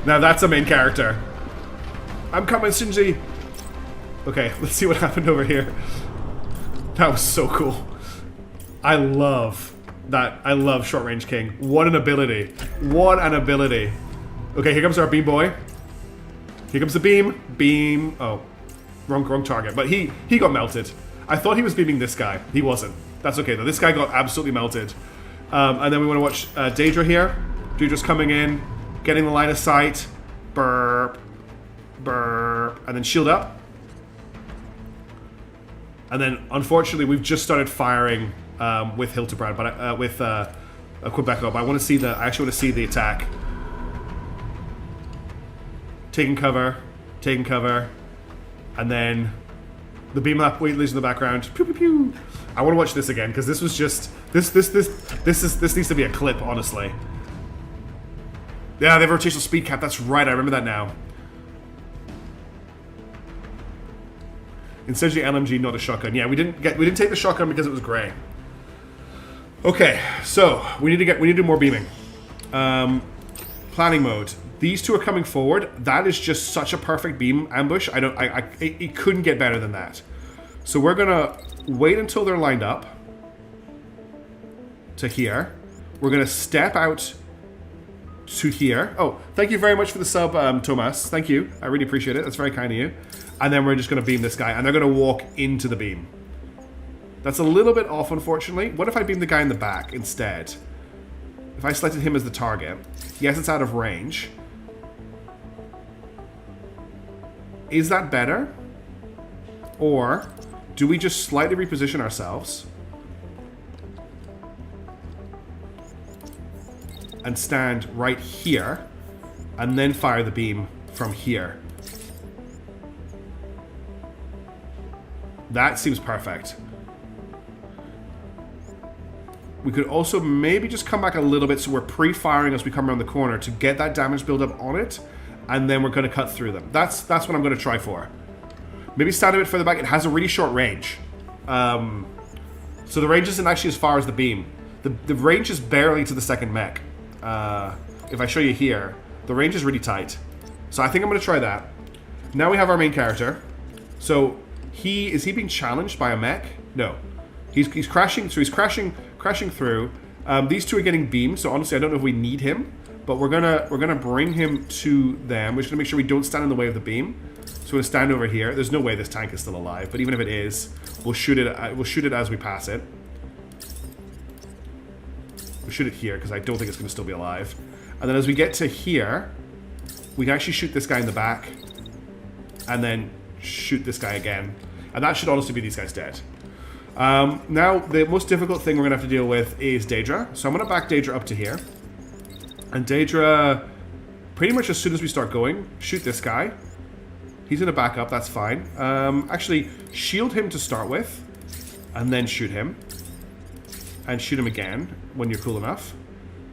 Now that's a main character. I'm coming, Shinji. Okay, let's see what happened over here. That was so cool. I love that. I love Short Range King. What an ability. What an ability. Okay, here comes our beam boy. Here comes the beam. Beam. Oh, wrong target. But he got melted. I thought he was beaming this guy. He wasn't. That's okay though. This guy got absolutely melted. And then we want to watch Daedra here. Daedra's coming in, getting the line of sight. Burp. Burp. And then shield up. And then, unfortunately, we've just started firing with Hildebrand, but with Quebec up. I want to see I actually want to see the attack. Taking cover, and then the beam up leaves in the background. Pew pew pew. I want to watch this again because this was just this needs to be a clip, honestly. Yeah, they have rotational speed cap. That's right. I remember that now. Instead of the LMG, not a shotgun. Yeah, we didn't take the shotgun because it was gray. Okay, so we need to do more beaming. Planning mode. These two are coming forward. That is just such a perfect beam ambush. It couldn't get better than that. So we're gonna wait until they're lined up to here. We're gonna step out to here. Oh, thank you very much for the sub, Thomas. Thank you. I really appreciate it. That's very kind of you. And then we're just going to beam this guy, and they're going to walk into the beam. That's a little bit off, unfortunately. What if I beam the guy in the back instead? If I selected him as the target. Yes, it's out of range. Is that better? Or do we just slightly reposition ourselves and stand right here and then fire the beam from here? That seems perfect. We could also maybe just come back a little bit so we're pre-firing as we come around the corner to get that damage build up on it, and then we're going to cut through them. That's what I'm going to try for. Maybe stand a bit further back. It has a really short range. So the range isn't actually as far as the beam. The range is barely to the second mech. If I show you here, the range is really tight. So I think I'm going to try that. Now we have our main character. So is he being challenged by a mech? No. He's crashing. So he's crashing through. These two are getting beamed. So honestly, I don't know if we need him, but we're gonna bring him to them. We're just gonna make sure we don't stand in the way of the beam. So we're gonna stand over here. There's no way this tank is still alive, but even if it is, we'll shoot it. We'll shoot it as we pass it. We'll shoot it here because I don't think it's gonna still be alive. And then as we get to here, we can actually shoot this guy in the back, and then shoot this guy again. And that should honestly be these guys dead. Now, the most difficult thing we're going to have to deal with is Daedra. So I'm going to back Daedra up to here. And Daedra, pretty much as soon as we start going, shoot this guy. He's going to back up, that's fine. Actually, shield him to start with, and then shoot him. And shoot him again, when you're cool enough.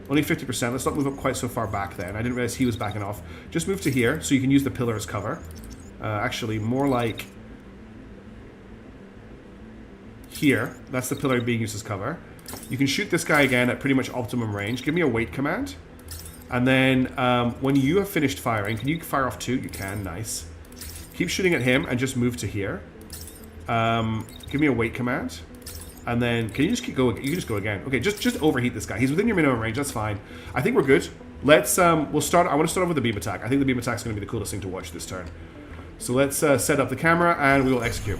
Only 50%, let's not move up quite so far back then. I didn't realize he was backing off. Just move to here, so you can use the pillar as cover. Actually, more like... here, that's the pillar being used as cover. You can shoot this guy again at pretty much optimum range. Give me a wait command. And then when you have finished firing, can you fire off 2? You can, nice. Keep shooting at him and just move to here. Give me a wait command. And then, can you just keep going? You can just go again. Okay, just overheat this guy. He's within your minimum range, that's fine. I think we're good. Let's, we'll start, I want to start off with the beam attack. I think the beam attack is going to be the coolest thing to watch this turn. So let's set up the camera and we will execute.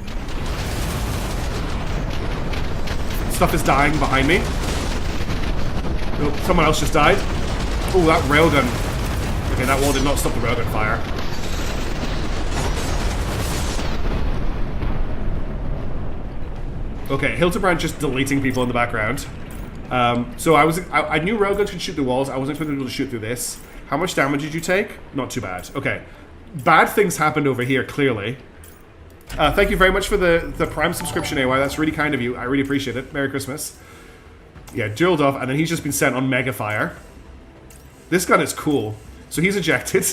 Stuff is dying behind me. Oh, someone else just died. Oh, that railgun. Okay, that wall did not stop the railgun fire. Okay, Hildebrand just deleting people in the background. So I knew railguns could shoot through walls. I wasn't expecting able to shoot through this. How much damage did you take? Not too bad. Okay. Bad things happened over here, clearly. Thank you very much for the Prime subscription, AY. That's really kind of you. I really appreciate it. Merry Christmas. Yeah, drilled off, and then he's just been sent on Mega Fire. This gun is cool. So he's ejected.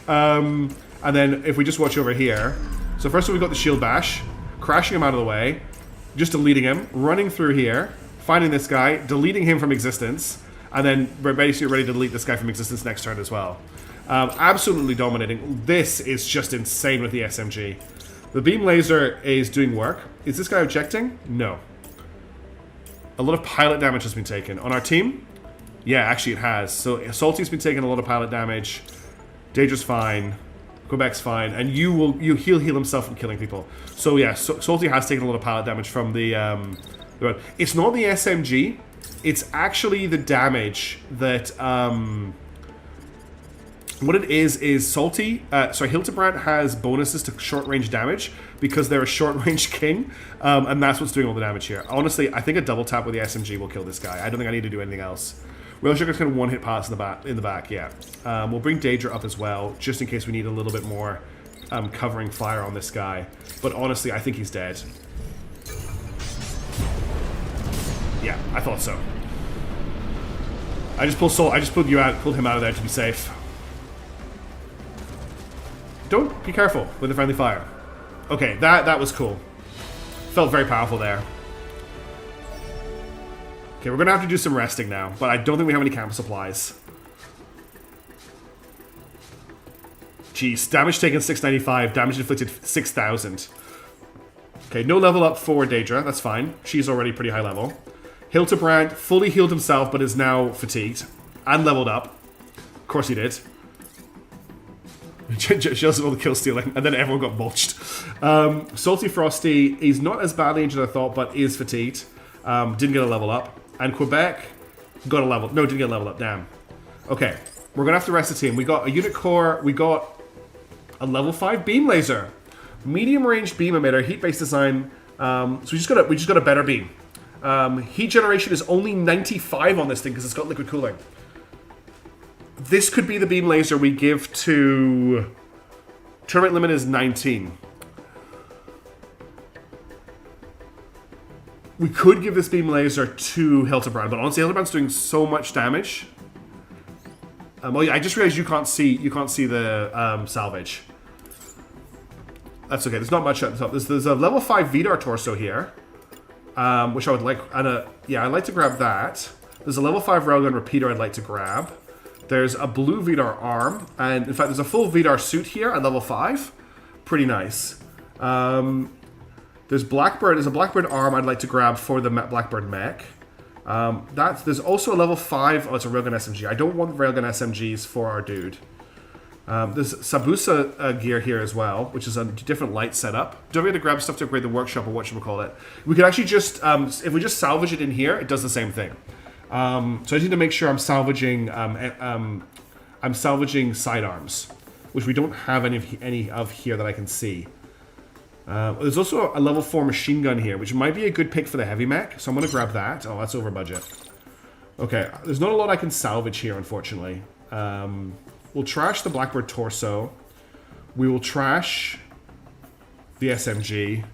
And then if we just watch over here. So first of all, we've got the shield bash. Crashing him out of the way. Just deleting him. Running through here. Finding this guy. Deleting him from existence. And then we're basically ready to delete this guy from existence next turn as well. Absolutely dominating. This is just insane with the SMG. The beam laser is doing work. Is this guy objecting? No. A lot of pilot damage has been taken. On our team? Yeah, actually it has. So Salty's been taking a lot of pilot damage. Daedra's fine. Quebec's fine. And he'll heal himself from killing people. So yeah, Salty has taken a lot of pilot damage from the it's not the SMG. It's actually the damage that... what it is Salty, Hildebrand has bonuses to short-range damage because they're a short-range king, and that's what's doing all the damage here. Honestly, I think a double tap with the SMG will kill this guy. I don't think I need to do anything else. Rail Sugar's going to one-hit pass in the back, yeah. We'll bring Daedra up as well, just in case we need a little bit more covering fire on this guy. But honestly, I think he's dead. Yeah, I thought so. I just pulled him out of there to be safe. Don't be careful with the friendly fire. Okay, that was cool. Felt very powerful there. Okay, we're gonna have to do some resting now, but I don't think we have any camp supplies. Jeez, damage taken 695, damage inflicted 6,000. Okay, no level up for Daedra, that's fine. She's already pretty high level. Hildebrand fully healed himself, but is now fatigued and leveled up. Of course he did. Just all the kill stealing, and then everyone got mulched. Salty Frosty is not as badly injured as I thought, but is fatigued. Didn't get a level up. And Quebec got a level. No, didn't get a level up. Damn. Okay, we're gonna have to rest the team. We got a unit core. We got a level 5 beam laser, medium range beam emitter, heat based design. So we just got a better beam. Heat generation is only 95 on this thing because it's got liquid cooling. This could be the beam laser we give to... Termite limit is 19. We could give this beam laser to Hildebrand, but honestly, Hildebrand's doing so much damage. Oh yeah, I just realized you can't see the salvage. That's okay. There's not much at the top. There's a level 5 Vidar torso here, which I would like. And yeah, I'd like to grab that. There's a level 5 railgun repeater I'd like to grab. There's a blue Vidar arm, and in fact, there's a full Vidar suit here at level 5. Pretty nice. There's Blackbird. There's a Blackbird arm I'd like to grab for the Blackbird mech. There's also a level 5. Oh, it's a railgun SMG. I don't want railgun SMGs for our dude. There's Sabusa gear here as well, which is a different light setup. Don't we have to grab stuff to upgrade the workshop or whatchamacallit? We could actually just, if we just salvage it in here, it does the same thing. So I just need to make sure I'm salvaging sidearms, which we don't have any of here that I can see. There's also a level 4 machine gun here, which might be a good pick for the heavy mech, so I'm going to grab that. Oh, that's over budget. Okay, there's not a lot I can salvage here, unfortunately. We'll trash the Blackbird torso. We will trash the SMG.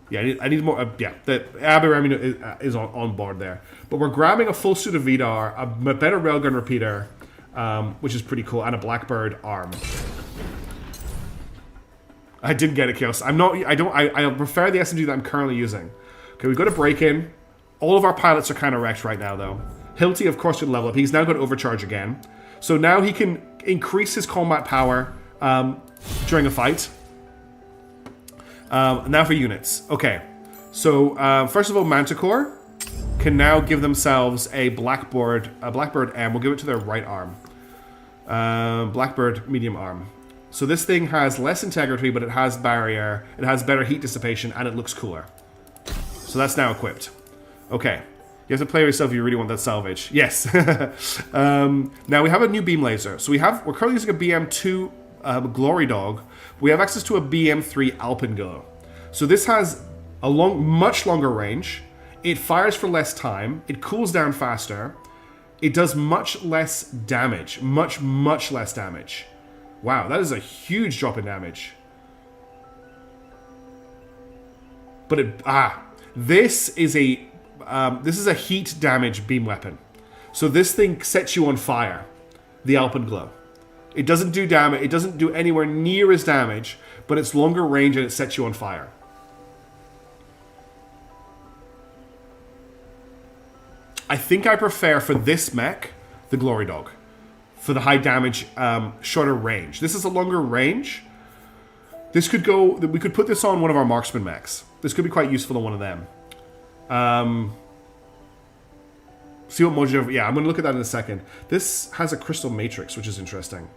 Yeah, I need more. Yeah, the Abbey Remy is on board there. But we're grabbing a full suit of Vidar, a better railgun repeater, which is pretty cool, and a Blackbird arm. I didn't get it, Chaos. I prefer the SMG that I'm currently using. Okay, we go to break-in. All of our pilots are kind of wrecked right now, though. Hilty, of course, could level up. He's now got overcharge again. So now he can increase his combat power during a fight. Now for units. Okay. So, first of all, Manticore can now give themselves a Blackbird M. We'll give it to their right arm. Blackbird medium arm. So this thing has less integrity, but it has barrier, it has better heat dissipation, and it looks cooler. So that's now equipped. Okay. You have to play yourself if you really want that salvage. Yes. Now we have a new beam laser. So we're currently using a BM2 Glory Dog. We have access to a BM3 Alpenglow. So this has a much longer range. It fires for less time. It cools down faster. It does much less damage. Much less damage. Wow, that is a huge drop in damage. But this is a heat damage beam weapon. So this thing sets you on fire. The Alpenglow. It doesn't do damage. It doesn't do anywhere near as damage, but it's longer range and it sets you on fire. I think I prefer for this mech the Glory Dog. For the high damage, shorter range. This is a longer range. This could go... We could put this on one of our marksman mechs. This could be quite useful on one of them. See what Mojo... Yeah, I'm going to look at that in a second. This has a crystal matrix, which is interesting.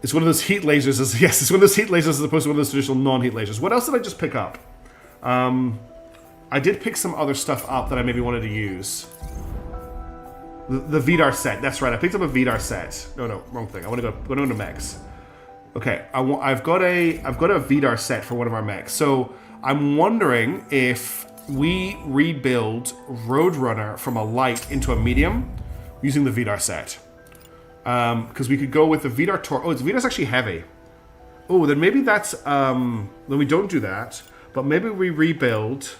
It's one of those heat lasers. Yes, it's one of those heat lasers as opposed to one of those traditional non-heat lasers. What else did I just pick up? I did pick some other stuff up that I maybe wanted to use. The Vidar set. That's right. I picked up a Vidar set. No, wrong thing. I want to go into mechs. Okay, I've got a Vidar set for one of our mechs. So I'm wondering if we rebuild Roadrunner from a light into a medium using the Vidar set. Because we could go with the Vidar Oh, Vidar's actually heavy. Oh, then maybe that's then we don't do that. But maybe we rebuild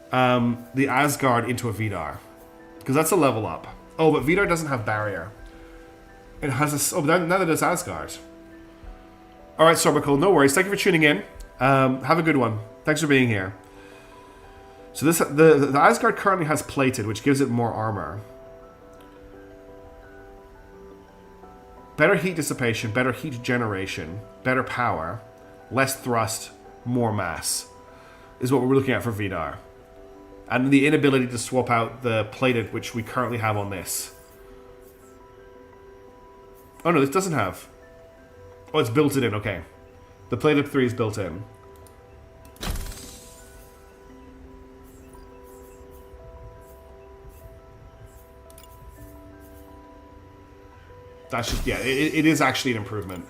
the Asgard into a Vidar. Because that's a level up. Oh, but Vidar doesn't have barrier. It has a... Oh, now that it's Asgard. Alright, Sorbical, no worries. Thank you for tuning in. Have a good one. Thanks for being here. So this the Asgard currently has plated, which gives it more armor. Better heat dissipation, better heat generation, better power, less thrust, more mass. Is what we're looking at for Vidar. And the inability to swap out the plated, which we currently have on this. Oh no, this doesn't have. Oh, it's built in, okay. The plated 3 is built in. That's just, yeah, it is actually an improvement.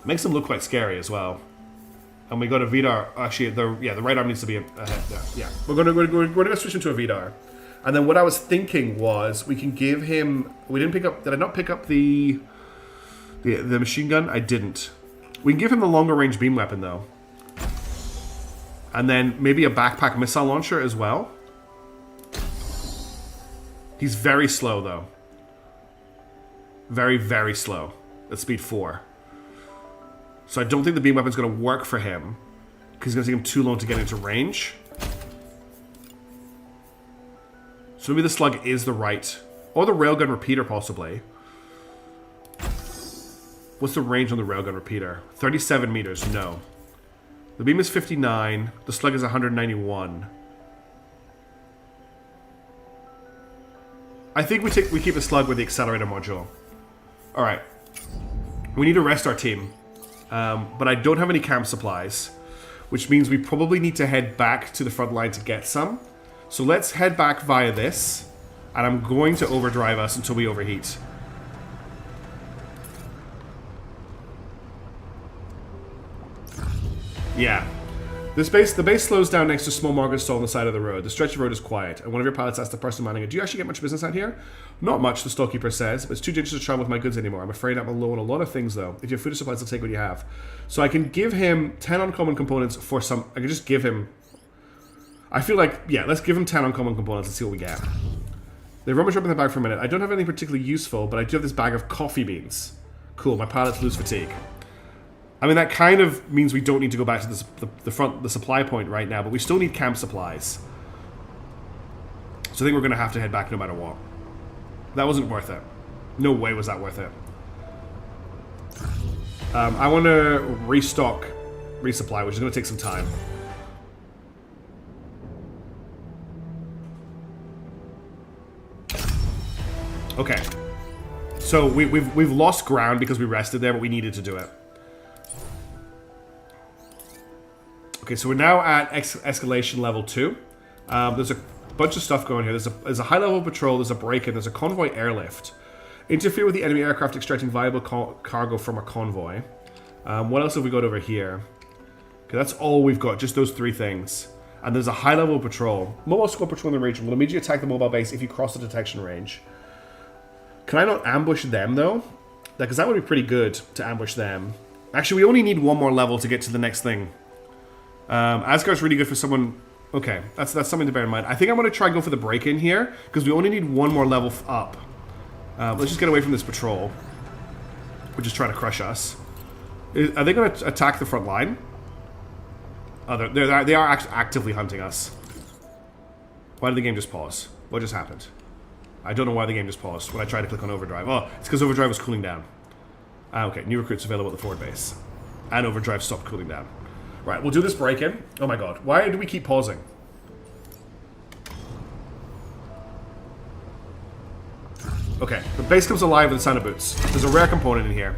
Makes them look quite scary as well. And we got a Vidar. Actually, the right arm needs to be ahead there. Yeah, we're gonna switch into a Vidar. And then what I was thinking was we can give him. We didn't pick up. Did I not pick up the machine gun? I didn't. We can give him the longer range beam weapon, though. And then maybe a backpack missile launcher as well. He's very slow, though. Very, very slow. At speed 4. So I don't think the beam weapon's going to work for him. Because it's going to take him too long to get into range. So maybe the slug is the right... Or the railgun repeater, possibly. What's the range on the railgun repeater? 37 meters. No. The beam is 59. The slug is 191. I think we keep the slug with the accelerator module. Alright. We need to rest our team. But I don't have any camp supplies. Which means we probably need to head back to the front line to get some. So let's head back via this. And I'm going to overdrive us until we overheat. Yeah. The base slows down next to small market stall on the side of the road. The stretch of road is quiet, and one of your pilots asks the person manning it, "Do you actually get much business out here?" "Not much," the storekeeper says, "but it's too dangerous to travel with my goods anymore. I'm afraid I'm low on a lot of things, though. If you have food or supplies, I'll take what you have." So I can give him 10 uncommon components for some... I can just give him... I feel like... Yeah, let's give him 10 uncommon components and see what we get. They rummage up in the bag for a minute. "I don't have anything particularly useful, but I do have this bag of coffee beans." Cool, my pilots lose fatigue. I mean, that kind of means we don't need to go back to the supply point right now, but we still need camp supplies. So I think we're going to have to head back no matter what. That wasn't worth it. No way was that worth it. I want to resupply, which is going to take some time. Okay. So we've lost ground because we rested there, but we needed to do it. Okay, so we're now at escalation level 2. There's a bunch of stuff going here. There's a high-level patrol, there's a break-in, there's a convoy airlift. Interfere with the enemy aircraft extracting viable cargo from a convoy. What else have we got over here? Okay, that's all we've got, just those 3 things. And there's a high-level patrol. Mobile squad patrol in the region will immediately attack the mobile base if you cross the detection range. Can I not ambush them, though? Because that would be pretty good to ambush them. Actually, we only need 1 more level to get to the next thing. Asgard's really good for someone... Okay, that's something to bear in mind. I think I'm going to try and go for the break-in here, because we only need 1 more level up. Let's just get away from this patrol, which is trying to crush us. Are they going to attack the front line? Oh, they are actively hunting us. Why did the game just pause? What just happened? I don't know why the game just paused when I tried to click on overdrive. Oh, it's because overdrive was cooling down. Okay, new recruits available at the forward base. And overdrive stopped cooling down. Right, we'll do this break-in. Oh my god, why do we keep pausing? Okay, the base comes alive with the sound of boots. There's a rare component in here.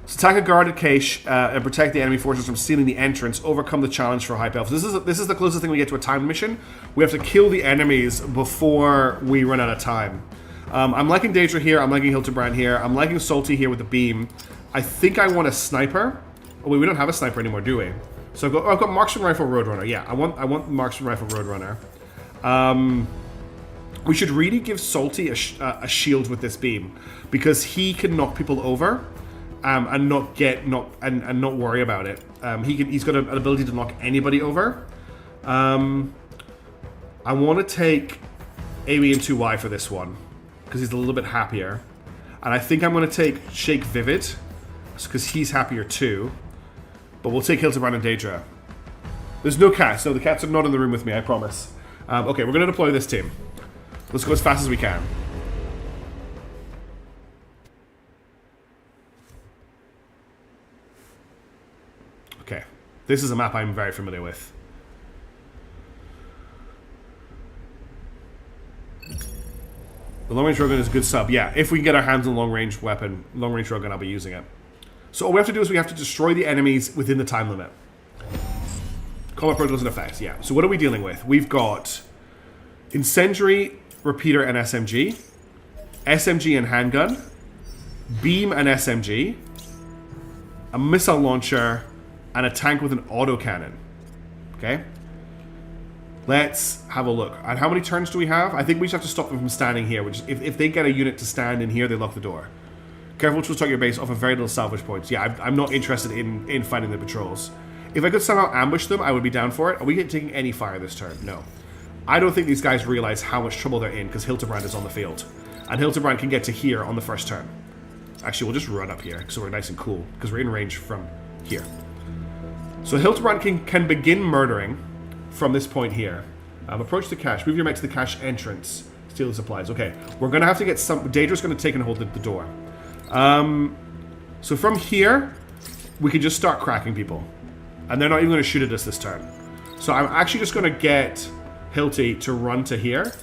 So attack a guarded cache and protect the enemy forces from stealing the entrance. Overcome the challenge for Hype Elf. This is the closest thing we get to a timed mission. We have to kill the enemies before we run out of time. I'm liking Daedra here. I'm liking Hildebrand here. I'm liking Salty here with the beam. I think I want a sniper. Oh wait, we don't have a sniper anymore, do we? So I've got Marksman Rifle Roadrunner. Yeah, I want Marksman Rifle Roadrunner. We should really give Salty a shield with this beam because he can knock people over and not worry about it. He's got an ability to knock anybody over. I want to take AoE and 2Y for this one because he's a little bit happier, and I think I'm going to take Shake Vivid because he's happier too. But we'll take Hildebrand and Daedra. There's no cats. No, the cats are not in the room with me, I promise. Okay, we're going to deploy this team. Let's go as fast as we can. Okay. This is a map I'm very familiar with. The long-range railgun is a good sub. Yeah, if we can get our hands on a long-range weapon, long-range railgun, I'll be using it. So all we have to do is we have to destroy the enemies within the time limit. Combat Pro doesn't affect, yeah. So what are we dealing with? We've got Incendiary, Repeater, and SMG. SMG and Handgun. Beam and SMG. A Missile Launcher. And a tank with an autocannon. Okay? Let's have a look. And how many turns do we have? I think we just have to stop them from standing here. Which, if they get a unit to stand in here, they lock the door. Careful to attack your base off of very little salvage points. Yeah, I'm not interested in fighting the patrols. If I could somehow ambush them, I would be down for it. Are we taking any fire this turn? No. I don't think these guys realize how much trouble they're in because Hildebrand is on the field. And Hildebrand can get to here on the first turn. Actually, we'll just run up here so we're nice and cool because we're in range from here. So Hildebrand can begin murdering from this point here. Approach the cache. Move your mech to the cache entrance. Steal the supplies. Okay, we're going to have to get some... Daedra's going to take and hold the door. So from here, we can just start cracking people. And they're not even going to shoot at us this turn. So I'm actually just going to get Hilty to run to here.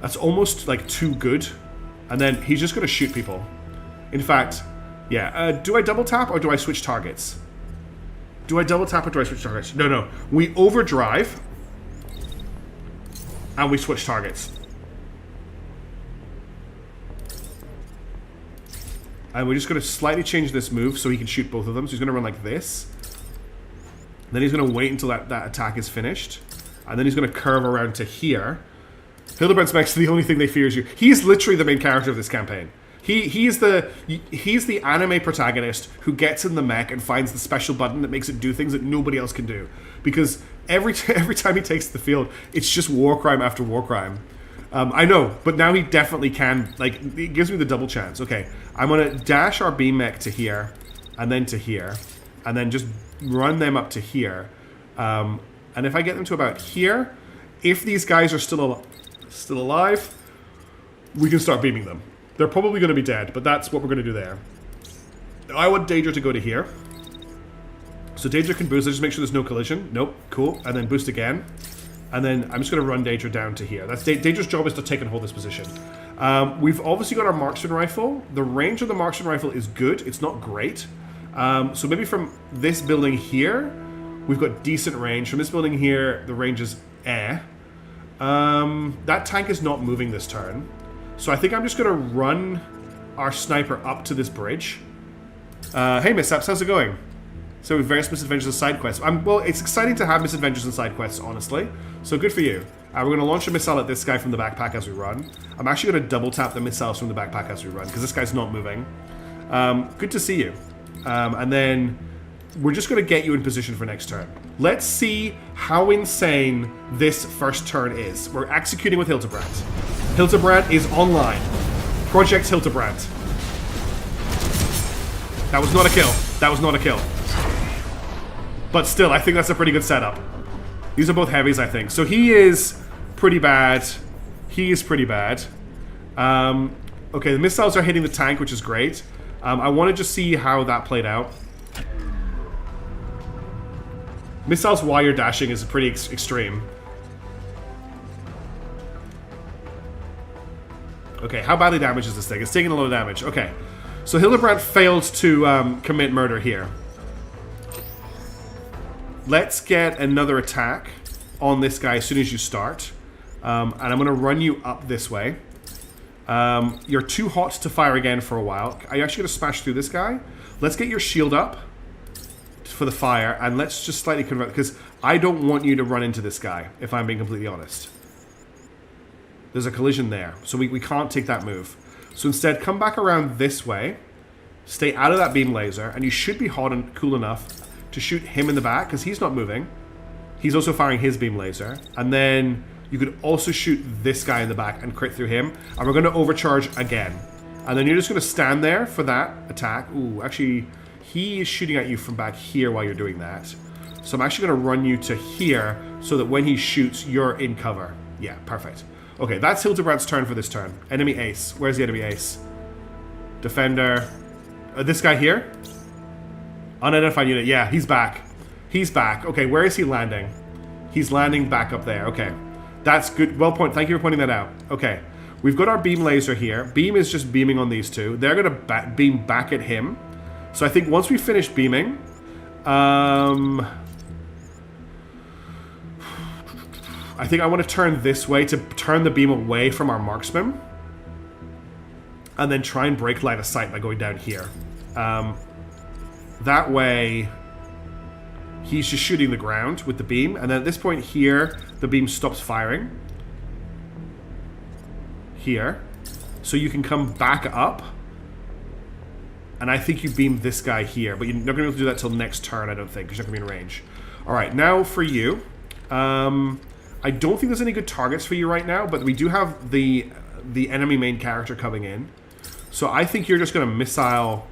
That's almost like too good. And then he's just going to shoot people. In fact, yeah. Do I double tap or do I switch targets? Do I double tap or do I switch targets? No. We overdrive. And we switch targets. And we're just going to slightly change this move so he can shoot both of them. So he's going to run like this. Then he's going to wait until that attack is finished. And then he's going to curve around to here. Hildebrand's mech's the only thing they fear is you. He's literally the main character of this campaign. He's the anime protagonist who gets in the mech and finds the special button that makes it do things that nobody else can do. Because every time he takes the field, it's just war crime after war crime. I know, but now he definitely can. Like, it gives me the double chance. Okay, I'm going to dash our beam mech to here, and then to here, and then just run them up to here. And if I get them to about here, if these guys are still alive, we can start beaming them. They're probably going to be dead, but that's what we're going to do there. I want Daedra to go to here. So Daedra can boost. I just make sure there's no collision. Nope. Cool. And then boost again. And then I'm just going to run Daedra down to here. That's Daedra's job is to take and hold this position. We've obviously got our marksman rifle. The range of the marksman rifle is good. It's not great. So maybe from this building here, we've got decent range. From this building here, the range is That tank is not moving this turn. So I think I'm just going to run our sniper up to this bridge. Hey, Mishaps, how's it going? So with various misadventures and side quests. Well, it's exciting to have misadventures and side quests, honestly. So good for you. We're going to launch a missile at this guy from the backpack as we run. I'm actually going to double tap the missiles from the backpack as we run, because this guy's not moving. Good to see you. And then we're just going to get you in position for next turn. Let's see how insane this first turn is. We're executing with Hildebrand. Hildebrand is online. Project Hildebrand. That was not a kill. That was not a kill. But still, I think that's a pretty good setup. These are both heavies, I think. So he is pretty bad. He is pretty bad. Okay, the missiles are hitting the tank, which is great. I want to just see how that played out. Missiles wire dashing is pretty extreme. Okay, how badly damaged is this thing? It's taking a lot of damage. Okay, so Hildebrand failed to commit murder here. Let's get another attack on this guy as soon as you start. And I'm going to run you up this way. You're too hot to fire again for a while. Are you actually going to smash through this guy? Let's get your shield up for the fire, and let's just slightly convert, because I don't want you to run into this guy, if I'm being completely honest. There's a collision there, so we can't take that move. So instead, come back around this way, stay out of that beam laser, and you should be hot and cool enough to shoot him in the back, because he's not moving. He's also firing his beam laser, and then you could also shoot this guy in the back and crit through him, and we're going to overcharge again. And then you're just going to stand there for that attack. Ooh, actually, he is shooting at you from back here while you're doing that. So I'm actually going to run you to here so that when he shoots, you're in cover. Yeah, perfect. Okay, that's Hildebrand's turn for this turn. Enemy ace. Where's the enemy ace? Defender. This guy here? Unidentified unit. Yeah, he's back. He's back. Okay, where is he landing? He's landing back up there. Okay. That's good. Well point. Thank you for pointing that out. Okay. We've got our beam laser here. Beam is just beaming on these two. They're going to beam back at him. So I think once we finish beaming... I think I want to turn this way to turn the beam away from our marksman. And then try and break line of sight by going down here. That way, he's just shooting the ground with the beam. And then at this point here, the beam stops firing. Here. So you can come back up And I think you beam this guy here, but you're not going to be able to do that till next turn, I don't think, because you're not going to be in range. Alright, now for you. I don't think there's any good targets for you right now, but we do have the enemy main character coming in. So I think you're just going to missile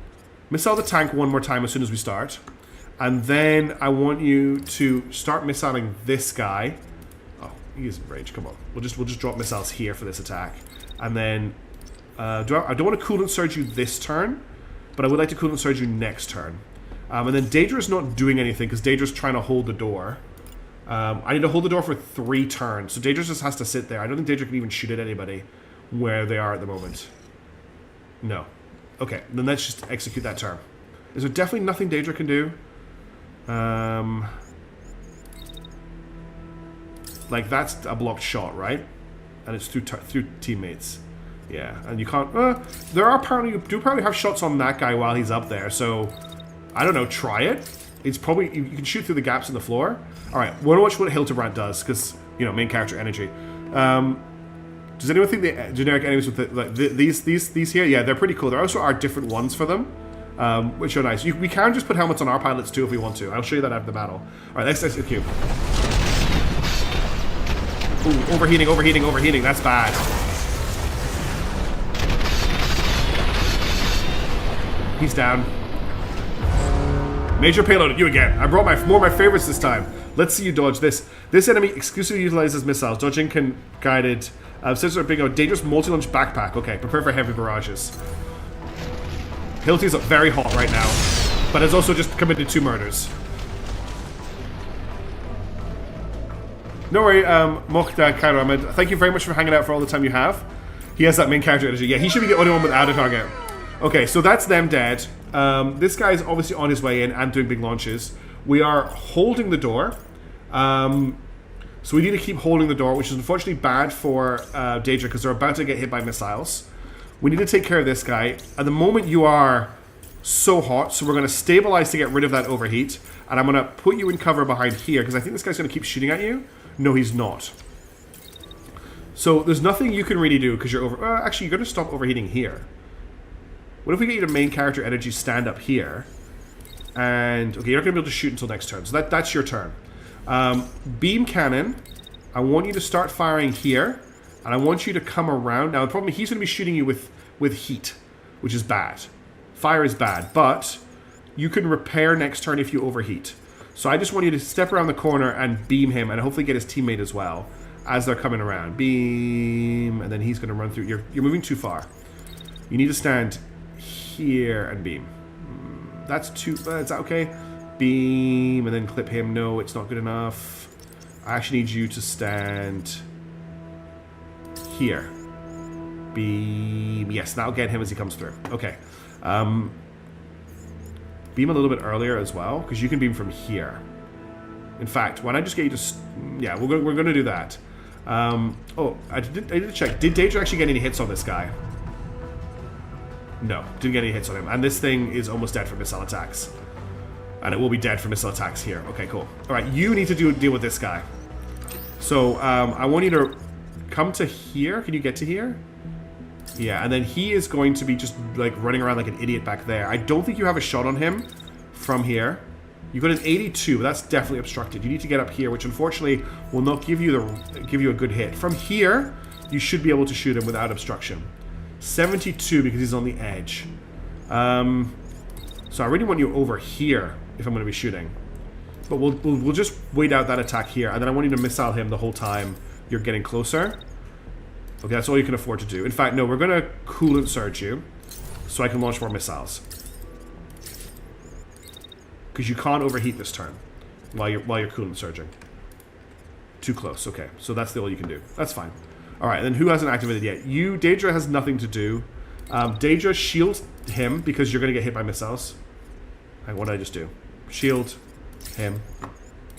the tank one more time as soon as we start. And then I want you to start missiling this guy. Oh, he is in range. Come on. We'll just drop missiles here for this attack. And then I don't want to coolant surge you this turn, but I would like to coolant surge you next turn. And then Daedra's not doing anything because Daedra's trying to hold the door. I need to hold the door for 3 turns, so Daedra just has to sit there. I don't think Daedra can even shoot at anybody where they are at the moment. No. Okay, then let's just execute that turn. Is there definitely nothing Daedra can do? Like, that's a blocked shot, right? And it's through teammates. Yeah, and you can't... there are apparently... You do probably have shots on that guy while he's up there, so... I don't know, try it. It's probably... You can shoot through the gaps in the floor. Alright, we'll watch what Hildebrand does, because, you know, main character energy. Does anyone think the generic enemies with these here? Yeah, they're pretty cool. There also are different ones for them, which are nice. We can just put helmets on our pilots too if we want to. I'll show you that after the battle. Alright, let's execute. Ooh, overheating. That's bad. He's down. Major payload, you again. I brought more of my favorites this time. Let's see you dodge this. This enemy exclusively utilizes missiles. Dodging can guided. Sensor being a dangerous multi-launch backpack. Okay, prepare for heavy barrages. Hilty's very hot right now, but has also just committed 2 murders. No worry, Mech, Cairo Ahmed. Thank you very much for hanging out for all the time you have. He has that main character energy. Yeah, he should be the only one without a target. Okay, so that's them dead. This guy is obviously on his way in and doing big launches. We are holding the door. So we need to keep holding the door, which is unfortunately bad for Daedra because they're about to get hit by missiles. We need to take care of this guy. At the moment you are so hot, so we're going to stabilize to get rid of that overheat. And I'm going to put you in cover behind here because I think this guy's going to keep shooting at you. No, he's not. So there's nothing you can really do because you're over... actually, you're going to stop overheating here. What if we get you to main character energy stand up here? And, okay, you're not going to be able to shoot until next turn. So that's your turn. Beam cannon. I want you to start firing here. And I want you to come around. Now, the problem is he's going to be shooting you with heat, which is bad. Fire is bad, but you can repair next turn if you overheat. So I just want you to step around the corner and beam him and hopefully get his teammate as well as they're coming around. Beam, and then he's going to run through. You're moving too far. You need to stand here and beam. That's too... is that okay? Beam, and then clip him. No, it's not good enough. I actually need you to stand here. Beam. Yes, that'll get him as he comes through. Okay. Beam a little bit earlier as well, because you can beam from here. In fact, why don't I just get you to... yeah, we're going to do that. Oh, I did check. Did Daedra actually get any hits on this guy? No, didn't get any hits on him. And this thing is almost dead for missile attacks. And it will be dead for missile attacks here. Okay, cool. Alright, you need to deal with this guy. So, I want you to come to here. Can you get to here? Yeah, and then he is going to be just, like, running around like an idiot back there. I don't think you have a shot on him from here. You got an 82, but that's definitely obstructed. You need to get up here, which unfortunately will not give you a good hit. From here, you should be able to shoot him without obstruction. 72 because he's on the edge. So I really want you over here if I'm going to be shooting. But we'll just wait out that attack here, and then I want you to missile him the whole time you're getting closer. Okay, that's all you can afford to do. In fact, no, we're going to coolant surge you so I can launch more missiles. Because you can't overheat this turn while you're coolant surging. Too close. Okay, so that's all you can do. That's fine. Alright, then who hasn't activated yet? You, Daedra has nothing to do. Daedra, shield him because you're going to get hit by missiles. And what did I just do? Shield him.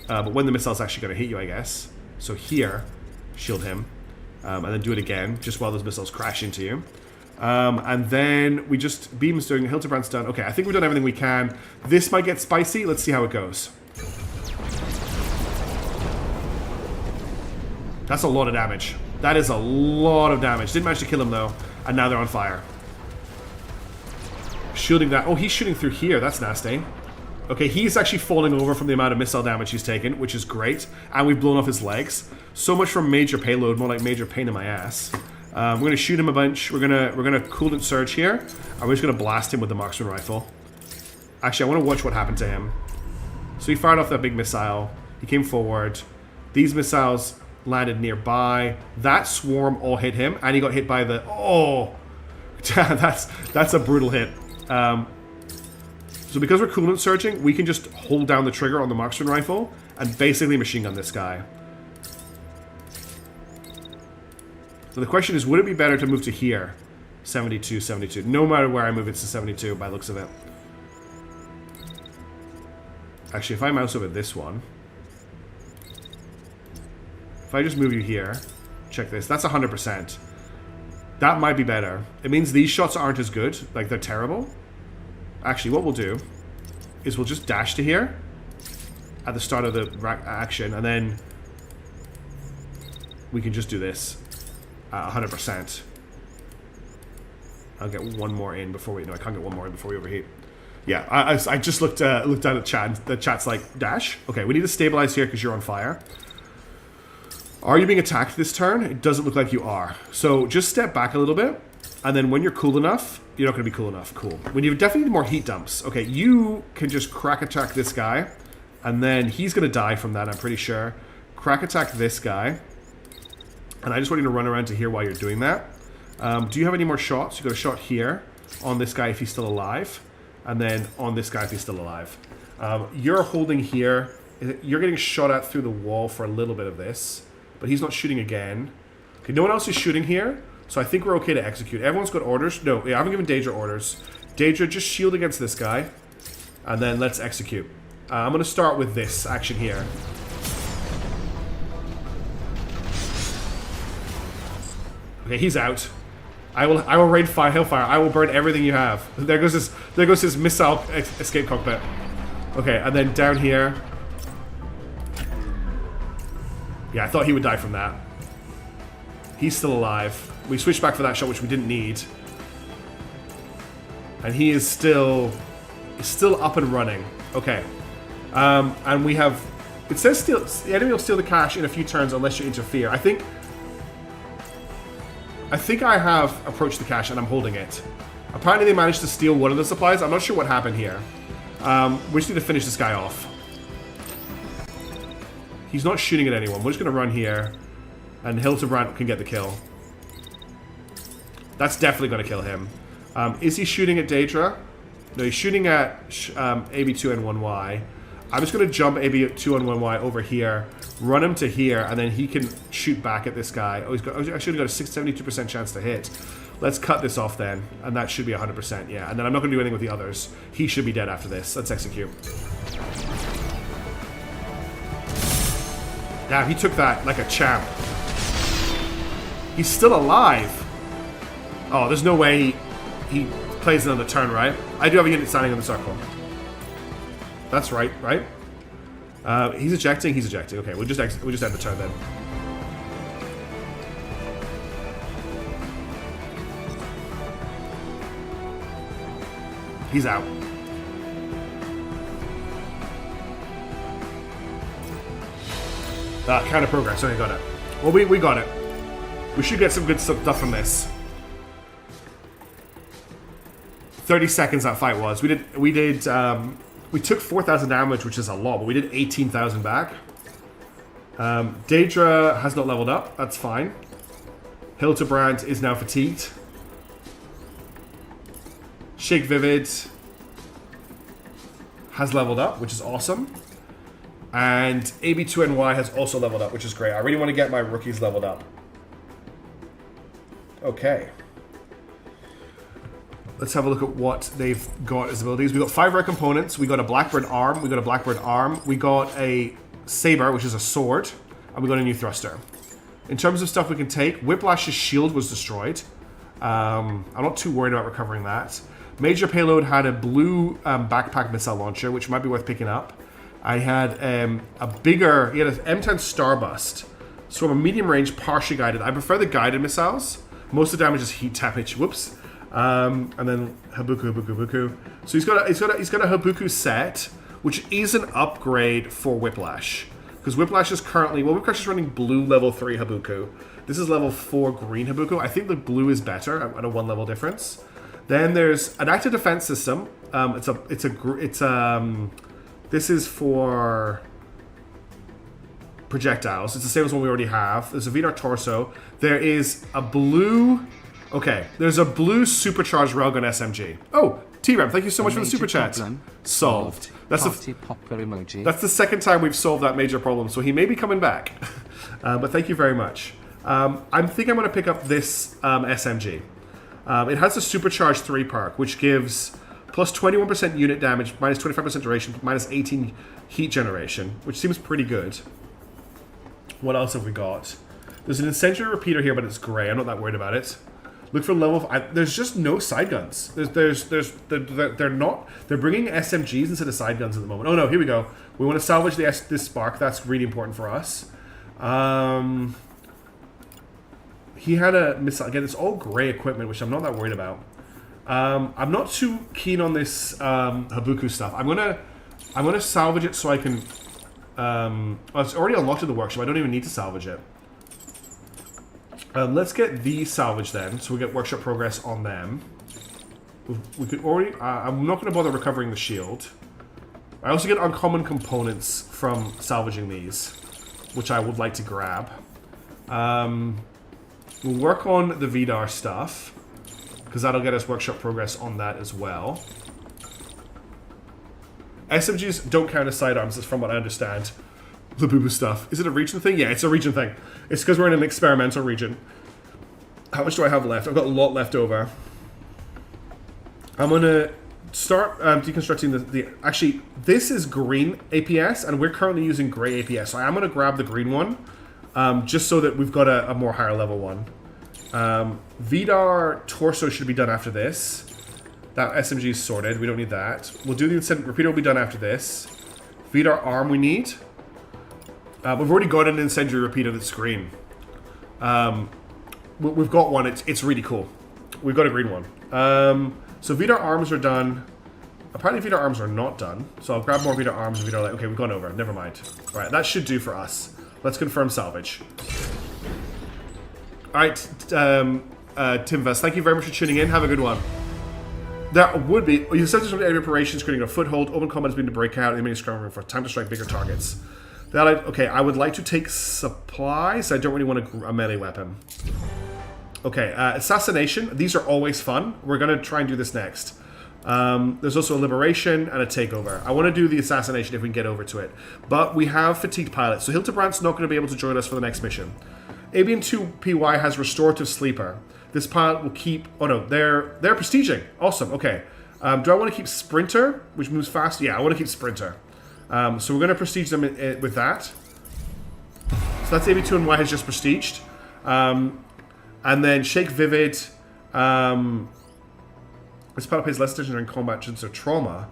But when the missile's actually going to hit you, I guess. So here, shield him. And then do it again, just while those missiles crash into you. And then we just... Beam's doing... Hildebrand's done. Okay, I think we've done everything we can. This might get spicy. Let's see how it goes. That's a lot of damage. That is a lot of damage. Didn't manage to kill him, though. And now they're on fire. Shielding that. Oh, he's shooting through here. That's nasty. Okay, he's actually falling over from the amount of missile damage he's taken, which is great. And we've blown off his legs. So much for major payload, more like major pain in my ass. We're gonna shoot him a bunch. We're gonna coolant surge here, and we're just gonna blast him with the marksman rifle. Actually, I want to watch what happened to him. So he fired off that big missile. He came forward. These missiles landed nearby. That swarm all hit him, and he got hit by the... Oh! that's a brutal hit. So because we're coolant surging, we can just hold down the trigger on the marksman rifle and basically machine gun this guy. So the question is, would it be better to move to here? 72, 72. No matter where I move, it's to 72 by the looks of it. Actually, if I mouse over this one... If I just move you here... Check this. That's 100%. That might be better. It means these shots aren't as good. Like, they're terrible. Actually, what we'll do is we'll just dash to here at the start of the action, and then we can just do this at 100%. I'll get one more in before we... No, I can't get one more in before we overheat. Yeah, I just looked down at the chat, and the chat's like, dash? Okay, we need to stabilize here because you're on fire. Are you being attacked this turn? It doesn't look like you are. So just step back a little bit, and then when you're cool enough... You're not going to be cool enough. Cool. When you definitely need more heat dumps. Okay, you can just crack attack this guy. And then he's going to die from that, I'm pretty sure. Crack attack this guy. And I just want you to run around to here while you're doing that. Do you have any more shots? You got a shot here on this guy if he's still alive. And then on this guy if he's still alive. You're holding here. You're getting shot at through the wall for a little bit of this. But he's not shooting again. Okay, no one else is shooting here. So I think we're okay to execute. Everyone's got orders. No, I haven't given Daedra orders. Daedra, just shield against this guy. And then let's execute. I'm going to start with this action here. Okay, he's out. I will raid fire, Hellfire. I will burn everything you have. There goes his missile escape cockpit. Okay, and then down here. Yeah, I thought he would die from that. He's still alive. We switched back for that shot, which we didn't need. And he is still up and running. Okay. And we have... It says steal, the enemy will steal the cash in a few turns unless you interfere. I think I have approached the cash and I'm holding it. Apparently they managed to steal one of the supplies. I'm not sure what happened here. We just need to finish this guy off. He's not shooting at anyone. We're just going to run here. And Hildebrand can get the kill. That's definitely going to kill him. Is he shooting at Daedra? No, he's shooting at AB2N1Y. I'm just going to jump AB2N1Y over here, run him to here, and then he can shoot back at this guy. Oh, I should have got a 72% chance to hit. Let's cut this off then, and that should be 100%, yeah. And then I'm not going to do anything with the others. He should be dead after this. Let's execute. Damn, he took that like a champ. He's still alive. Oh, there's no way he plays another turn, right? I do have a unit standing in the circle. That's right, right? He's ejecting. He's ejecting. Okay, we'll just end the turn then. He's out. Counter progress. Okay, got it. Well, we got it. We should get some good stuff from this. 30 seconds that fight was. We took 4,000 damage, which is a lot, but we did 18,000 back. Daedra has not leveled up. That's fine. Hildebrand is now fatigued. Shake Vivid has leveled up, which is awesome. And AB2NY has also leveled up, which is great. I really want to get my rookies leveled up. Okay. Let's have a look at what they've got as abilities. We got 5 rare components. We got a Blackbird arm. We got a Blackbird arm. We got a saber, which is a sword. And we got a new thruster. In terms of stuff we can take, Whiplash's shield was destroyed. I'm not too worried about recovering that. Major Payload had a blue backpack missile launcher, which might be worth picking up. I had he had an M10 Starburst. So I'm a medium range, partially guided. I prefer the guided missiles. Most of the damage is heat damage. Whoops. And then Habuku. So he's got a Habuku set, which is an upgrade for Whiplash. Because Whiplash is currently, well, Whiplash is running blue level 3 Habuku. This is level 4 green Habuku. I think the blue is better at a 1 level difference. Then there's an active defense system. This is for projectiles. It's the same as one we already have. There's a Vidar torso. There is a blue. Okay, there's a blue supercharged railgun SMG. Oh, T-Ram, thank you so much for the super chat. Solved. That's the second time we've solved that major problem, so he may be coming back. But thank you very much. I think I'm going to pick up this SMG. It has a supercharged 3 perk, which gives plus 21% unit damage, minus 25% duration, minus 18 heat generation, which seems pretty good. What else have we got? There's an incendiary repeater here, but it's grey. I'm not that worried about it. Look for level. There's just no side guns. They're bringing SMGs instead of side guns at the moment. Oh no, here we go. We want to salvage this spark. That's really important for us. He had a missile. Again, it's all grey equipment, which I'm not that worried about. I'm not too keen on this Habuku stuff. I'm gonna salvage it so I can. It's already unlocked in the workshop. I don't even need to salvage it. Let's get these salvaged then, so we get workshop progress on them. We could already. I'm not going to bother recovering the shield. I also get uncommon components from salvaging these, which I would like to grab. We'll work on the Vidar stuff, because that'll get us workshop progress on that as well. SMGs don't count as sidearms, that's from what I understand. The boo-boo stuff. Is it a region thing? Yeah, it's a region thing. It's because we're in an experimental region. How much do I have left? I've got a lot left over. I'm going to start deconstructing the... Actually, this is green APS, and we're currently using gray APS. So I am going to grab the green one, just so that we've got a more higher level one. Vidar torso should be done after this. That SMG is sorted. We don't need that. We'll do the incendiary repeater will be done after this. Vidar arm we need. We've already got an incendiary repeater that's green. We've got one. It's really cool. We've got a green one. So Vidar arms are done. Apparently Vidar arms are not done. So I'll grab more Vidar arms and Vidar light. Okay, we've gone over. Never mind. All right, that should do for us. Let's confirm salvage. All right, Timvest, thank you very much for tuning in. Have a good one. That would be. You said there's area operations creating a foothold. Open combat has been to break out. Enemy scrum room for time to strike bigger targets. Okay, I would like to take supplies. I don't really want a melee weapon. Okay, assassination. These are always fun. We're going to try and do this next. There's also a liberation and a takeover. I want to do the assassination if we can get over to it. But we have fatigued pilots, so Hildebrandt's not going to be able to join us for the next mission. Avian 2PY has restorative sleeper. This pilot will keep... Oh no, they're prestiging. Awesome, okay. Do I want to keep Sprinter, which moves fast? Yeah, I want to keep Sprinter. So we're going to prestige them with that. So that's AB2 and Y has just prestiged. And then Shake Vivid. This pilot pays less attention during combat since their trauma.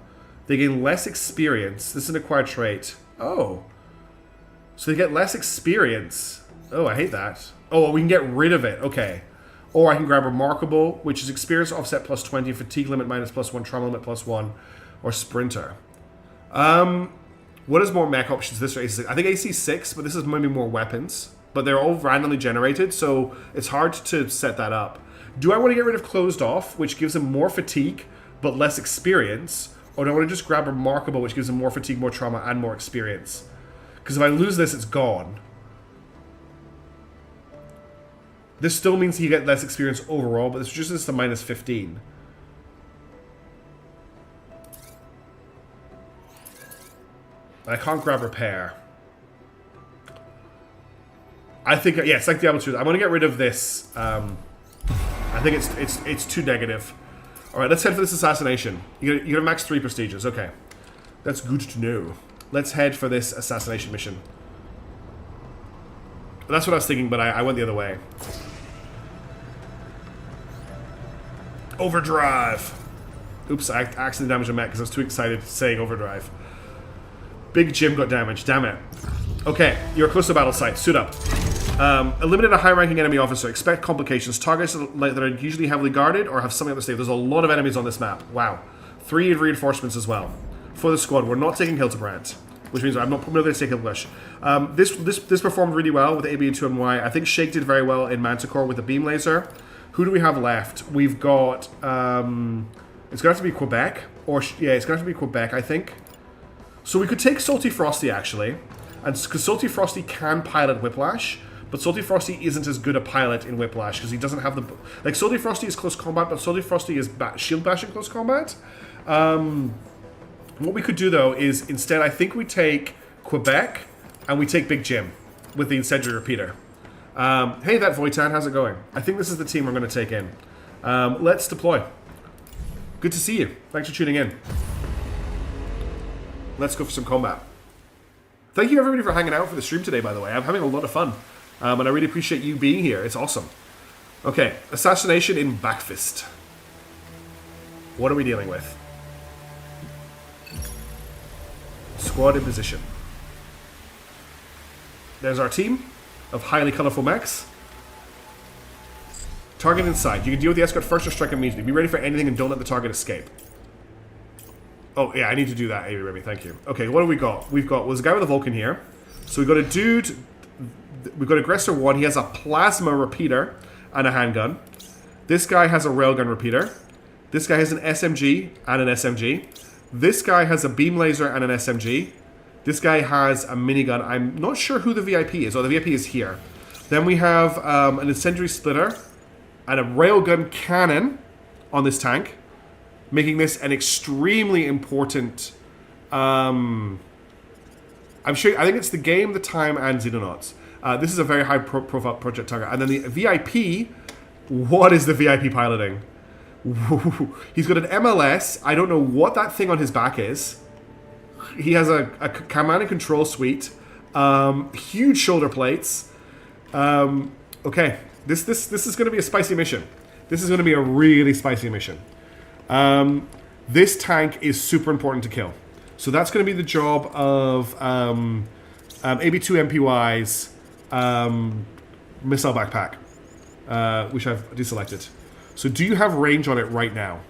They gain less experience. This is an acquired trait. Oh. So they get less experience. Oh, I hate that. Oh, well, we can get rid of it. Okay. Or I can grab Remarkable, which is experience offset plus 20, fatigue limit minus plus 1, trauma limit plus 1, or Sprinter. What is more mech options? This or AC6? I think AC6, but this is maybe more weapons. But they're all randomly generated, so it's hard to set that up. Do I want to get rid of Closed Off, which gives him more fatigue, but less experience? Or do I want to just grab Remarkable, which gives him more fatigue, more trauma, and more experience? Because if I lose this, it's gone. This still means you get less experience overall, but this just is the minus 15. I can't grab Repair. I think, yeah, it's like the other two. I want to get rid of this. I think it's too negative. All right, let's head for this assassination. You're gonna max 3 prestiges. Okay, that's good to know. Let's head for this assassination mission. That's what I was thinking, but I went the other way. Overdrive. Oops, I accidentally damaged a mech because I was too excited saying overdrive. Big Jim got damaged. Damn it. Okay, you're close to battle site. Suit up. Eliminate a high-ranking enemy officer. Expect complications. Targets that are usually heavily guarded or have something up the stave. There's a lot of enemies on this map. Wow. 3 reinforcements as well. For the squad, we're not taking Hildebrand, which means I'm not going to take Hildebush. This performed really well with AB2MY. I think Shake did very well in Manticore with the beam laser. Who do we have left? We've got... it's going to have to be Quebec. Yeah, it's going to have to be Quebec, I think. So we could take Salty Frosty, actually. And because Salty Frosty can pilot Whiplash, but Salty Frosty isn't as good a pilot in Whiplash because he doesn't have the... Like, Salty Frosty is close combat, but Salty Frosty is shield bash in close combat. What we could do, though, is instead I think we take Quebec and we take Big Jim with the incendiary repeater. Hey, that Voitan, how's it going? I think this is the team we're going to take in. Let's deploy. Good to see you. Thanks for tuning in. Let's go for some combat. Thank you, everybody, for hanging out for the stream today, by the way. I'm having a lot of fun. And I really appreciate you being here. It's awesome. Okay, assassination in Backfist. What are we dealing with? Squad in position. There's our team of highly colorful mechs. Target inside. You can deal with the escort first or strike immediately. Be ready for anything and don't let the target escape. Oh, yeah, I need to do that, Amy Remy. Thank you. Okay, what do we got? We've got... Well, there's a guy with a Vulcan here. So we've got a dude... We've got Aggressor 1. He has a plasma repeater and a handgun. This guy has a railgun repeater. This guy has an SMG and an SMG. This guy has a beam laser and an SMG. This guy has a minigun. I'm not sure who the VIP is. Oh, the VIP is here. Then we have an incendiary splitter and a railgun cannon on this tank, making this an extremely important... I think it's the game, the time, and Xenonauts. This is a very high profile project target. And then the VIP, what is the VIP piloting? He's got an MLS. I don't know what that thing on his back is. He has a command and control suite. Huge shoulder plates. Okay, this is going to be a spicy mission. This is going to be a really spicy mission. This tank is super important to kill. So that's going to be the job of AB2MPY's missile backpack, which I've deselected. So do you have range on it right now?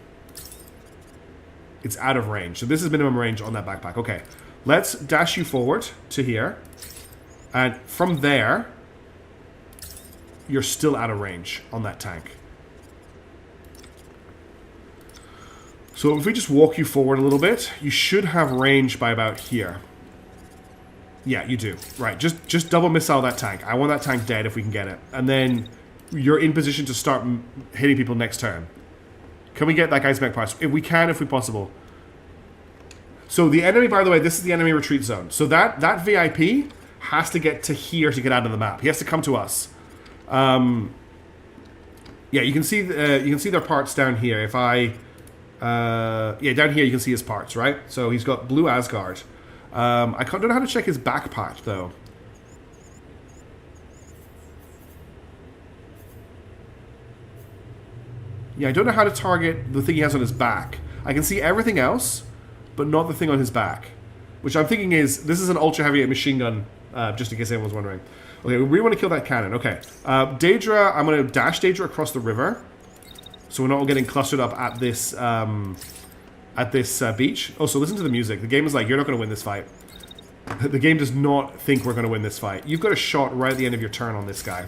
It's out of range. So this is minimum range on that backpack. Okay, let's dash you forward to here. And from there, you're still out of range on that tank. So if we just walk you forward a little bit, you should have range by about here. Yeah, you do. Right, just double missile that tank. I want that tank dead if we can get it. And then you're in position to start hitting people next turn. Can we get that guy's mech parts? If we can, if we possible. So the enemy, by the way, this is the enemy retreat zone. So that VIP has to get to here to get out of the map. He has to come to us. Yeah, you can see their parts down here. If I... yeah, down here you can see his parts, right? So he's got blue Asgard. I don't know how to check his backpack, though. Yeah, I don't know how to target the thing he has on his back. I can see everything else, but not the thing on his back. Which I'm thinking is, this is an ultra-heavy machine gun, just in case anyone's wondering. Okay, we really want to kill that cannon. Okay. Daedra, I'm going to dash Daedra across the river. So we're not all getting clustered up at this beach. Oh, so listen to the music. The game is like, you're not going to win this fight. The game does not think we're going to win this fight. You've got a shot right at the end of your turn on this guy.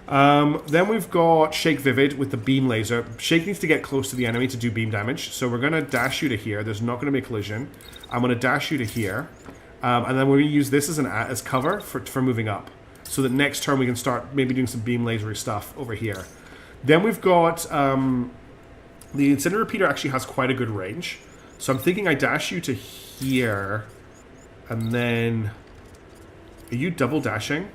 Then we've got Shake Vivid with the beam laser. Shake needs to get close to the enemy to do beam damage. So we're going to dash you to here. There's not going to be a collision. I'm going to dash you to here. And then we're going to use this as cover for moving up. So that next turn we can start maybe doing some beam lasery stuff over here. Then we've got... the incendiary repeater actually has quite a good range. So I'm thinking I dash you to here. And then... Are you double dashing?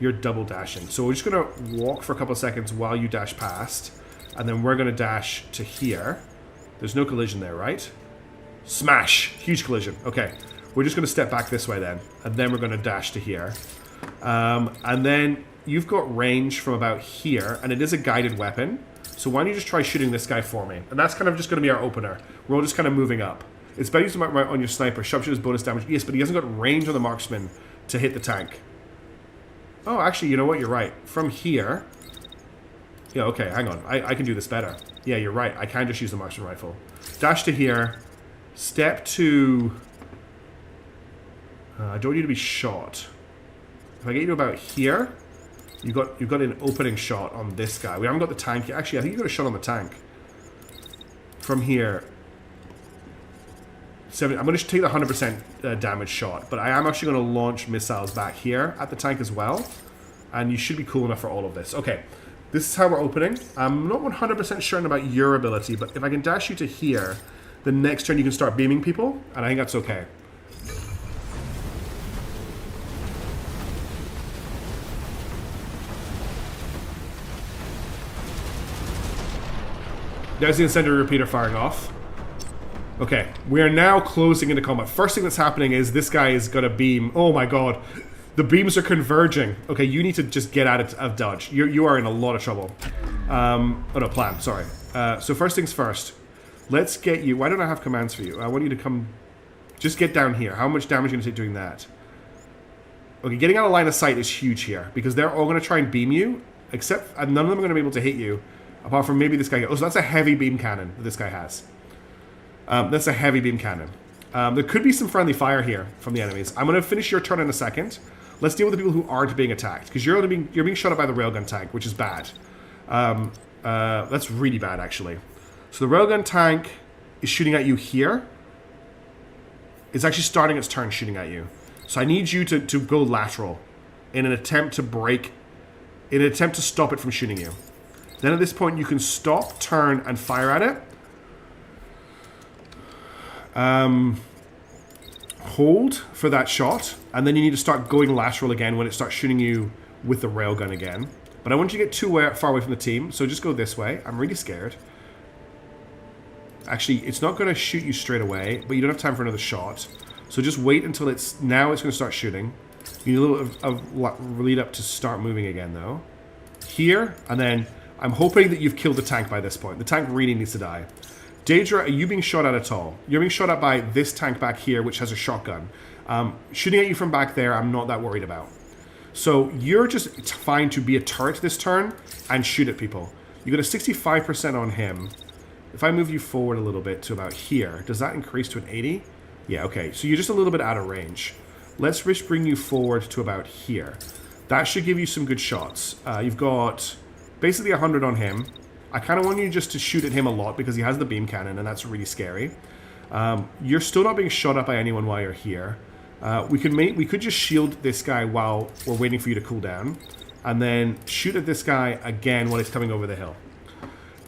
You're double dashing. So we're just going to walk for a couple of seconds while you dash past. And then we're going to dash to here. There's no collision there, right? Smash! Huge collision. Okay. We're just going to step back this way then. And then we're going to dash to here. And then you've got range from about here. And it is a guided weapon. So why don't you just try shooting this guy for me? And that's kind of just going to be our opener. We're all just kind of moving up. It's better to mark on your sniper. Sharpshooter's bonus damage. Yes, but he hasn't got range on the marksman to hit the tank. Oh, actually, you know what? You're right. From here... Yeah, okay, hang on. I can do this better. Yeah, you're right. I can just use the Marksman Rifle. Dash to here. Step to... I don't want you to be shot. If I get you to about here, you've got an opening shot on this guy. We haven't got the tank yet. Actually, I think you got a shot on the tank. From here... I'm going to take the 100% damage shot, but I am actually going to launch missiles back here at the tank as well. And you should be cool enough for all of this. Okay, this is how we're opening. I'm not 100% certain about your ability, but if I can dash you to here, the next turn you can start beaming people, and I think that's okay. There's the incendiary repeater firing off. Okay, we are now closing into combat. First thing that's happening is this guy is going to beam. Oh my god. The beams are converging. Okay, you need to just get out of dodge. You are in a lot of trouble. Oh no, plan, sorry. So first things first. Let's get you... Why don't I have commands for you? I want you to come... Just get down here. How much damage are you going to take doing that? Okay, getting out of line of sight is huge here. Because they're all going to try and beam you. Except none of them are going to be able to hit you. Apart from maybe this guy... Oh, so that's a heavy beam cannon that this guy has. That's a heavy beam cannon. There could be some friendly fire here from the enemies. I'm going to finish your turn in a second. Let's deal with the people who aren't being attacked. Because you're being shot at by the railgun tank, which is bad. That's really bad, actually. So the railgun tank is shooting at you here. It's actually starting its turn shooting at you. So I need you to go lateral in an attempt to break... In an attempt to stop it from shooting you. Then at this point, you can stop, turn, and fire at it. Hold for that shot, and then you need to start going lateral again when it starts shooting you with the railgun again. But I want you to get too far away from the team, so just go this way. I'm really scared. Actually, it's not going to shoot you straight away, but you don't have time for another shot. So just wait until it's... Now it's going to start shooting. You need a little bit of lead up to start moving again, though. Here, and then I'm hoping that you've killed the tank by this point. The tank really needs to die. Daedra, are you being shot at all? You're being shot at by this tank back here, which has a shotgun. Shooting at you from back there, I'm not that worried about. So you're just fine to be a turret this turn and shoot at people. You got a 65% on him. If I move you forward a little bit to about here, does that increase to an 80? Yeah, okay. So you're just a little bit out of range. Let's just bring you forward to about here. That should give you some good shots. You've got basically 100 on him. I kind of want you just to shoot at him a lot because he has the beam cannon, and that's really scary. You're still not being shot at by anyone while you're here. We could just shield this guy while we're waiting for you to cool down, and then shoot at this guy again when he's coming over the hill.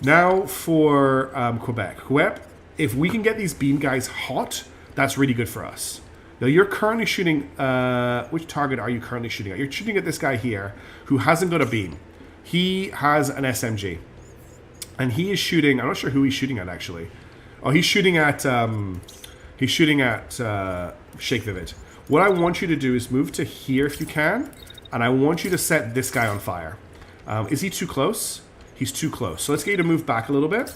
Now for Quebec. Quebec, if we can get these beam guys hot, that's really good for us. Now you're currently shooting... which target are you currently shooting at? You're shooting at this guy here who hasn't got a beam. He has an SMG. And he is shooting... I'm not sure who he's shooting at, actually. Oh, he's shooting at... Shake Vivid. What I want you to do is move to here if you can. And I want you to set this guy on fire. Is he too close? He's too close. So let's get you to move back a little bit.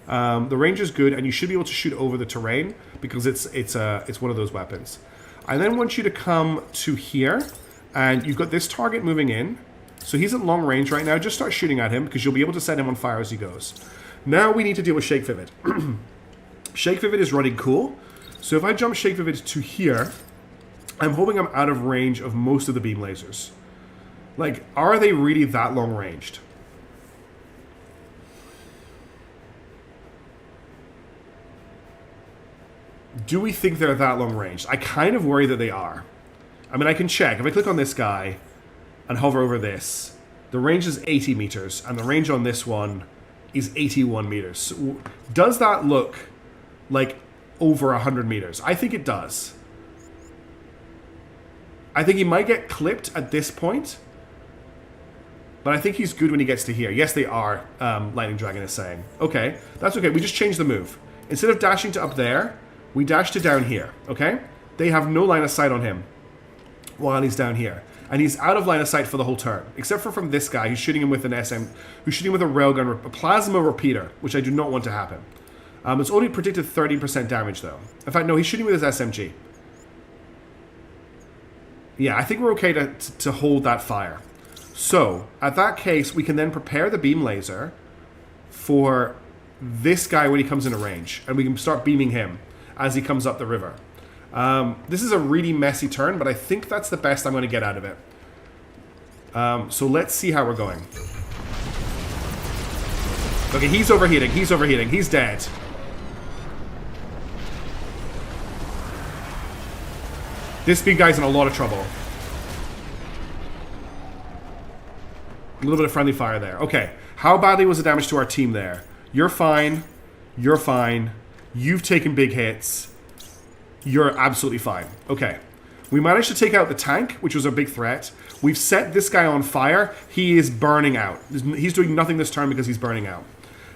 The range is good, and you should be able to shoot over the terrain because it's one of those weapons. I then want you to come to here, and you've got this target moving in. So he's at long range right now. Just start shooting at him because you'll be able to set him on fire as he goes. Now we need to deal with Shake Vivid. Shake Vivid is running cool. So if I jump Shake Vivid to here, I'm hoping I'm out of range of most of the beam lasers. Like, are they really that long ranged? Do we think they're that long ranged? I kind of worry that they are. I mean, I can check. If I click on this guy and hover over this, the range is 80 meters, and the range on this one is 81 meters. So does that look like over 100 meters? I think it does. I think he might get clipped at this point, but I think he's good when he gets to here. Yes, they are, Lightning Dragon is saying. Okay, that's okay. We just changed the move. Instead of dashing to up there, we dash to down here, okay? They have no line of sight on him while he's down here. And he's out of line of sight for the whole turn. Except for from this guy who's shooting him with an who's shooting with a railgun, a plasma repeater, which I do not want to happen. It's only predicted 30% damage, though. In fact, no, he's shooting with his SMG. Yeah, I think we're okay to hold that fire. So, at that case, we can then prepare the beam laser for this guy when he comes into range. And we can start beaming him as he comes up the river. This is a really messy turn, but I think that's the best I'm going to get out of it. So let's see how we're going. Okay, he's overheating. He's overheating. He's dead. This big guy's in a lot of trouble. A little bit of friendly fire there. Okay. How badly was the damage to our team there? You're fine. You're fine. You've taken big hits. You're absolutely fine. Okay. We managed to take out the tank, which was a big threat. We've set this guy on fire. He is burning out. He's doing nothing this turn because he's burning out.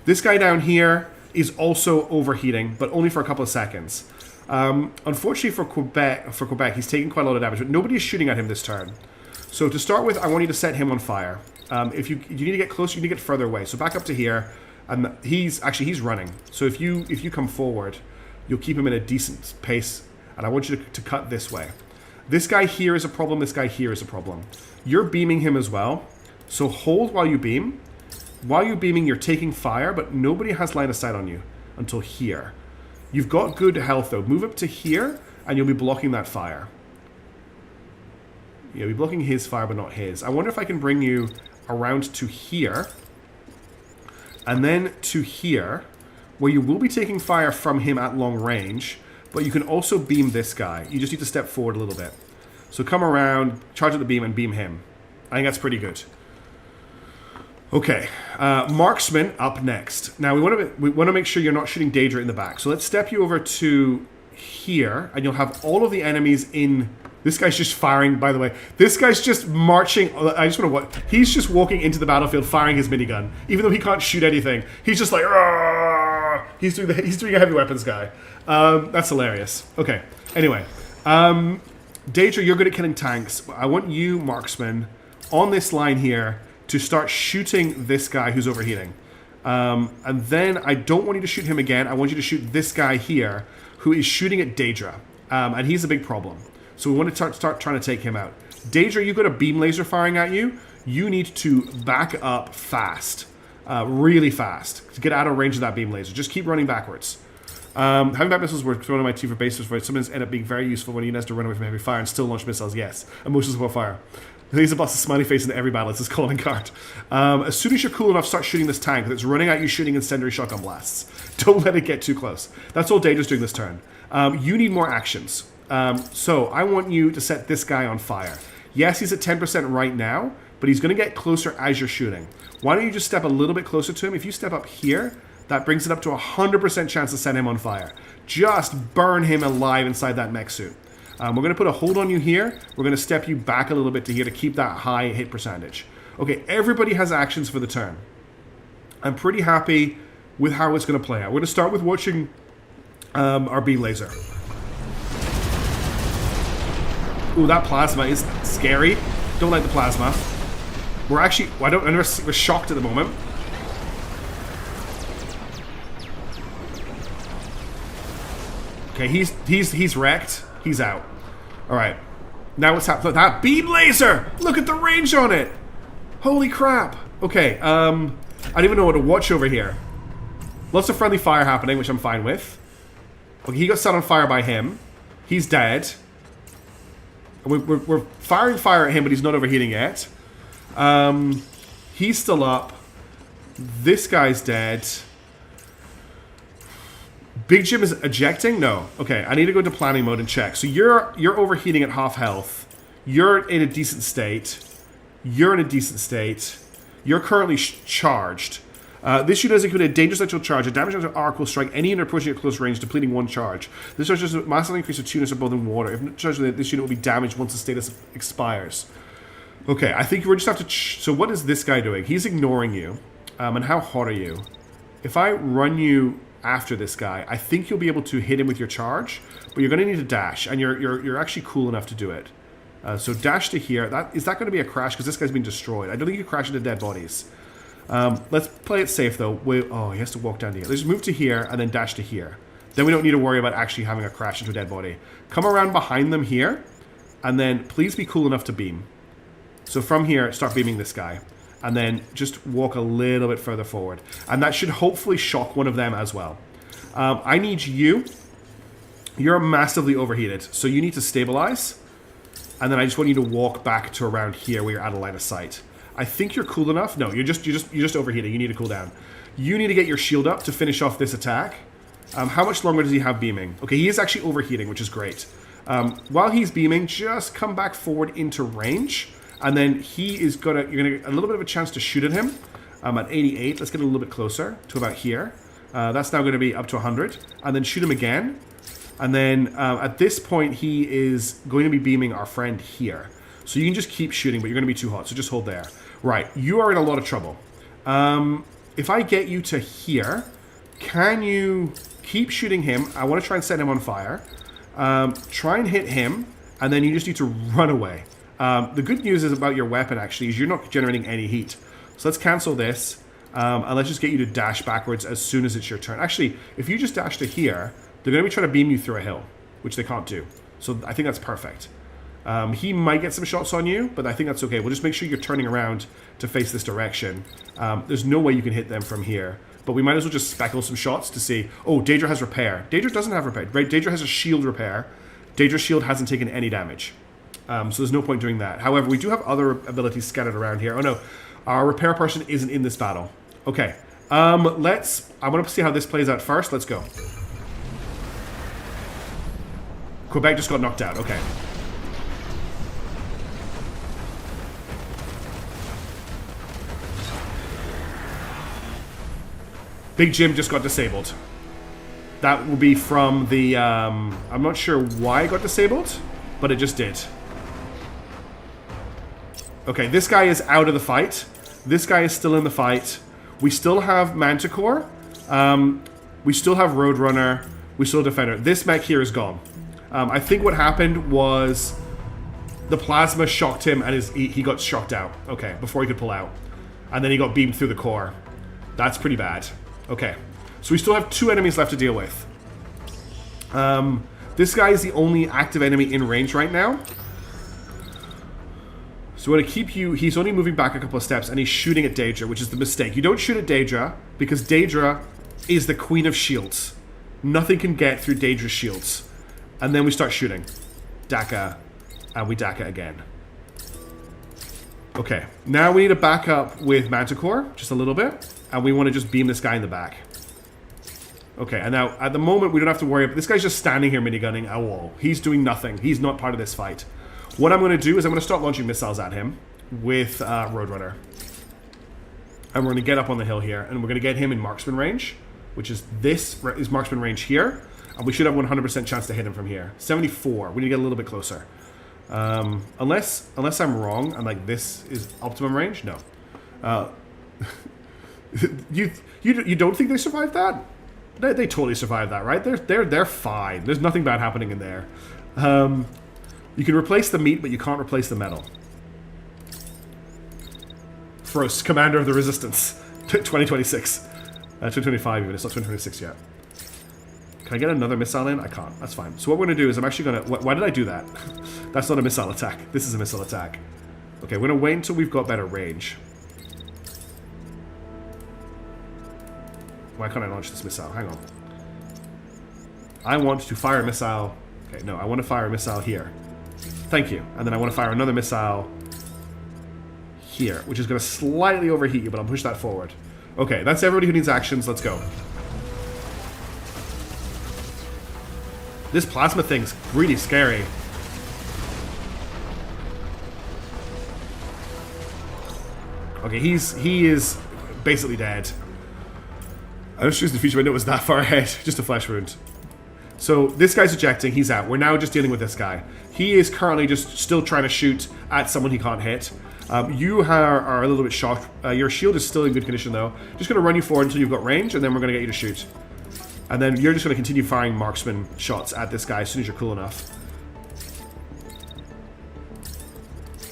This guy down here is also overheating, but only for a couple of seconds. Unfortunately for Quebec, he's taking quite a lot of damage, but nobody is shooting at him this turn. So to start with, I want you to set him on fire. If you need to get closer, you need to get further away. So back up to here, and he's running. So if you come forward, you'll keep him in a decent pace, and I want you to cut this way. This guy here is a problem. This guy here is a problem. You're beaming him as well. So hold while you beam. While you're beaming, you're taking fire, but nobody has line of sight on you until here. You've got good health, though. Move up to here, and you'll be blocking that fire. You'll be blocking his fire, but not his. I wonder if I can bring you around to here, and then to here, where you will be taking fire from him at long range, but you can also beam this guy. You just need to step forward a little bit. So come around, charge at the beam, and beam him. I think that's pretty good. Okay, marksman up next. Now we want to make sure you're not shooting Daedra in the back. So let's step you over to here, and you'll have all of the enemies in. This guy's just firing. By the way, this guy's just marching. I just want to watch. He's just walking into the battlefield, firing his minigun, even though he can't shoot anything. He's just like, Argh! He's doing a heavy weapons guy. That's hilarious. Okay. Anyway, Daedra, you're good at killing tanks. I want you, marksman, on this line here, to start shooting this guy who's overheating. And then I don't want you to shoot him again. I want you to shoot this guy here who is shooting at Daedra. And he's a big problem. So we want to start trying to take him out. Daedra, you've got a beam laser firing at you. You need to back up fast. Really fast. To get out of range of that beam laser. Just keep running backwards. Having back missiles were thrown on my team for bases for it. Sometimes end up being very useful when he has to run away from heavy fire and still launch missiles. Yes. Emotional support fire. He's a boss of smiley face in every battle. It's his calling card. As soon as you're cool enough, start shooting this tank that's running at you, shooting incendiary shotgun blasts. Don't let it get too close. That's all Daedra's doing this turn. You need more actions. So I want you to set this guy on fire. Yes, he's at 10% right now, but he's going to get closer as you're shooting. Why don't you just step a little bit closer to him? If you step up here, that brings it up to 100% chance to set him on fire. Just burn him alive inside that mech suit. We're going to put a hold on you here. We're going to step you back a little bit to here to keep that high hit percentage. Okay, everybody has actions for the turn. I'm pretty happy with how it's going to play out. We're going to start with watching our B laser. Ooh, that plasma is scary. Don't like the plasma. We're actually... we're shocked at the moment. Okay, he's wrecked. He's out. Alright. Now what's happening? That beam laser! Look at the range on it! Holy crap. Okay, I don't even know what to watch over here. Lots of friendly fire happening, which I'm fine with. Okay, he got set on fire by him. He's dead. We're firing fire at him, but he's not overheating yet. He's still up. This guy's dead. Big Jim is ejecting? No. Okay, I need to go into planning mode and check. So you're overheating at half health. You're in a decent state. You're in a decent state. You're currently charged. This unit has included a dangerous electrical charge. A damage arc will strike any unit approaching at close range, depleting one charge. This charge has a massive increase of 2 units above in water. If not charged, this unit will be damaged once the status expires. Okay, I think we just have to... so what is this guy doing? He's ignoring you. And how hot are you? If I run you after this guy, I think you'll be able to hit him with your charge, but you're going to need to dash, and you're actually cool enough to do it. So dash to here. Is that going to be a crash? Because this guy's been destroyed. I don't think you crash into dead bodies. Let's play it safe, though. Oh, he has to walk down to here. Let's just move to here and then dash to here. Then we don't need to worry about actually having a crash into a dead body. Come around behind them here. And then please be cool enough to beam. So from here, start beaming this guy. And then just walk a little bit further forward. And that should hopefully shock one of them as well. I need you. You're massively overheated, so you need to stabilize. And then I just want you to walk back to around here where you're out of line of sight. I think you're cool enough. No, you're just overheating. You need to cool down. You need to get your shield up to finish off this attack. How much longer does he have beaming? Okay, he is actually overheating, which is great. While he's beaming, just come back forward into range. And then he is you're gonna get a little bit of a chance to shoot at him. At 88, let's get a little bit closer to about here. That's now gonna be up to 100. And then shoot him again. And then at this point, he is going to be beaming our friend here. So you can just keep shooting, but you're gonna be too hot, so just hold there. Right, you are in a lot of trouble. If I get you to here, can you keep shooting him? I wanna try and set him on fire. Try and hit him, and then you just need to run away. The good news is about your weapon, actually, is you're not generating any heat. So let's cancel this, and let's just get you to dash backwards as soon as it's your turn. Actually, if you just dash to here, they're going to be trying to beam you through a hill, which they can't do. So I think that's perfect. He might get some shots on you, but I think that's okay. We'll just make sure you're turning around to face this direction. There's no way you can hit them from here. But we might as well just speckle some shots to see. Oh, Daedra has repair. Daedra doesn't have repair. Right? Daedra has a shield repair. Daedra's shield hasn't taken any damage. So there's no point doing that. However, we do have other abilities scattered around here. Oh no, our repair person isn't in this battle. Okay, I want to see how this plays out first. Let's go. Quebec just got knocked out. Okay. Big Jim just got disabled. That will be from the, I'm not sure why it got disabled, but it just did. Okay, this guy is out of the fight. This guy is still in the fight. We still have Manticore. We still have Roadrunner. We still have Defender. This mech here is gone. I think what happened was the plasma shocked him and he got shocked out. Okay, before he could pull out. And then he got beamed through the core. That's pretty bad. Okay, so we still have 2 enemies left to deal with. This guy is the only active enemy in range right now. So we're going to keep you... He's only moving back a couple of steps, and he's shooting at Daedra, which is the mistake. You don't shoot at Daedra, because Daedra is the queen of shields. Nothing can get through Daedra's shields. And then we start shooting. Daka, and we Daka again. Okay, now we need to back up with Manticore, just a little bit, and we want to just beam this guy in the back. Okay, and now, at the moment, we don't have to worry about... This guy's just standing here minigunning a wall. He's doing nothing. He's not part of this fight. What I'm going to do is I'm going to start launching missiles at him with Roadrunner. And we're going to get up on the hill here, and we're going to get him in marksman range, which is this is marksman range here, and we should have 100% chance to hit him from here. 74. We need to get a little bit closer. Unless I'm wrong, and like this is optimum range. No. You don't think they survived that? They totally survived that, right? They're fine. There's nothing bad happening in there. You can replace the meat, but you can't replace the metal. Frost, Commander of the Resistance. 2026. 2025 even. It's not 2026 yet. Can I get another missile in? I can't. That's fine. So what we're going to do is I'm actually going to... Why did I do that? That's not a missile attack. This is a missile attack. Okay, we're going to wait until we've got better range. Why can't I launch this missile? Hang on. I want to fire a missile... Okay, no, I want to fire a missile here. Thank you. And then I want to fire another missile here, which is going to slightly overheat you, but I'll push that forward. Okay, that's everybody who needs actions. Let's go. This plasma thing's really scary. Okay, he is basically dead. I was choosing the feature window was that far ahead. Just a flesh wound. So this guy's ejecting, he's out. We're now just dealing with this guy. He is currently just still trying to shoot at someone he can't hit. You are a little bit shocked. Your shield is still in good condition though. Just going to run you forward until you've got range, and then we're going to get you to shoot. And then you're just going to continue firing marksman shots at this guy as soon as you're cool enough.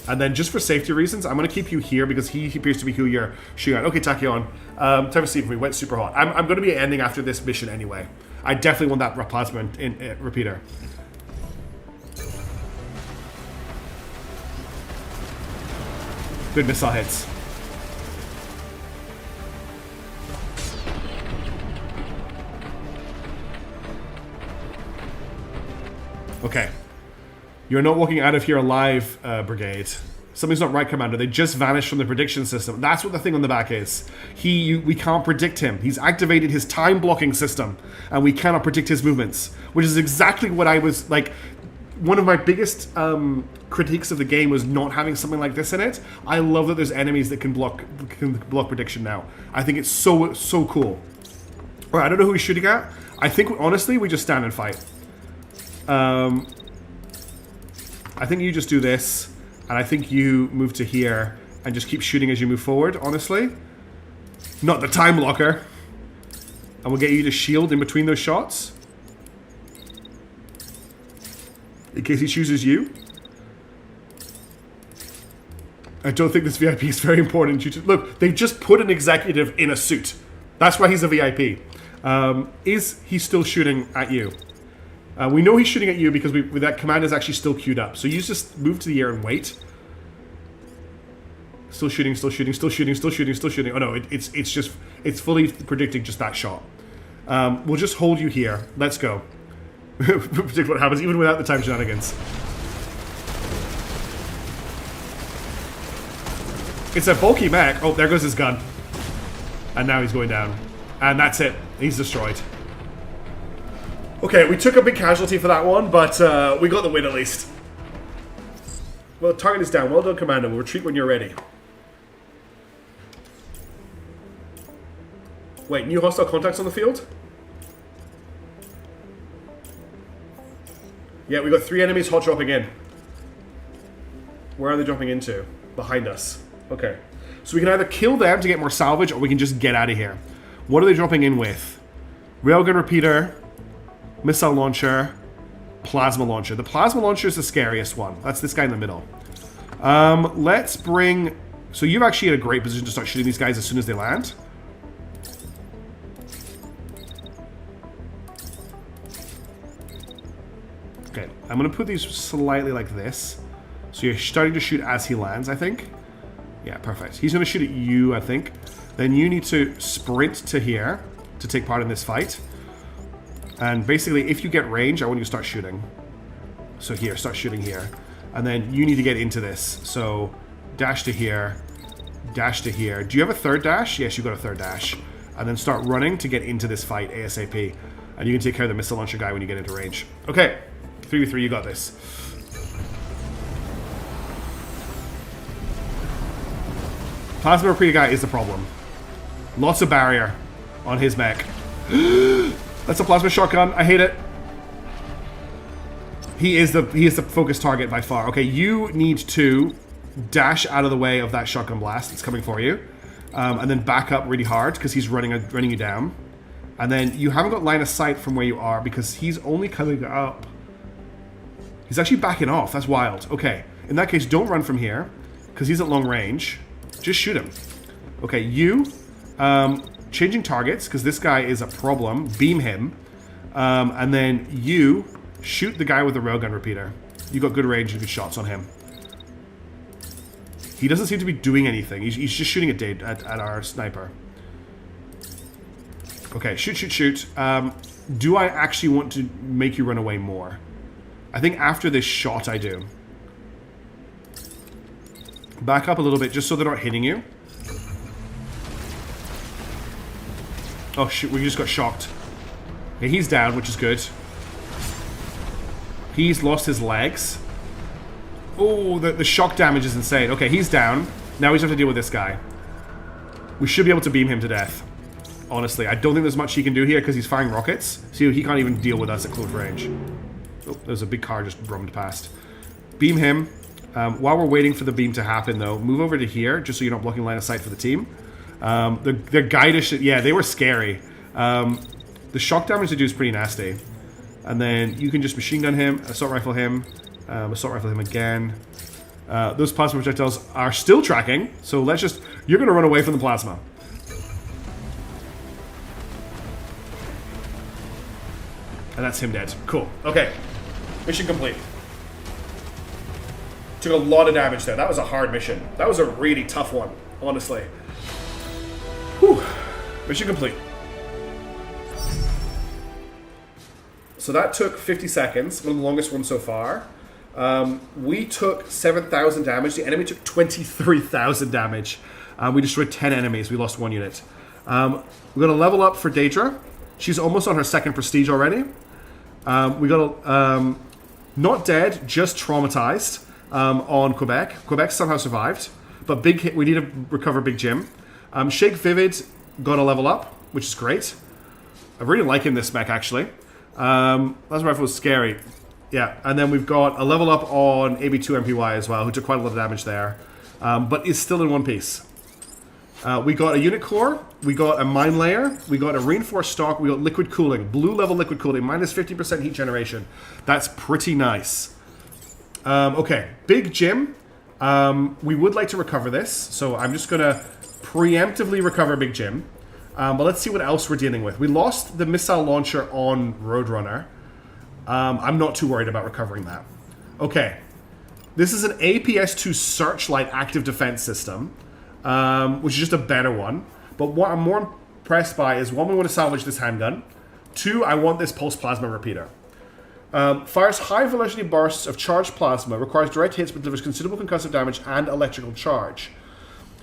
And then just for safety reasons, I'm going to keep you here because he appears to be who you're shooting at. Okay, Tachyon. Time to see if we went super hot. I'm going to be ending after this mission anyway. I definitely want that plasma repeater. Good missile hits. Okay. You're not walking out of here alive, Brigade. Something's not right, Commander. They just vanished from the prediction system. That's what the thing on the back is. We can't predict him. He's activated his time blocking system, and we cannot predict his movements, which is exactly what I was like. One of my biggest critiques of the game was not having something like this in it. I love that there's enemies that can block prediction now. I think it's so cool. All right, I don't know who he's shooting at. I think honestly we just stand and fight. I think you just do this. And I think you move to here and just keep shooting as you move forward, honestly. Not the time blocker. And we'll get you to shield in between those shots. In case he chooses you. I don't think this VIP is very important. Look, they just put an executive in a suit. That's why he's a VIP. Is he still shooting at you? We know he's shooting at you because that command is actually still queued up. So you just move to the air and wait. Still shooting, still shooting, still shooting, still shooting, still shooting. Oh no, it's fully predicting just that shot. We'll just hold you here. Let's go. Predict what happens even without the time shenanigans. It's a bulky mech. Oh, there goes his gun. And now he's going down. And that's it. He's destroyed. Okay, we took a big casualty for that one, but we got the win at least. Well, the target is down. Well done, Commander. We'll retreat when you're ready. Wait, new hostile contacts on the field? Yeah, we got 3 enemies hot dropping in. Where are they dropping into? Behind us. Okay. So we can either kill them to get more salvage, or we can just get out of here. What are they dropping in with? Railgun repeater, missile launcher, plasma launcher. The plasma launcher is the scariest one. That's this guy in the middle. Let's bring... So you've actually in a great position to start shooting these guys as soon as they land. Okay, I'm going to put these slightly like this. So you're starting to shoot as he lands, I think. Yeah, perfect. He's going to shoot at you, I think. Then you need to sprint to here to take part in this fight. And basically, if you get range, I want you to start shooting. So here, start shooting here. And then you need to get into this. So dash to here, dash to here. Do you have a third dash? Yes, you've got a third dash. And then start running to get into this fight ASAP. And you can take care of the missile launcher guy when you get into range. Okay, 3v3, you got this. Plasma repeater guy is the problem. Lots of barrier on his mech. That's a plasma shotgun. I hate it. He is the focus target by far. Okay, you need to dash out of the way of that shotgun blast that's coming for you, and then back up really hard because he's running you down. And then you haven't got line of sight from where you are because he's only coming up. He's actually backing off. That's wild. Okay, in that case, don't run from here because he's at long range. Just shoot him. Okay, you changing targets because this guy is a problem. Beam him, and then you shoot the guy with the railgun repeater. You got good range and good shots on him. He doesn't seem to be doing anything. He's just shooting at our sniper. Okay, shoot. Do I actually want to make you run away more? I think after this shot I do. Back up a little bit just so they're not hitting you. Oh shit, we just got shocked. Okay, he's down, which is good. He's lost his legs. Oh, the shock damage is insane. Okay, he's down. Now we just have to deal with this guy. We should be able to beam him to death. Honestly, I don't think there's much he can do here because he's firing rockets. So he can't even deal with us at close range. Oh, there's a big car just rummed past. Beam him. While we're waiting for the beam to happen, though, move over to here, just so you're not blocking line of sight for the team. The guide, yeah, they were scary. The shock damage they do is pretty nasty. And then you can just machine gun him, assault rifle him again. Those plasma projectiles are still tracking, so let's just... You're going to run away from the plasma. And that's him dead. Cool. Okay. Mission complete. Took a lot of damage there. That was a hard mission. That was a really tough one, honestly. Whew. Mission complete. So that took 50 seconds, one of the longest ones so far. We took 7,000 damage. The enemy took 23,000 damage. We destroyed 10 enemies. We lost 1 unit. We're going to level up for Daedra. She's almost on her 2nd prestige already. We got not dead, just traumatized on Quebec. Quebec somehow survived, but big hit. We need to recover Big Jim. Shake Vivid got a level up, which is great. I'm really liking this mech actually. That's rifle was scary. Yeah, and then we've got a level up on AB2 MPY as well, who took quite a lot of damage there, but is still in one piece. We got a unit core, we got a mine layer, we got a reinforced stock, we got liquid cooling, blue level liquid cooling, minus 50% heat generation. That's pretty nice. Okay, Big Jim. We would like to recover this, so I'm just going to preemptively recover Big Jim. But let's see what else we're dealing with. We lost the missile launcher on Roadrunner. I'm not too worried about recovering that. Okay, this is an APS-2 Searchlight active defense system. Which is just a better one. But what I'm more impressed by is, 1, we want to salvage this handgun. 2, I want this pulse plasma repeater. Fires high velocity bursts of charged plasma, requires direct hits but delivers considerable concussive damage and electrical charge.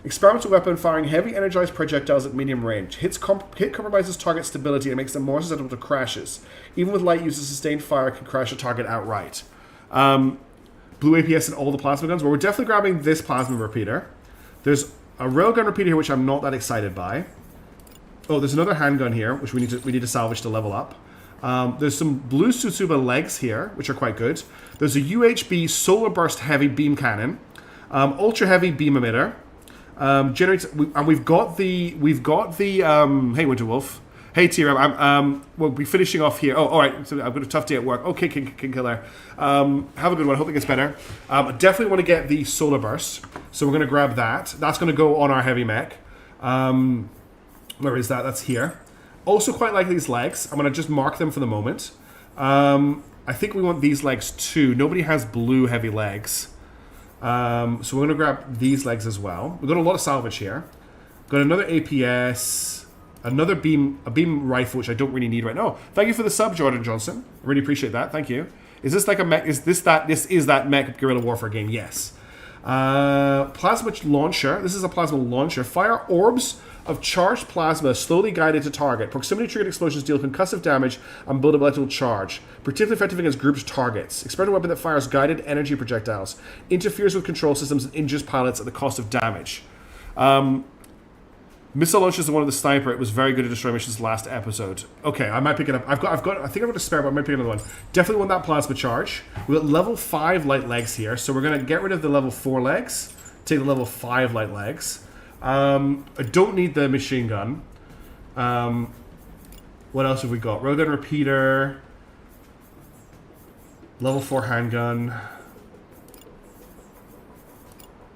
Experimental weapon firing heavy energized projectiles at medium range. Hit compromises target stability and makes them more susceptible to crashes. Even with light use, a sustained fire can crash a target outright. Blue APS in all the plasma guns. Well, we're definitely grabbing this plasma repeater. There's a railgun repeater here, which I'm not that excited by. Oh, there's another handgun here, which we need to salvage to level up. There's some blue Tsutsuba legs here, which are quite good. There's a UHB solar burst heavy beam cannon, ultra heavy beam emitter. We've got the hey Winterwolf, hey T-Ram. We'll be finishing off here. Oh, all right. So I've got a tough day at work. Okay, King Killer. Have a good one. Hope it gets better. Definitely want to get the solar burst, so we're going to grab that. That's going to go on our heavy mech. Where is that? That's here. Also quite like these legs. I'm going to just mark them for the moment. I think we want these legs too. Nobody has blue heavy legs. So we're going to grab these legs as well. We've got a lot of salvage here. Got another APS, another a beam rifle, which I don't really need right now. Thank you for the sub, Jordan Johnson. I really appreciate that. Thank you. Is this like a mech? This is that mech guerrilla warfare game? Yes. Plasma launcher. This is a plasma launcher. Fire orbs of charged plasma slowly guided to target. Proximity triggered explosions deal concussive damage and build up electrical charge. Particularly effective against grouped targets. Experimental weapon that fires guided energy projectiles. Interferes with control systems and injures pilots at the cost of damage. Missile launcher is one of the sniper. It was very good at destroy missions last episode. Okay, I might pick it up. I think I've got a spare, but I might pick another one. Definitely want that plasma charge. We've got level 5 light legs here, so we're going to get rid of the level 4 legs. Take the level 5 light legs. I don't need the machine gun. What else have we got? Railgun repeater. Level 4 handgun.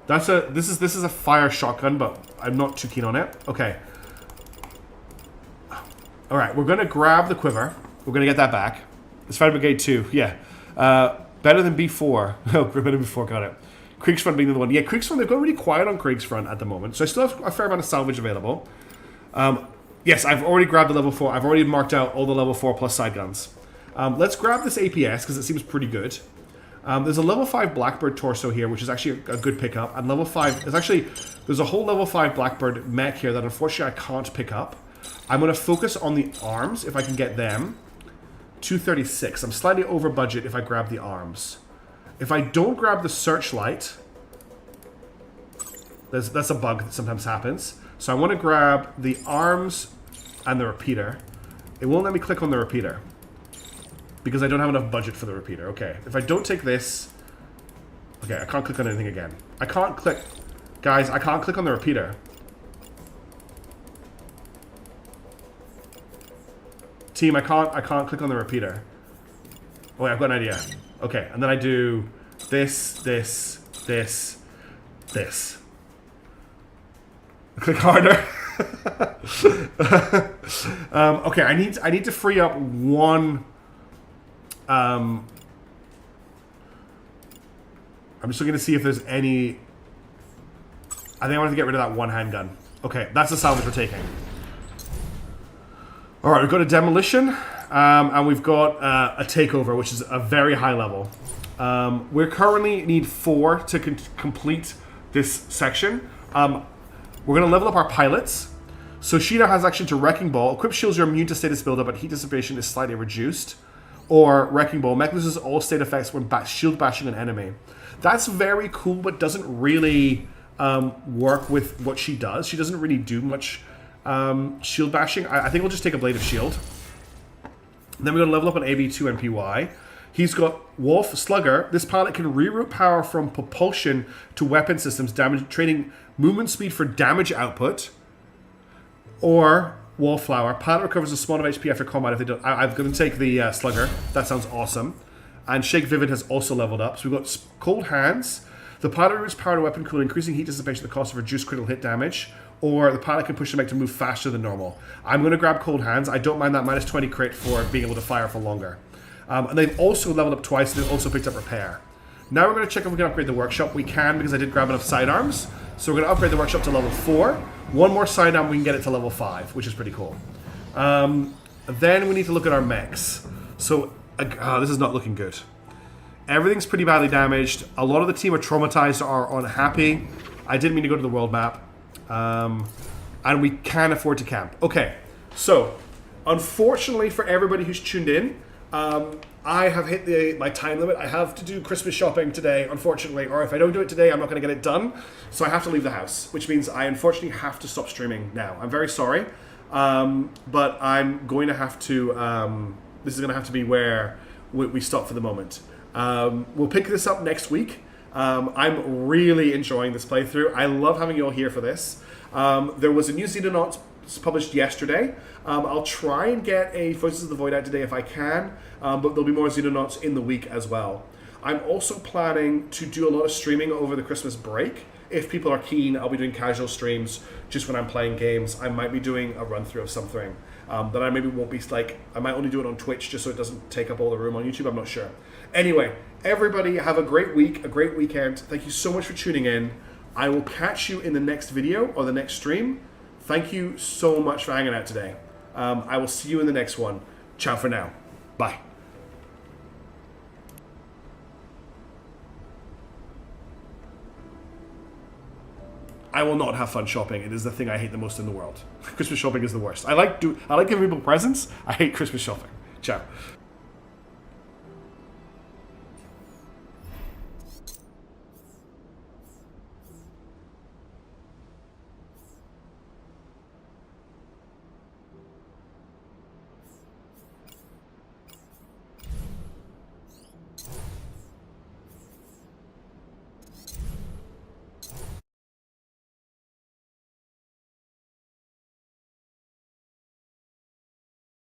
This is a fire shotgun, but I'm not too keen on it. Okay. All right, we're gonna grab the quiver. We're gonna get that back. It's Fire Brigade 2. Yeah. Better than B4. Oh, better than B4. Got it. Kriegsfront being the one. Yeah, Kriegsfront. They've gone really quiet on Kriegsfront at the moment, so I still have a fair amount of salvage available. Yes, I've already grabbed the level 4. I've already marked out all the level 4 plus side guns. Let's grab this APS because it seems pretty good. There's a level 5 Blackbird torso here, which is actually a good pickup. And level 5, there's a whole level 5 Blackbird mech here that unfortunately I can't pick up. I'm going to focus on the arms, if I can get them. 236. I'm slightly over budget if I grab the arms. If I don't grab the searchlight, that's a bug that sometimes happens. So I want to grab the arms and the repeater. It won't let me click on the repeater because I don't have enough budget for the repeater. Okay, if I don't take this... Okay, I can't click on anything again. I can't click... Guys, I can't click on the repeater. Team, I can't click on the repeater. Oh wait, I've got an idea. Okay, and then I do this. Click harder. Okay, I need to free up one. I'm just looking to see if there's any... I think I want to get rid of that one handgun. Okay, that's the salvage we're taking. Alright, we've got a demolition, and we've got a takeover, which is a very high level. We currently need 4 to complete this section. We're going to level up our pilots. So she now has action to Wrecking Ball. Equipped shields are immune to status buildup, but heat dissipation is slightly reduced. Or Wrecking Ball. Mech loses all state effects when shield bashing an enemy. That's very cool, but doesn't really work with what she does. She doesn't really do much shield bashing. I think we'll just take a Blade of Shield. Then we're going to level up on AB2 and PY. He's got Wolf Slugger. This pilot can reroute power from propulsion to weapon systems, trading movement speed for damage output. Or Wallflower. Pilot recovers a small amount of HP after combat if they don't. I'm going to take the Slugger. That sounds awesome. And Shake Vivid has also leveled up. So we've got Cold Hands. The pilot reroutes power to weapon cool, increasing heat dissipation at the cost of reduced critical hit damage. Or the pilot can push the mech to move faster than normal. I'm going to grab Cold Hands. I don't mind that minus 20 crit for being able to fire for longer. And they've also leveled up twice, and they've also picked up Repair. Now we're going to check if we can upgrade the workshop. We can, because I did grab enough sidearms. So we're going to upgrade the workshop to level 4. One more sidearm, we can get it to level 5, which is pretty cool. Then we need to look at our mechs. So, this is not looking good. Everything's pretty badly damaged. A lot of the team are traumatized or unhappy. I didn't mean to go to the world map. And we can't afford to camp. Okay, so, unfortunately for everybody who's tuned in, I have hit my time limit. I have to do Christmas shopping today, unfortunately, or if I don't do it today, I'm not going to get it done. So I have to leave the house, which means I unfortunately have to stop streaming now. I'm very sorry, but I'm going to have to, this is going to have to be where we stop for the moment. We'll pick this up next week. I'm really enjoying this playthrough. I love having you all here for this. There was a new Xenonauts published yesterday. I'll try and get a Voices of the Void out today if I can, but there'll be more Xenonauts in the week as well. I'm also planning to do a lot of streaming over the Christmas break. If people are keen, I'll be doing casual streams just when I'm playing games. I might be doing a run-through of something that I maybe won't be, like, I might only do it on Twitch just so it doesn't take up all the room on YouTube. I'm not sure. Anyway, everybody have a great week, a great weekend. Thank you so much for tuning in. I will catch you in the next video or the next stream. Thank you so much for hanging out today. I will see you in the next one. Ciao for now. Bye. I will not have fun shopping. It is the thing I hate the most in the world. Christmas shopping is the worst. I like giving people presents. I hate Christmas shopping. Ciao.